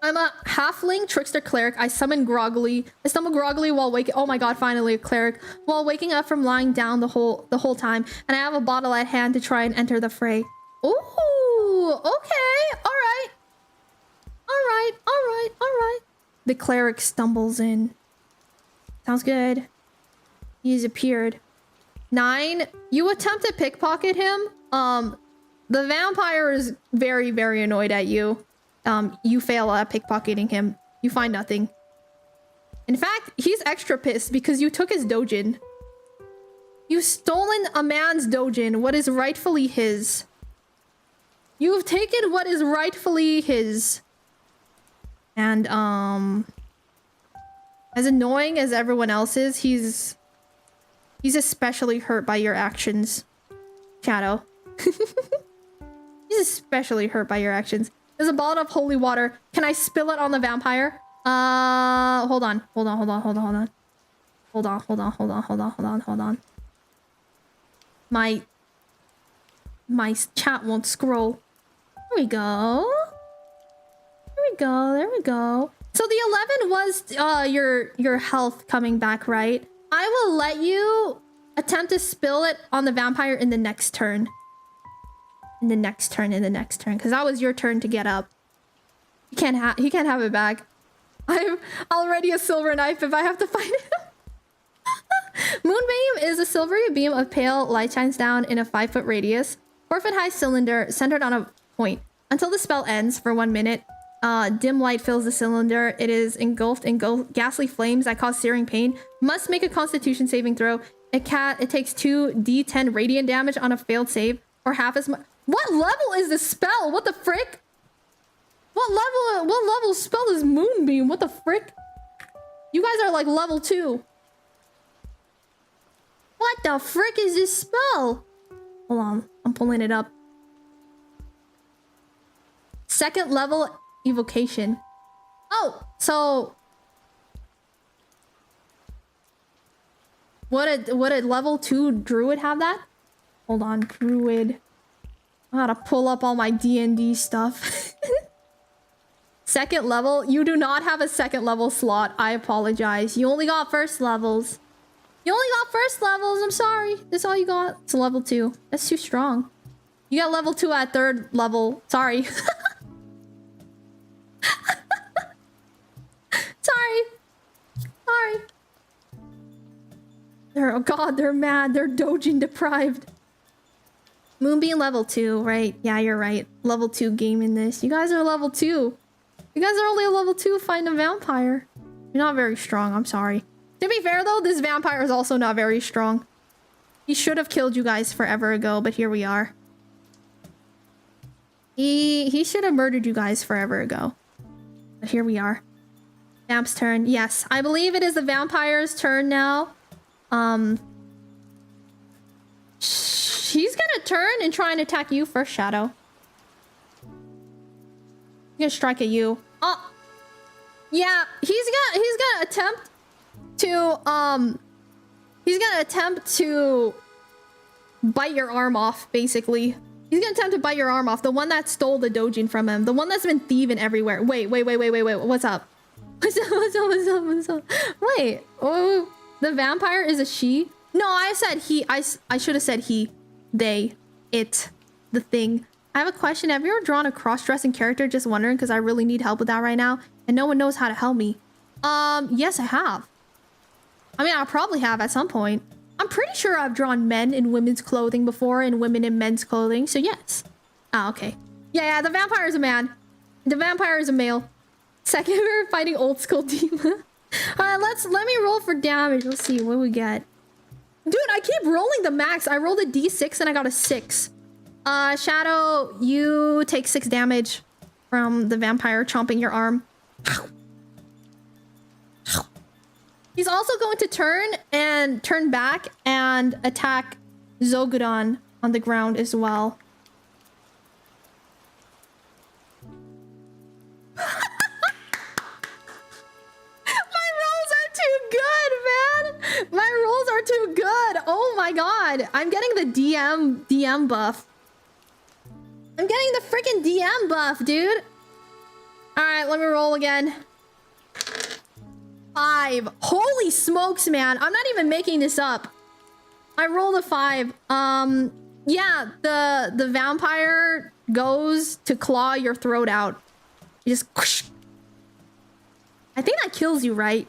I'm a halfling trickster cleric. I summon groggily. I stumble groggily while waking. Oh my god, finally a cleric. While waking up from lying down the whole time. And I have a bottle at hand to try and enter the fray. Ooh, okay. Alright. Alright, alright, alright. The cleric stumbles in. Sounds good. He's appeared. 9. You attempt to pickpocket him. The vampire is very, very annoyed at you. You fail at pickpocketing him. You find nothing. In fact, he's extra pissed because you took his dojin. You've stolen a man's dojin, what is rightfully his. You've taken what is rightfully his. And, as annoying as everyone else is, he's especially hurt by your actions. Shadow. He's especially hurt by your actions. There's a bottle of holy water. Can I spill it on the vampire? Hold on. Hold on. My chat won't scroll. There we go. There we go. So the 11 was your health coming back, right? I will let you attempt to spill it on the vampire in the next turn. In the next turn, because that was your turn to get up. He can't have it back. I'm already a silver knife if I have to find it. Moonbeam is a silvery beam of pale light shines down in a 5-foot radius. 4-foot high cylinder centered on a point. Until the spell ends for 1 minute, dim light fills the cylinder. It is engulfed in ghastly flames that cause searing pain. Must make a constitution saving throw. It takes 2d10 radiant damage on a failed save, or half as much. What level is this spell? What the frick? What level spell is Moonbeam? What the frick? You guys are like level 2. What the frick is this spell? Hold on, I'm pulling it up. 2nd level evocation. Oh, so would a level 2 druid have that? Hold on, druid. I gotta pull up all my D&D stuff. 2nd level? You do not have a 2nd level slot. I apologize. You only got 1st levels. You only got 1st levels. I'm sorry. That's all you got. It's a level 2. That's too strong. You got level 2 at 3rd level. Sorry. Sorry. Oh god, they're mad. They're dojin deprived. Moonbeam level 2, right? Yeah, you're right. Level 2 game in this. You guys are level 2. You guys are only a level 2 find a vampire. You're not very strong, I'm sorry. To be fair though, this vampire is also not very strong. He should have killed you guys forever ago, but here we are. He should have murdered you guys forever ago. But here we are. Vamp's turn. Yes, I believe it is the vampire's turn now. He's gonna turn and try and attack you first, Shadow. He's gonna strike at you. Oh, yeah. He's gonna attempt to bite your arm off. Basically, he's gonna attempt to bite your arm off. The one that stole the dojin from him. The one that's been thieving everywhere. Wait. What's up? What's up? Wait. Oh, the vampire is a she. No, I said he. I should have said he. They, it, the thing. I have a question. Have you ever drawn a cross-dressing character? Just wondering because I really need help with that right now. And no one knows how to help me. Yes, I have. I mean, I probably have at some point. I'm pretty sure I've drawn men in women's clothing before and women in men's clothing. So yes. Ah, okay. Yeah, the vampire is a man. The vampire is a male. Second, we're fighting old school Dima. Alright, let me roll for damage. Let's see what we get. Dude, I keep rolling the max. I rolled a d6 and I got a 6. Shadow, you take 6 damage from the vampire chomping your arm. He's also going to turn back and attack Zogudan on the ground as well. My rolls are too good. Oh my god. I'm getting the DM buff. I'm getting the freaking DM buff, dude. Alright, let me roll again. 5. Holy smokes, man. I'm not even making this up. I rolled a 5. Yeah, the vampire goes to claw your throat out. You just whoosh. I think that kills you, right?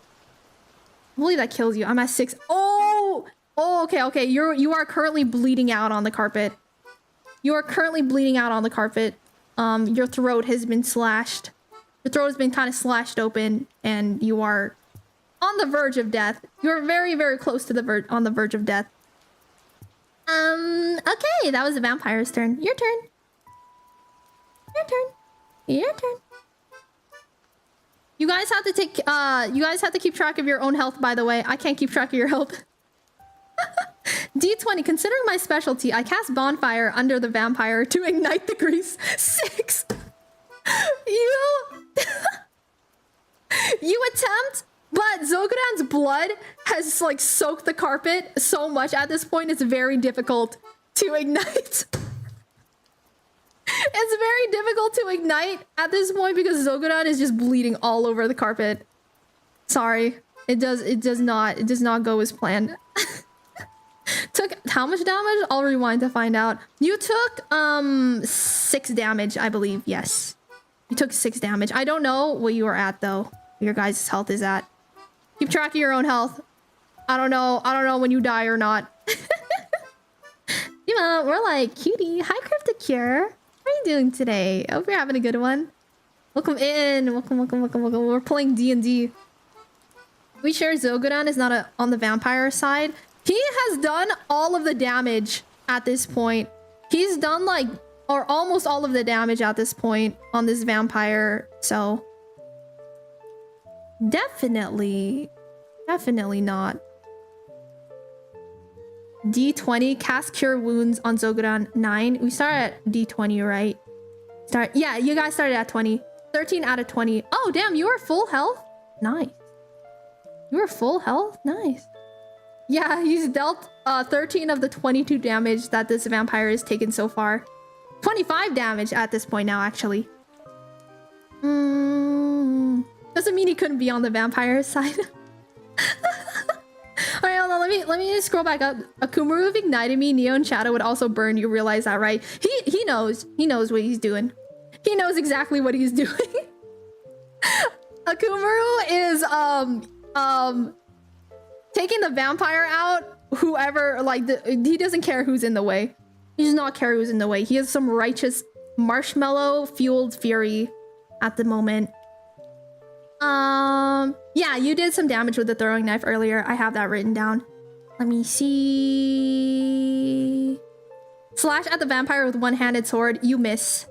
Hopefully that kills you. I'm at 6. Oh, okay. You are currently bleeding out on the carpet. You are currently bleeding out on the carpet. Your throat has been slashed. Your throat has been kind of slashed open, and you are on the verge of death. You're very, very close to the verge of death. Okay, that was the vampire's turn. Your turn. Your turn. Your turn. You guys have to take, you guys have to keep track of your own health, by the way. I can't keep track of your health. D20, considering my specialty, I cast Bonfire under the vampire to ignite the grease. 6! You attempt, but Zogudan's blood has, like, soaked the carpet so much at this point, it's very difficult to ignite. It's very difficult to ignite at this point because Zogudan is just bleeding all over the carpet. Sorry. It does not go as planned. Took how much damage? I'll rewind to find out. You took 6 damage, I believe. Yes. You took 6 damage. I don't know what you are at though. Your guys' health is at. Keep track of your own health. I don't know when you die or not. Dima, we're like, cutie. Hi, Cryptocure. How are you doing today? I hope you're having a good one. Welcome in. Welcome. We're playing D&D. We sure Zogudan is not on the vampire side. He has done all of the damage at this point. He's done like, or almost all of the damage at this point on this vampire. So definitely not. D20, cast cure wounds on Zogudan. 9. We start at D20, right? Yeah, you guys started at 20. 13 out of 20. Oh, damn, you are full health? Nice. You are full health? Nice. Yeah, he's dealt 13 of the 22 damage that this vampire has taken so far. 25 damage at this point now, actually. Doesn't mean he couldn't be on the vampire side. Alright, hold on, let me scroll back up. Akumaru have ignited me, Neo and Shadow would also burn. You realize that, right? He knows what he's doing. He knows exactly what he's doing. Akumaru is taking the vampire out. Whoever, like, he doesn't care who's in the way. He does not care who's in the way. He has some righteous marshmallow fueled fury at the moment. Yeah, you did some damage with the throwing knife earlier. I have that written down. Let me see. Slash at the vampire with one-handed sword. You miss.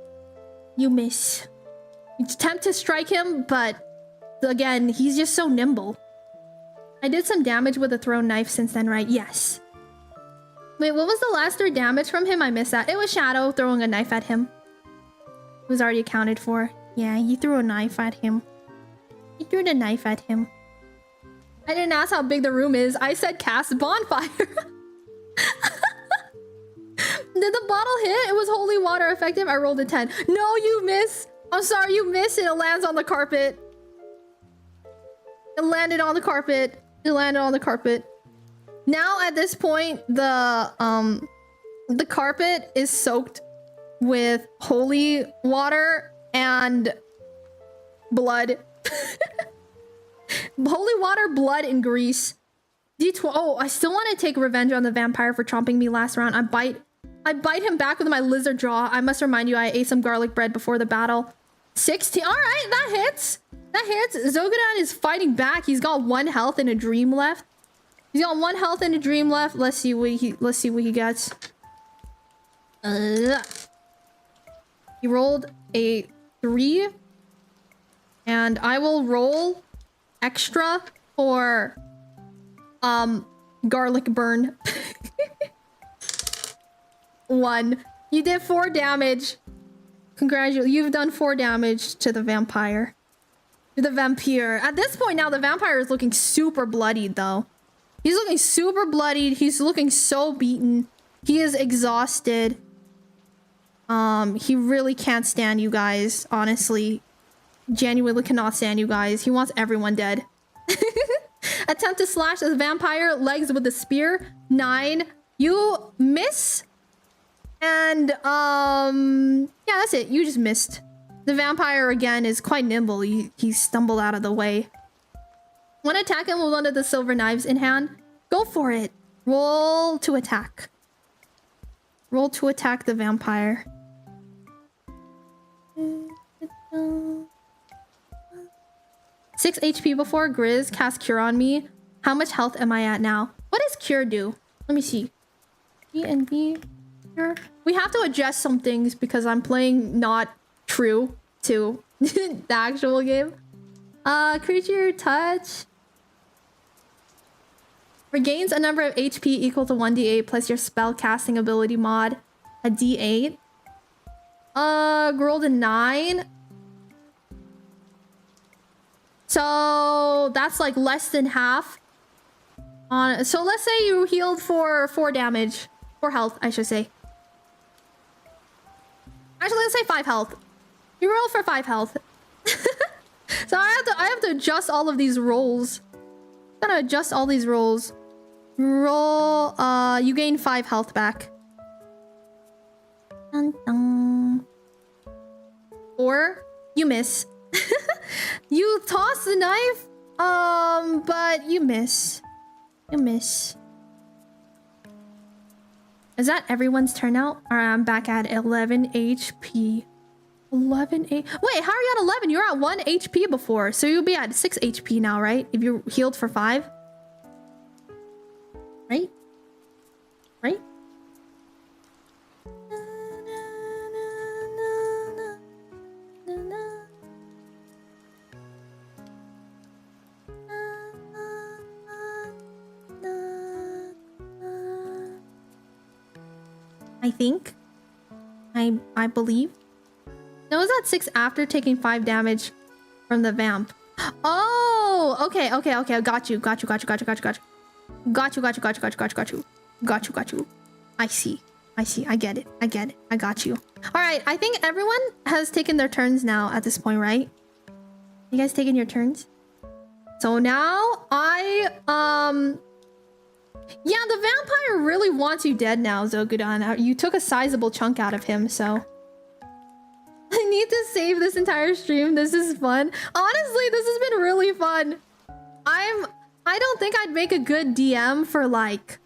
You miss. You attempt to strike him, but again, he's just so nimble. I did some damage with a thrown knife since then, right? Yes. Wait, what was the last 3 damage from him? I missed that. It was Shadow throwing a knife at him. It was already accounted for. Yeah, he threw a knife at him. He threw the knife at him. I didn't ask how big the room is. I said cast bonfire. Did the bottle hit? It was holy water effective. I rolled a 10. No, you miss. I'm sorry, you miss it. It lands on the carpet. It landed on the carpet. It landed on the carpet. Now at this point, the carpet is soaked with holy water and blood. Holy water, blood, and grease. D12. Oh, I still want to take revenge on the vampire for chomping me last round. I bite him back with my lizard jaw. I must remind you, I ate some garlic bread before the battle. 16. All right, that hits. That hits. Zogodan is fighting back. He's got 1 health and a dream left. He's got 1 health and a dream left. Let's see what he gets. He rolled a 3. And I will roll extra for garlic burn. 1. You did 4 damage. Congratulations. You've done 4 damage to the vampire. To the vampire. At this point now, the vampire is looking super bloodied though. He's looking super bloodied. He's looking so beaten. He is exhausted. He really can't stand you guys, honestly. Genuinely cannot stand you guys. He wants everyone dead. Attempt to slash the vampire legs with the spear. 9. You miss. And yeah, that's it. You just missed. The vampire again is quite nimble. He stumbled out of the way. Want to attack him with one of the silver knives in hand? Go for it. Roll to attack. Roll to attack the vampire. 6 HP before. Grizz, cast Cure on me. How much health am I at now? What does Cure do? Let me see. B and B. Cure. We have to adjust some things because I'm playing not true to the actual game. Creature touch. Regains a number of HP equal to 1d8 plus your spell casting ability mod. A d8. Rolled a 9. So that's like less than half. So let's say you healed for 4 damage. 4 health, I should say. Actually, let's say 5 health. You rolled for 5 health. So I have to adjust all of these rolls. I'm gonna adjust all these rolls. Roll, you gain 5 health back. Dun, dun. 4, you miss. You toss the knife, but you miss. You miss. Is that everyone's turn out? Alright, I'm back at 11 HP. 11 Wait, how are you at 11? You were at 1 HP before, so you'll be at 6 HP now, right? If you're healed for 5. Right? Right? I think. I believe. No, it was at 6 after taking 5 damage from the vamp. Oh, okay. Got you. I see. I get it. I got you. All right. I think everyone has taken their turns now at this point, right? You guys taking your turns? So now yeah, the vampire really wants you dead now, Zogudan. You took a sizable chunk out of him, so I need to save this entire stream. This is fun. Honestly, this has been really fun. I don't think I'd make a good DM for like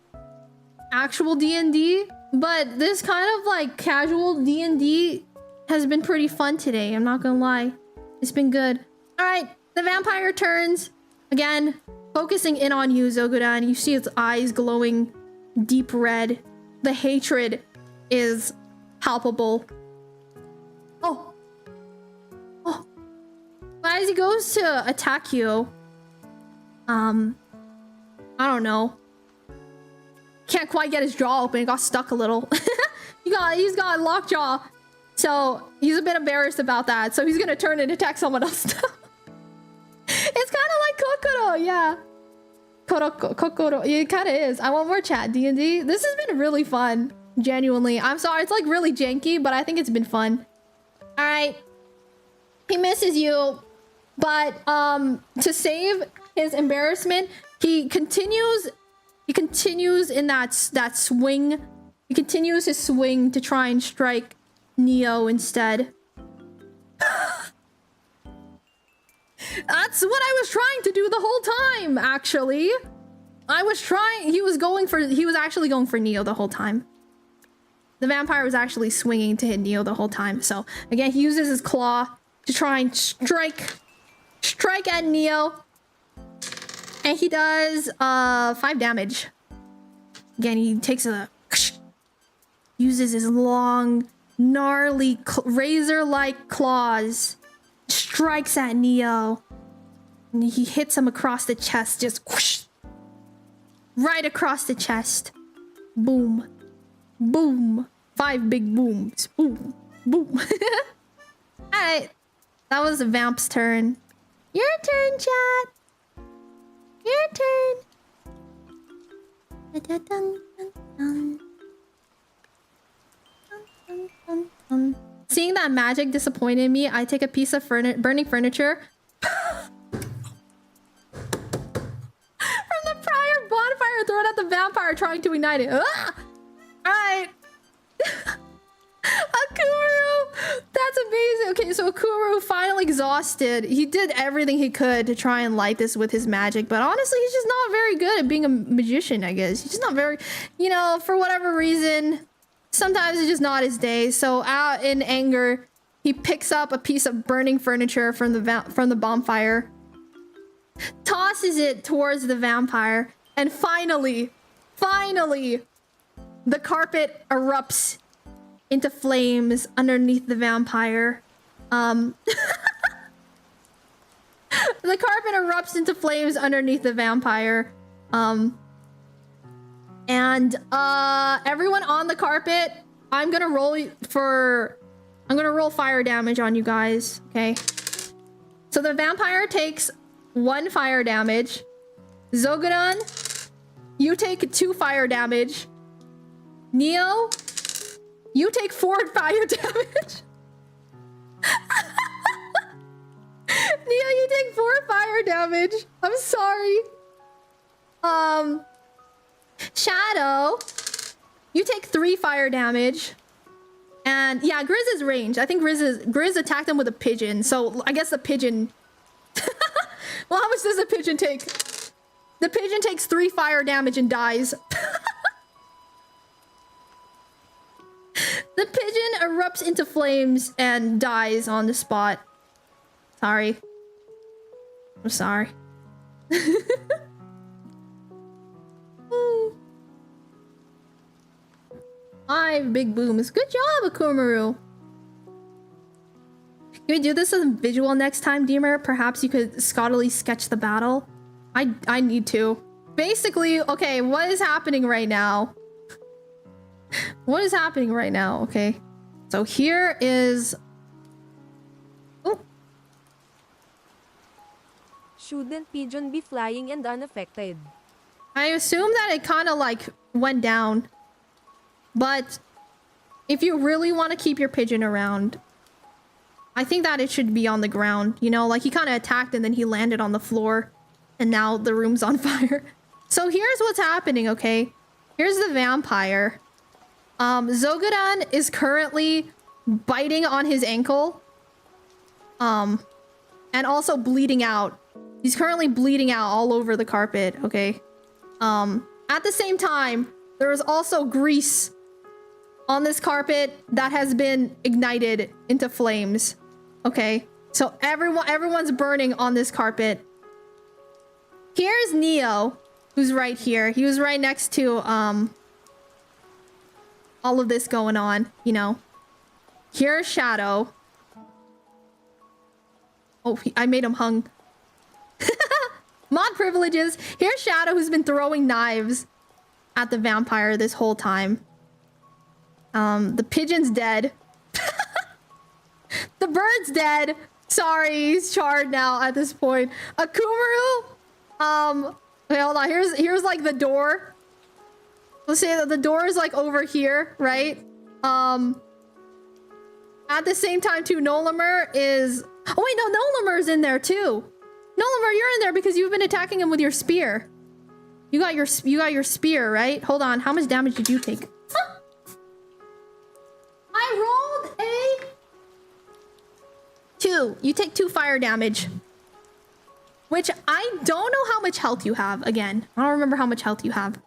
actual D&D, but this kind of like casual D&D has been pretty fun today. I'm not gonna lie. It's been good. All right, the vampire turns again, focusing in on you, Zogudan. You see its eyes glowing deep red. The hatred is palpable. Oh. As he goes to attack you, I don't know. Can't quite get his jaw open. It got stuck a little. He's got locked jaw. So he's a bit embarrassed about that. So he's gonna turn and attack someone else now. It's kind of like Kokoro, yeah. Kokoro, it kind of is. I want more chat, D&D. This has been really fun, genuinely. I'm sorry, it's like really janky, but I think it's been fun. All right, he misses you, but to save his embarrassment, he continues in that swing. He continues his swing to try and strike Neo instead. That's what I was trying to do the whole time, actually. He was actually going for Neo the whole time. The vampire was actually swinging to hit Neo the whole time. So again, he uses his claw to try and strike strike at Neo. And he does 5 damage. Again, he takes a... uses his long, gnarly, razor-like claws. Strikes at Neo. And he hits him across the chest. Just whoosh. Right across the chest. Boom. Boom. 5 big booms. Boom. Boom. Alright. That was the Vamp's turn. Your turn, chat. Your turn. Seeing that magic disappointed me, I take a piece of burning furniture from the prior bonfire and throw it at the vampire trying to ignite it. Ah! Alright. Akuru! That's amazing. Okay, so Akuru, finally exhausted. He did everything he could to try and light this with his magic, but honestly, he's just not very good at being a magician, I guess. He's just not very, you know, for whatever reason, sometimes it's just not his day. So out in anger, he picks up a piece of burning furniture from the bonfire, tosses it towards the vampire, and finally, the carpet erupts into flames underneath the vampire. The carpet erupts into flames underneath the vampire. And everyone on the carpet, I'm gonna roll fire damage on you guys, okay? So the vampire takes 1 fire damage. Zogudan, you take 2 fire damage. Neo, you take 4 fire damage. Neo, you take 4 fire damage. I'm sorry. Shadow, you take 3 fire damage. And yeah, Grizz is ranged. I think Grizz attacked him with a pigeon. So I guess the pigeon... Well, how much does the pigeon take? The pigeon takes 3 fire damage and dies. The pigeon erupts into flames and dies on the spot. Sorry. I'm sorry. 5 big booms. Good job, Akumaru. Can we do this as a visual next time, Deemer? Perhaps you could scholarly sketch the battle. I need to. Basically, okay, what is happening right now? What is happening right now? Okay. So here is... Oh. Shouldn't pigeon be flying and unaffected? I assume that it kind of like went down. But if you really want to keep your pigeon around, I think that it should be on the ground. You know, like he kind of attacked and then he landed on the floor. And now the room's on fire. So here's what's happening, okay? Here's the vampire. Zogudan is currently biting on his ankle. And also bleeding out. He's currently bleeding out all over the carpet, okay? At the same time, there is also grease on this carpet that has been ignited into flames. Okay? So everyone's burning on this carpet. Here's Neo, who's right here. He was right next to all of this going on, you know. Here's Shadow. Oh, I made him hung. Mod privileges. Here's Shadow, who's been throwing knives at the vampire this whole time. The pigeon's dead. The bird's dead. Sorry, he's charred now at this point. Akumaru. Okay, hold on. Here's like the door. Let's say that the door is like over here, right? At the same time, too, Nolamer is... Oh wait, no, Nolamer's in there too. Nolamer, you're in there because you've been attacking him with your spear. You got your spear, right? Hold on. How much damage did you take? Huh? I rolled a 2. You take 2 fire damage. Which I don't know how much health you have. Again, I don't remember how much health you have.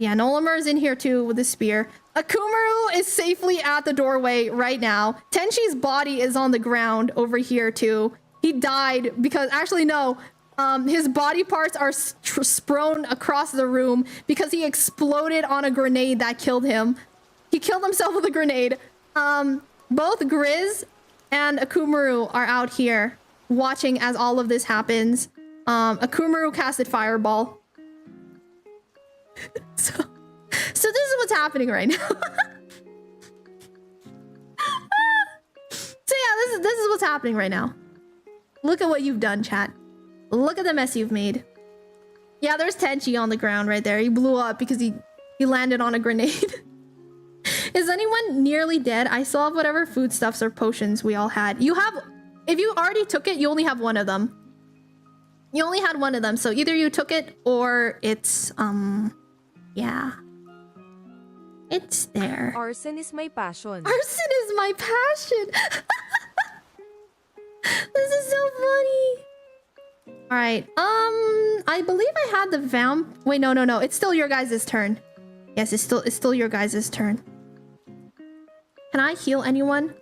Yeah, Nolamer is in here too with the spear. Akumaru is safely at the doorway right now. Tenshi's body is on the ground over here too. He died because actually no. His body parts are strewn across the room because he exploded on a grenade that killed him. He killed himself with a grenade. Both Grizz and Akumaru are out here watching as all of this happens. Akumaru casted Fireball. So this is what's happening right now. So yeah, this is what's happening right now. Look at what you've done, chat. Look at the mess you've made. Yeah, there's Tenchi on the ground right there. He blew up because he landed on a grenade. Is anyone nearly dead? I still have whatever foodstuffs or potions we all had. You have... If you already took it, you only have one of them. You only had one of them. So either you took it or it's... Yeah. It's there. Arson is my passion. Arson is my passion! This is so funny. All right. I believe I had the vamp. Wait, no. It's still your guys' turn. Yes, it's still your guys' turn. Can I heal anyone?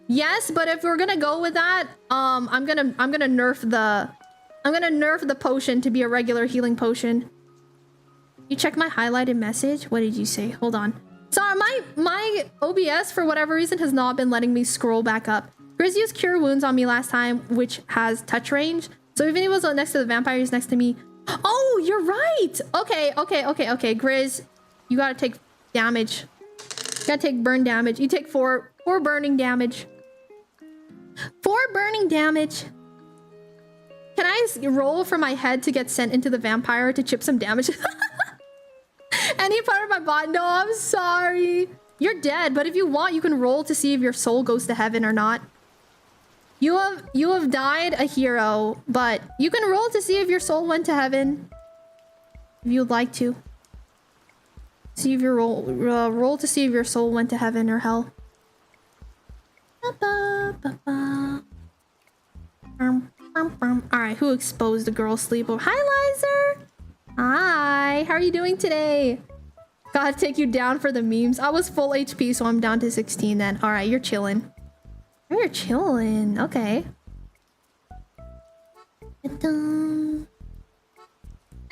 Yes, but if we're gonna go with that, I'm gonna nerf the potion to be a regular healing potion. You check my highlighted message? What did you say? Hold on. Sorry, my OBS for whatever reason has not been letting me scroll back up. Grizz used Cure Wounds on me last time, which has touch range. So even if he was next to the vampire, he's next to me. Oh, you're right. Okay. Grizz, you gotta take damage. You gotta take burn damage. You take four burning damage. 4 burning damage. Can I roll for my head to get sent into the vampire to chip some damage? Any part of my body? No, I'm sorry. You're dead, but if you want, you can roll to see if your soul goes to heaven or not. You have died a hero, but you can roll to see if your soul went to heaven. If you'd like to. See if your roll to see if your soul went to heaven or hell. Alright, who exposed the girl sleepover? Hi, Lizer! Hi, how are you doing today? Gotta take you down for the memes. I was full HP, so I'm down to 16 then. Alright, you're chilling. You're chilling. Okay. SMT,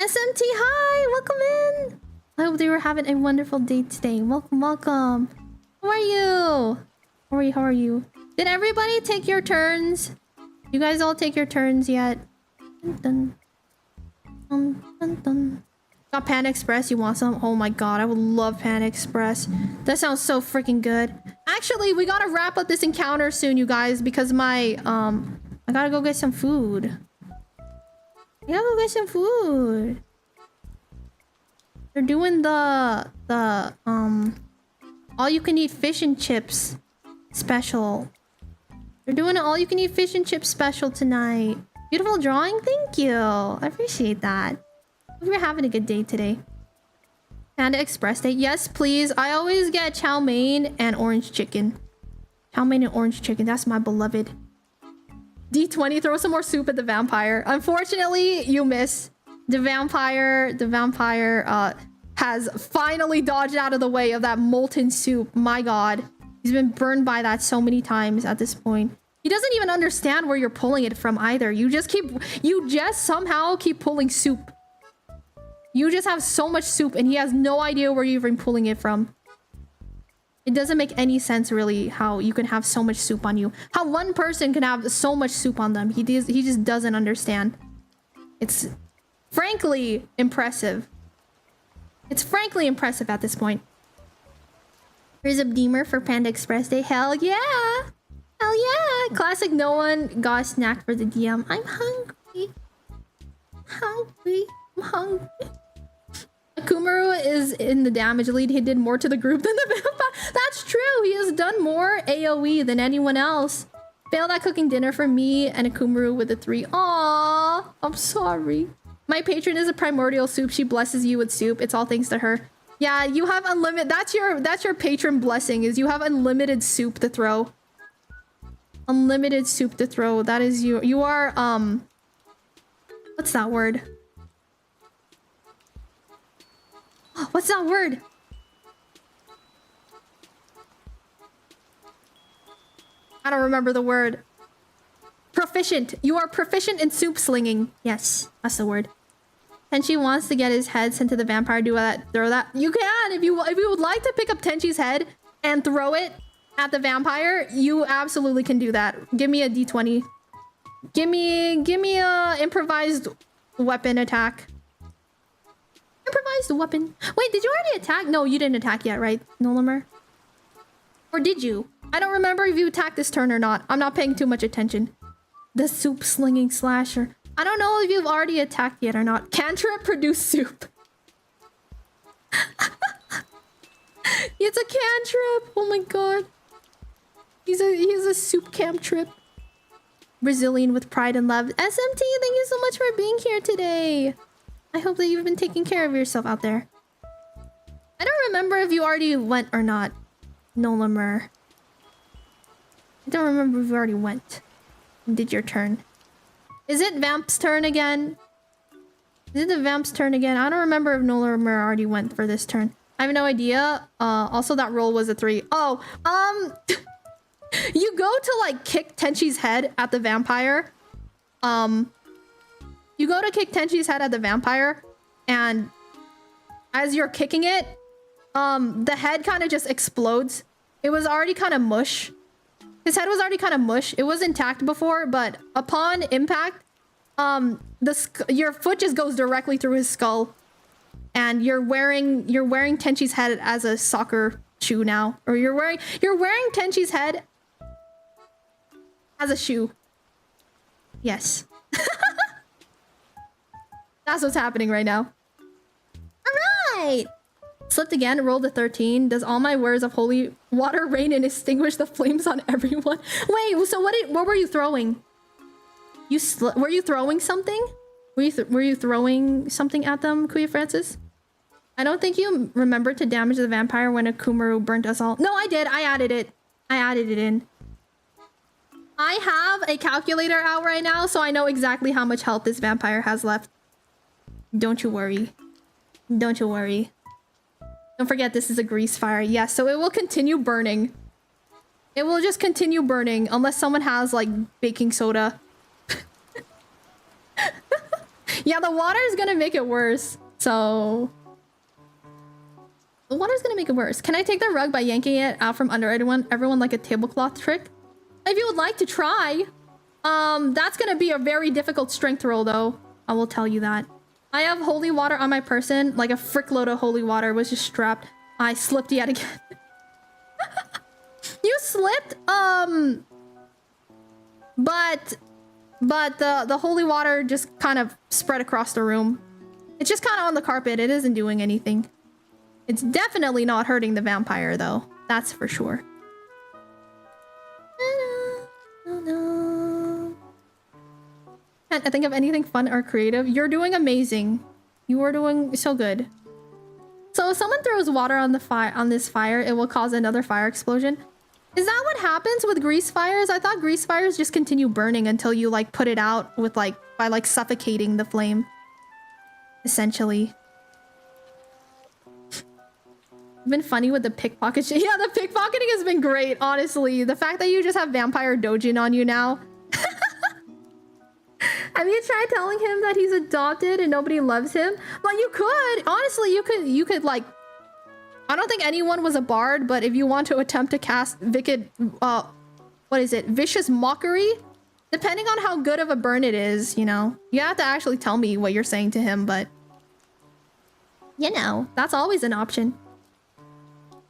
hi! Welcome in! I hope they were having a wonderful day today. Welcome. How are you? How are you? Did everybody take your turns? You guys all take your turns yet? Dun, dun, dun, dun. Got Pan Express, you want some? Oh my god, I would love Pan Express. That sounds so freaking good. Actually, we gotta wrap up this encounter soon, you guys, because my, I gotta go get some food. I gotta go get some food. They're doing the all-you-can-eat fish and chips special. They're doing an all-you-can-eat fish and chips special tonight. Beautiful drawing, thank you. I appreciate that. Hope you're having a good day today. Panda Express Day. Yes, please. I always get chow mein and orange chicken. Chow mein and orange chicken. That's my beloved. D20, throw some more soup at the vampire. Unfortunately, you miss. The vampire has finally dodged out of the way of that molten soup. My god. He's been burned by that so many times at this point. He doesn't even understand where you're pulling it from either. You just somehow keep pulling soup. You just have so much soup and he has no idea where you're even pulling it from. It doesn't make any sense really how you can have so much soup on you. How one person can have so much soup on them. He just doesn't understand. It's frankly impressive. It's frankly impressive at this point. Here's a Deemer for Panda Express Day. Hell yeah! Hell yeah! Classic no one got a snack for the DM. I'm hungry. I'm hungry. Akumaru is in the damage lead. He did more to the group than the vampire. That's true. He has done more AoE than anyone else. Failed at cooking dinner for me and Akumaru with a 3. Aww. I'm sorry. My patron is a primordial soup. She blesses you with soup. It's all thanks to her. Yeah, you have unlimited. That's your patron blessing, is you have unlimited soup to throw. Unlimited soup to throw. That is you. You are what's that word? What's that word? I don't remember the word. Proficient. You are proficient in soup slinging. Yes, that's the word. Tenchi wants to get his head sent to the vampire. Do that. Throw that. You can if you would like to pick up Tenchi's head and throw it at the vampire. You absolutely can do that. Give me a d20. Give me a improvised weapon attack. Improvised weapon. Wait, did you already attack? No, you didn't attack yet, right, Nolimer? Or did you? I don't remember if you attacked this turn or not. I'm not paying too much attention. The soup slinging slasher. I don't know if you've already attacked yet or not. Cantrip produce soup. It's a cantrip. Oh my god. He's a soup cantrip. Brazilian with pride and love. SMT, thank you so much for being here today. I hope that you've been taking care of yourself out there. I don't remember if you already went or not. Nolimer. I don't remember if you already went. Did your turn. Is it Vamp's turn again? Is it the Vamp's turn again? I don't remember if Nolimer already went for this turn. I have no idea. Also that roll was a 3. Oh, you go to like kick Tenchi's head at the vampire. You go to kick Tenchi's head at the vampire, and as you're kicking it, the head kind of just explodes. It was already kind of mush. His head was already kind of mush. It was intact before, but upon impact, your foot just goes directly through his skull, and you're wearing Tenchi's head as a soccer shoe now, or you're wearing Tenchi's head as a shoe. Yes. That's what's happening right now. All right. Slipped again, rolled a 13. Does all my words of holy water rain and extinguish the flames on everyone? Wait, so what were you throwing? Were you throwing something? Were you throwing something at them, Kuya Francis? I don't think you remembered to damage the vampire when a Kumaru burnt us all. No, I did. I added it. I added it in. I have a calculator out right now, so I know exactly how much health this vampire has left. Don't you worry. Don't you worry. Don't forget, this is a grease fire. Yes, so it will continue burning. It will just continue burning unless someone has, like, baking soda. Yeah, the water is gonna make it worse. So... the water's gonna make it worse. Can I take the rug by yanking it out from under everyone like a tablecloth trick? If you would like to try. That's gonna be a very difficult strength roll, though. I will tell you that. I have holy water on my person. Like a frickload of holy water was just strapped. I slipped yet again. You slipped? But the holy water just kind of spread across the room. It's just kind of on the carpet. It isn't doing anything. It's definitely not hurting the vampire, though. That's for sure. Can't think of anything fun or creative. You're doing amazing. You are doing so good. So if someone throws water on this fire, it will cause another fire explosion. Is that what happens with grease fires? I thought grease fires just continue burning until you like put it out with like by like suffocating the flame. Essentially. Been funny with the pickpocket. Yeah, the pickpocketing has been great, honestly. The fact that you just have vampire dojin on you now. Have you tried telling him that he's adopted and nobody loves him? Well, you could. Honestly, you could like... I don't think anyone was a bard, but if you want to attempt to cast wicked... what is it? Vicious Mockery? Depending on how good of a burn it is, you know. You have to actually tell me what you're saying to him, but... you know, that's always an option.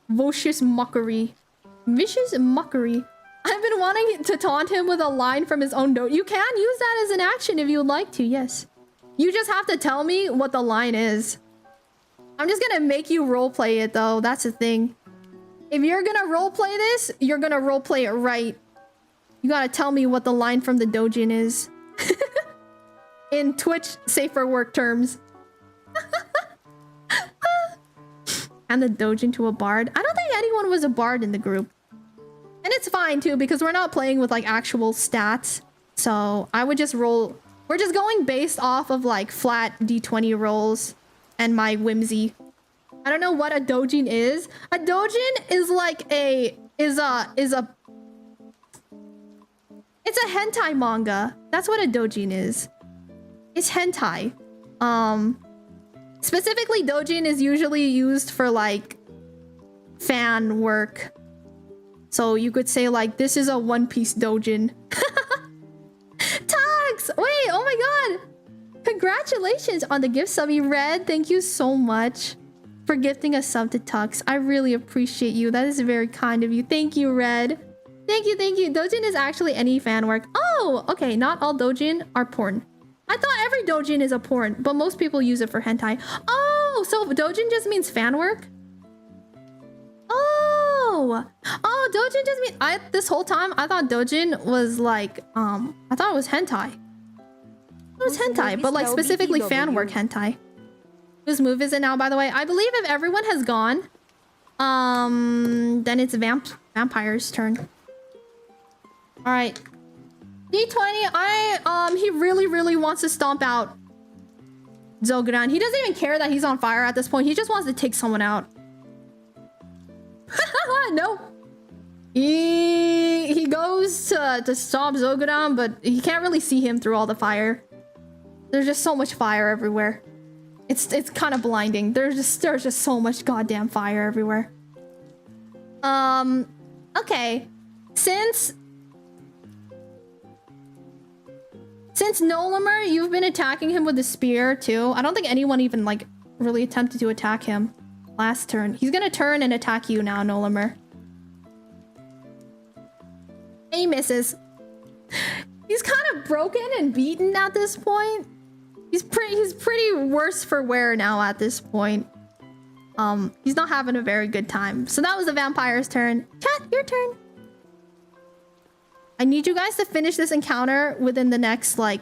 Vicious Mockery. Vicious Mockery. I've been wanting to taunt him with a line from his own note. You can use that as an action if you would like to, yes. You just have to tell me what the line is. I'm just gonna make you roleplay it, though. That's the thing. If you're gonna roleplay this, you're gonna roleplay it right. You gotta tell me what the line from the dojin is. In Twitch safe for work terms. And the dojin to a bard. I don't think anyone was a bard in the group. And it's fine too, because we're not playing with like actual stats. So I would just roll. We're just going based off of like flat d20 rolls and my whimsy. I don't know what a dojin is. A dojin is like It's a hentai manga. That's what a doujin is. It's hentai. Specifically, doujin is usually used for like fan work. So you could say like, this is a One Piece doujin. Tax! Wait, oh my god! Congratulations on the gift sub, Red. Thank you so much for gifting a sub to Tux. I really appreciate you. That is very kind of you. Thank you, Red. Thank you, thank you. Doujin is actually any fan work. Oh, okay. Not all doujin are porn. I thought every doujin is a porn, but most people use it for hentai. Oh, so doujin just means fan work? Oh, doujin just means... this whole time, I thought doujin was like, I thought it was hentai. It was hentai, but like specifically fan work hentai. Whose move is it now, by the way? I believe if everyone has gone, then it's vampire's turn. All right. D20, he really wants to stomp out Zogudan. He doesn't even care that he's on fire at this point. He just wants to take someone out. No. He goes to stomp Zogudan, but he can't really see him through all the fire. There's just so much fire everywhere. It's kind of blinding. There's just so much goddamn fire everywhere. Okay. Since Nolimer, you've been attacking him with the spear too. I don't think anyone even like really attempted to attack him last turn. He's gonna turn and attack you now, Nolimer. He misses. He's kind of broken and beaten at this point. He's pretty worse for wear now at this point. He's not having a very good time. So that was the vampire's turn. Cat, your turn. I need you guys to finish this encounter within the next like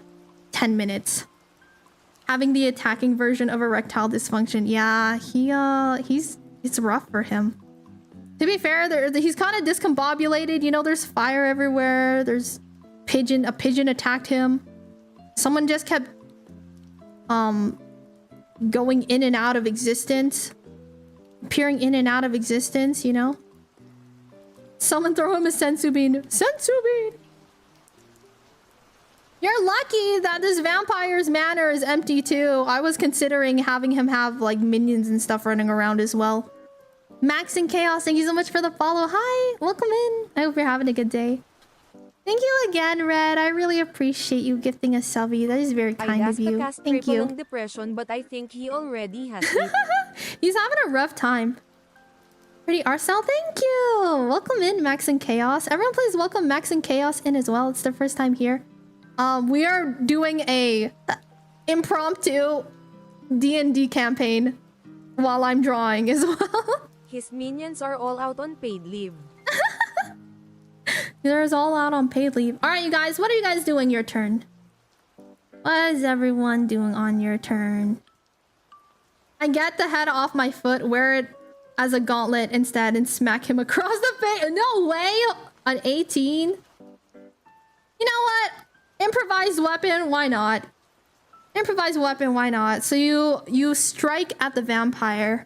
10 minutes. Having the attacking version of erectile dysfunction. Yeah, it's rough for him. To be fair, he's kind of discombobulated. You know, there's fire everywhere. There's a pigeon attacked him. Someone just kept going in and out of existence. Appearing in and out of existence, you know? Someone throw him a sensu bean. Sensu bean! You're lucky that this vampire's manor is empty too. I was considering having him have like minions and stuff running around as well. Max and Chaos, thank you so much for the follow. Hi, welcome in. I hope you're having a good day. Thank you again, Red. I really appreciate you gifting a subby. That is very kind of you. Thank you. Depression, but I think he already has it. He's having a rough time. Pretty Arcel, thank you. Welcome in, Max and Chaos. Everyone please welcome Max and Chaos in as well. It's their first time here. We are doing a impromptu D&D campaign while I'm drawing as well. His minions are all out on paid leave. There's all out on paid leave. All right, you guys, what are you guys doing your turn? What is everyone doing on your turn? I get the head off my foot, wear it as a gauntlet instead, and smack him across the face. No way! An 18? You know what? Improvised weapon, why not? Improvised weapon, why not? So you strike at the vampire.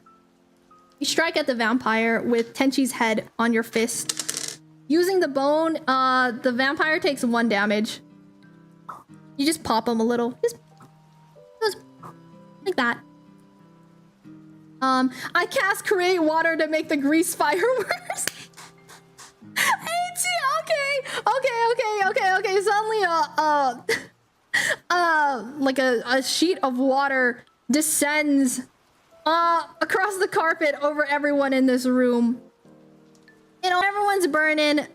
You strike at the vampire with Tenchi's head on your fist. Using the bone, the vampire takes 1 damage. You just pop him a little. Just like that. I cast create water to make the grease fireworks. Okay. Suddenly, like a sheet of water descends across the carpet over everyone in this room. You know, everyone's burning.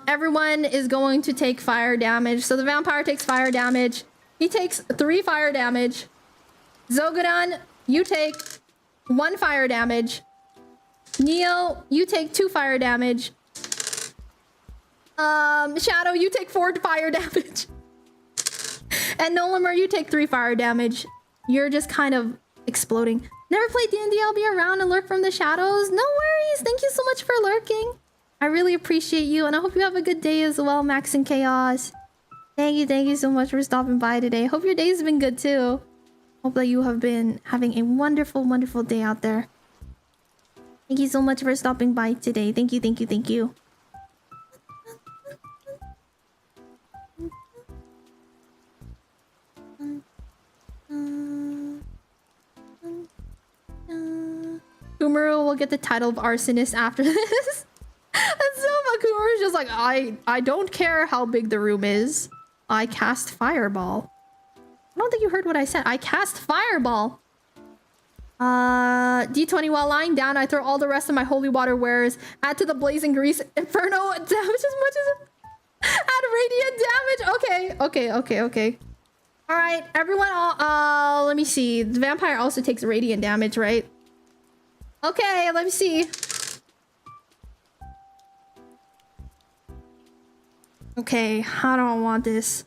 Everyone is going to take fire damage. So the vampire takes fire damage. He takes 3 fire damage. Zogudan, you take 1 fire damage. Neo, you take 2 fire damage. Shadow, you take 4 fire damage. And Nolimer, you take 3 fire damage. You're just kind of exploding. Never played D&D, I'll be around and lurk from the shadows. No worries, thank you so much for lurking. I really appreciate you, and I hope you have a good day as well, Max and Chaos. Thank you so much for stopping by today. Hope your day's been good too. Hope that you have been having a wonderful, wonderful day out there. Thank you so much for stopping by today. Thank you. Kumaro will get the title of arsonist after this. And so Kumaro is just like, I don't care how big the room is. I cast fireball. I don't think you heard what I said. I cast fireball. D20 while lying down, I throw all the rest of my holy water wares. Add to the blazing grease inferno damage as much as add radiant damage. Okay. All right, everyone. Let me see. The vampire also takes radiant damage, right? Okay, let me see. Okay, I don't want this.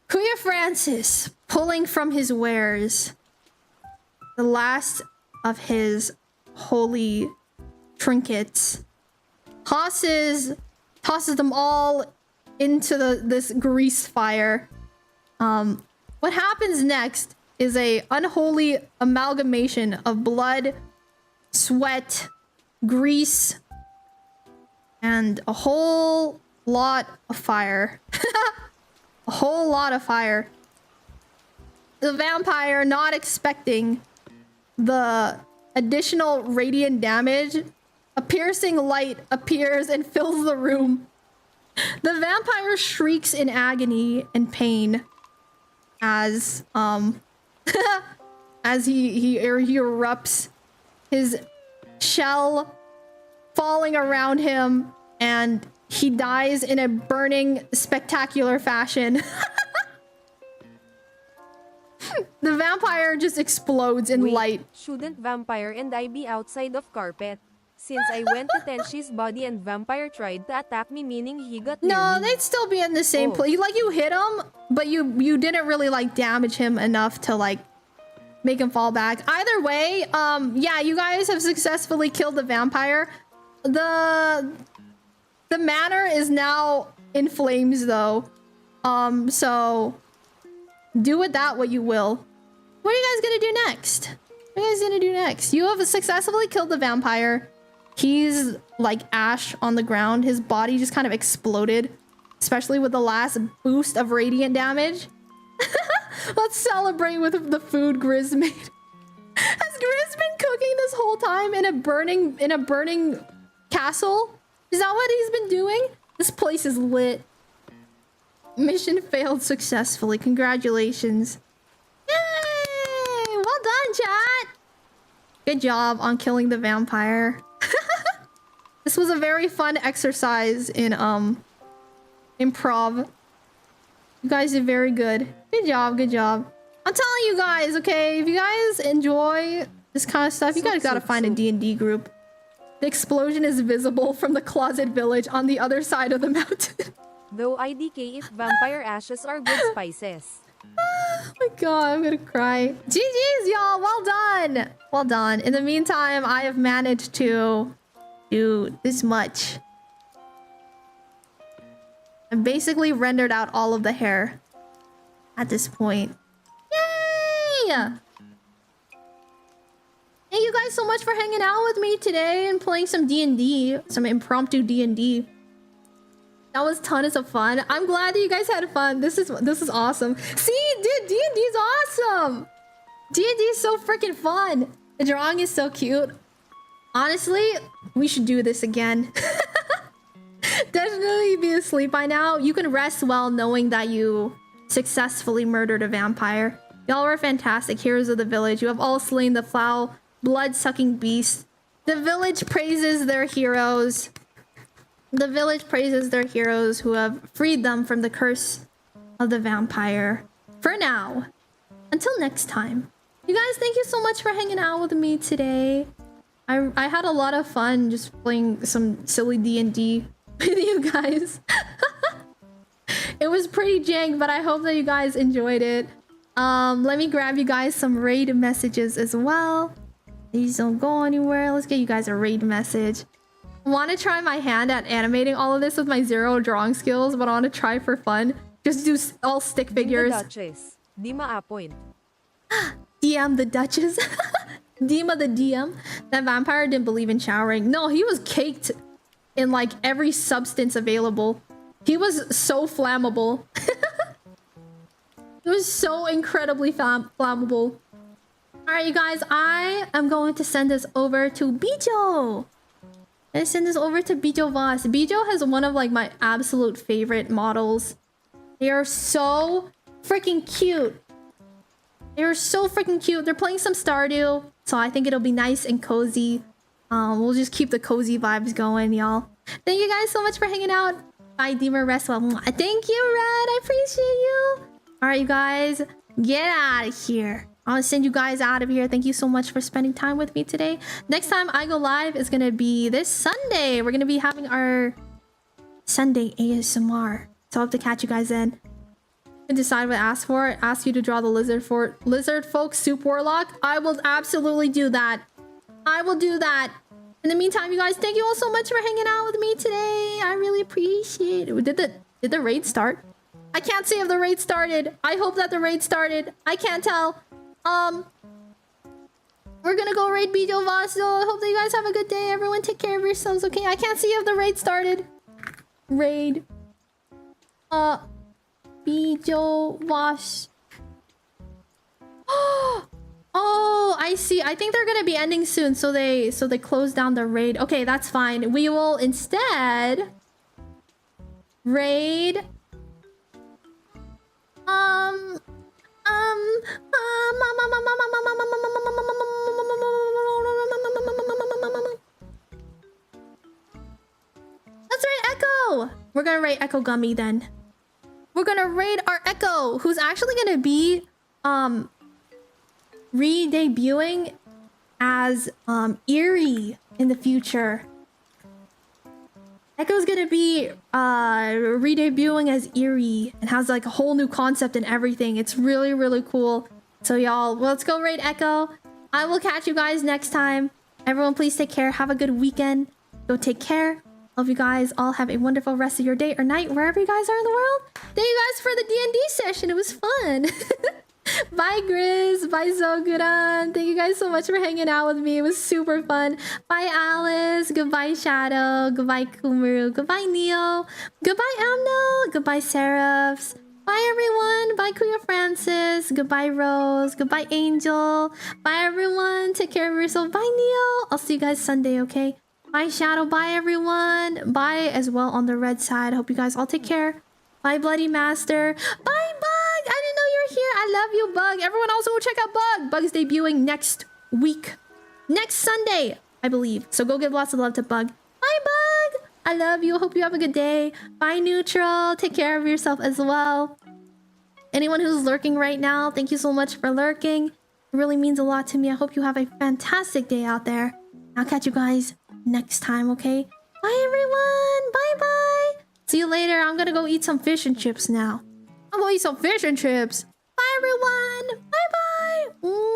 Kuya Francis pulling from his wares the last of his holy trinkets, tosses them all into this grease fire. What happens next is a unholy amalgamation of blood, sweat, grease, and a whole lot of fire. A whole lot of fire. The vampire, not expecting the additional radiant damage, a piercing light appears and fills the room. The vampire shrieks in agony and pain as as he erupts, his shell falling around him, and he dies in a burning, spectacular fashion. The vampire just explodes in light. Shouldn't vampire and I be outside of carpet? Since I went to Tenshi's body and vampire tried to attack me, meaning he got near No, me. they'd still be in the same place. Like, you hit him, but you didn't really like damage him enough to like make him fall back. Either way, yeah, you guys have successfully killed the vampire. The manor is now in flames though. So do with that what you will. What are you guys gonna do next? What are you guys gonna do next? You have successfully killed the vampire. He's like ash on the ground. His body just kind of exploded, especially with the last boost of radiant damage. Let's celebrate with the food Grizz made. Has Grizz been cooking this whole time in a burning castle? Is that what he's been doing? This place is lit. Mission failed successfully. Congratulations. Yay! Well done, chat. Good job on killing the vampire. This was a very fun exercise in improv. You guys did very good. Good job, good job. I'm telling you guys, okay, if you guys enjoy this kind of stuff, you guys gotta find a D&D group. The explosion is visible from the closet village on the other side of the mountain. Though IDK if vampire ashes are good spices. Oh my god, I'm gonna cry. GG's, y'all. Well done. Well done. In the meantime, I have managed to do this much. I basically rendered out all of the hair at this point. Yay! Thank you guys so much for hanging out with me today and playing some D&D, some impromptu D&D. That was tons of fun. I'm glad that you guys had fun. This is awesome. See, dude, D&D is awesome. D&D is so freaking fun. The drawing is so cute. Honestly, we should do this again. Definitely be asleep by now. You can rest well knowing that you successfully murdered a vampire. Y'all were fantastic heroes of the village. You have all slain the foul, blood-sucking beast. The village praises their heroes. The village praises their heroes who have freed them from the curse of the vampire. For now. Until next time. You guys, thank you so much for hanging out with me today. I had a lot of fun just playing some silly D&D with you guys. It was pretty jank, but I hope that you guys enjoyed it. Let me grab you guys some raid messages as well. These don't go anywhere. Let's get you guys a raid message. I want to try my hand at animating all of this with my 0 drawing skills, but I want to try for fun. Just do all stick figures. The Duchess. Dima Apoint. DM the Duchess. Dima the DM. That vampire didn't believe in showering. No, he was caked in like every substance available. He was so flammable. It was so incredibly flammable. Alright, you guys, I am going to send this over to Bijo. I send this over to Bijo Voss. Bijo has one of like my absolute favorite models. They are so freaking cute. They are so freaking cute. They're playing some Stardew, so I think it'll be nice and cozy. We'll just keep the cozy vibes going, y'all. Thank you guys so much for hanging out. Bye, Deemer. Rest well. Thank you, Red. I appreciate you. All right, you guys, get out of here. I'm gonna send you guys out of here. Thank you so much for spending time with me today. Next time I go live is gonna be this Sunday. We're gonna be having our Sunday ASMR. So I'll have to catch you guys then. And decide what to ask for. Ask you to draw the lizard folk soup warlock. I will absolutely do that. I will do that. In the meantime, you guys, thank you all so much for hanging out with me today. I really appreciate it. Did the raid start? I can't see if the raid started. I hope that the raid started. I can't tell. We're gonna go raid Bijo Voss. So I hope that you guys have a good day. Everyone take care of yourselves, okay? I can't see if the raid started. Raid. Bijo Voss. Oh, I see. I think they're gonna be ending soon, so they close down the raid. Okay, that's fine. We will instead raid let's raid Echo. We're gonna raid Echo Gummy then. We're gonna raid our Echo, who's actually gonna be re-debuting as Eerie in the future. Echo's gonna be re-debuting as Eerie and has like a whole new concept and everything. It's really, really cool. So y'all, let's go raid Echo. I will catch you guys next time. Everyone, please take care. Have a good weekend. Go take care. Love you guys. All have a wonderful rest of your day or night, wherever you guys are in the world. Thank you guys for the D&D session. It was fun. Bye, Grizz. Bye, Zoguran. Thank you guys so much for hanging out with me. It was super fun. Bye, Alice. Goodbye, Shadow. Goodbye, Kumuru. Goodbye, Neo. Goodbye, Amno. Goodbye, Seraphs. Bye, everyone. Bye, Kuya Francis. Goodbye, Rose. Goodbye, Angel. Bye, everyone. Take care of yourself. Bye, Neo. I'll see you guys Sunday, okay? Bye, Shadow. Bye, everyone. Bye as well on the red side. Hope you guys all take care. Bye, Bloody Master. Bye, Bug. I didn't know you were here. I love you, Bug. Everyone also go check out Bug. Bug's debuting next week. Next Sunday, I believe. So go give lots of love to Bug. Bye, Bug. I love you. Hope you have a good day. Bye, Neutral. Take care of yourself as well. Anyone who's lurking right now, thank you so much for lurking. It really means a lot to me. I hope you have a fantastic day out there. I'll catch you guys next time, okay? Bye, everyone. Bye-bye. See you later. I'm gonna go eat some fish and chips now. I'm gonna eat some fish and chips. Bye, everyone. Bye-bye.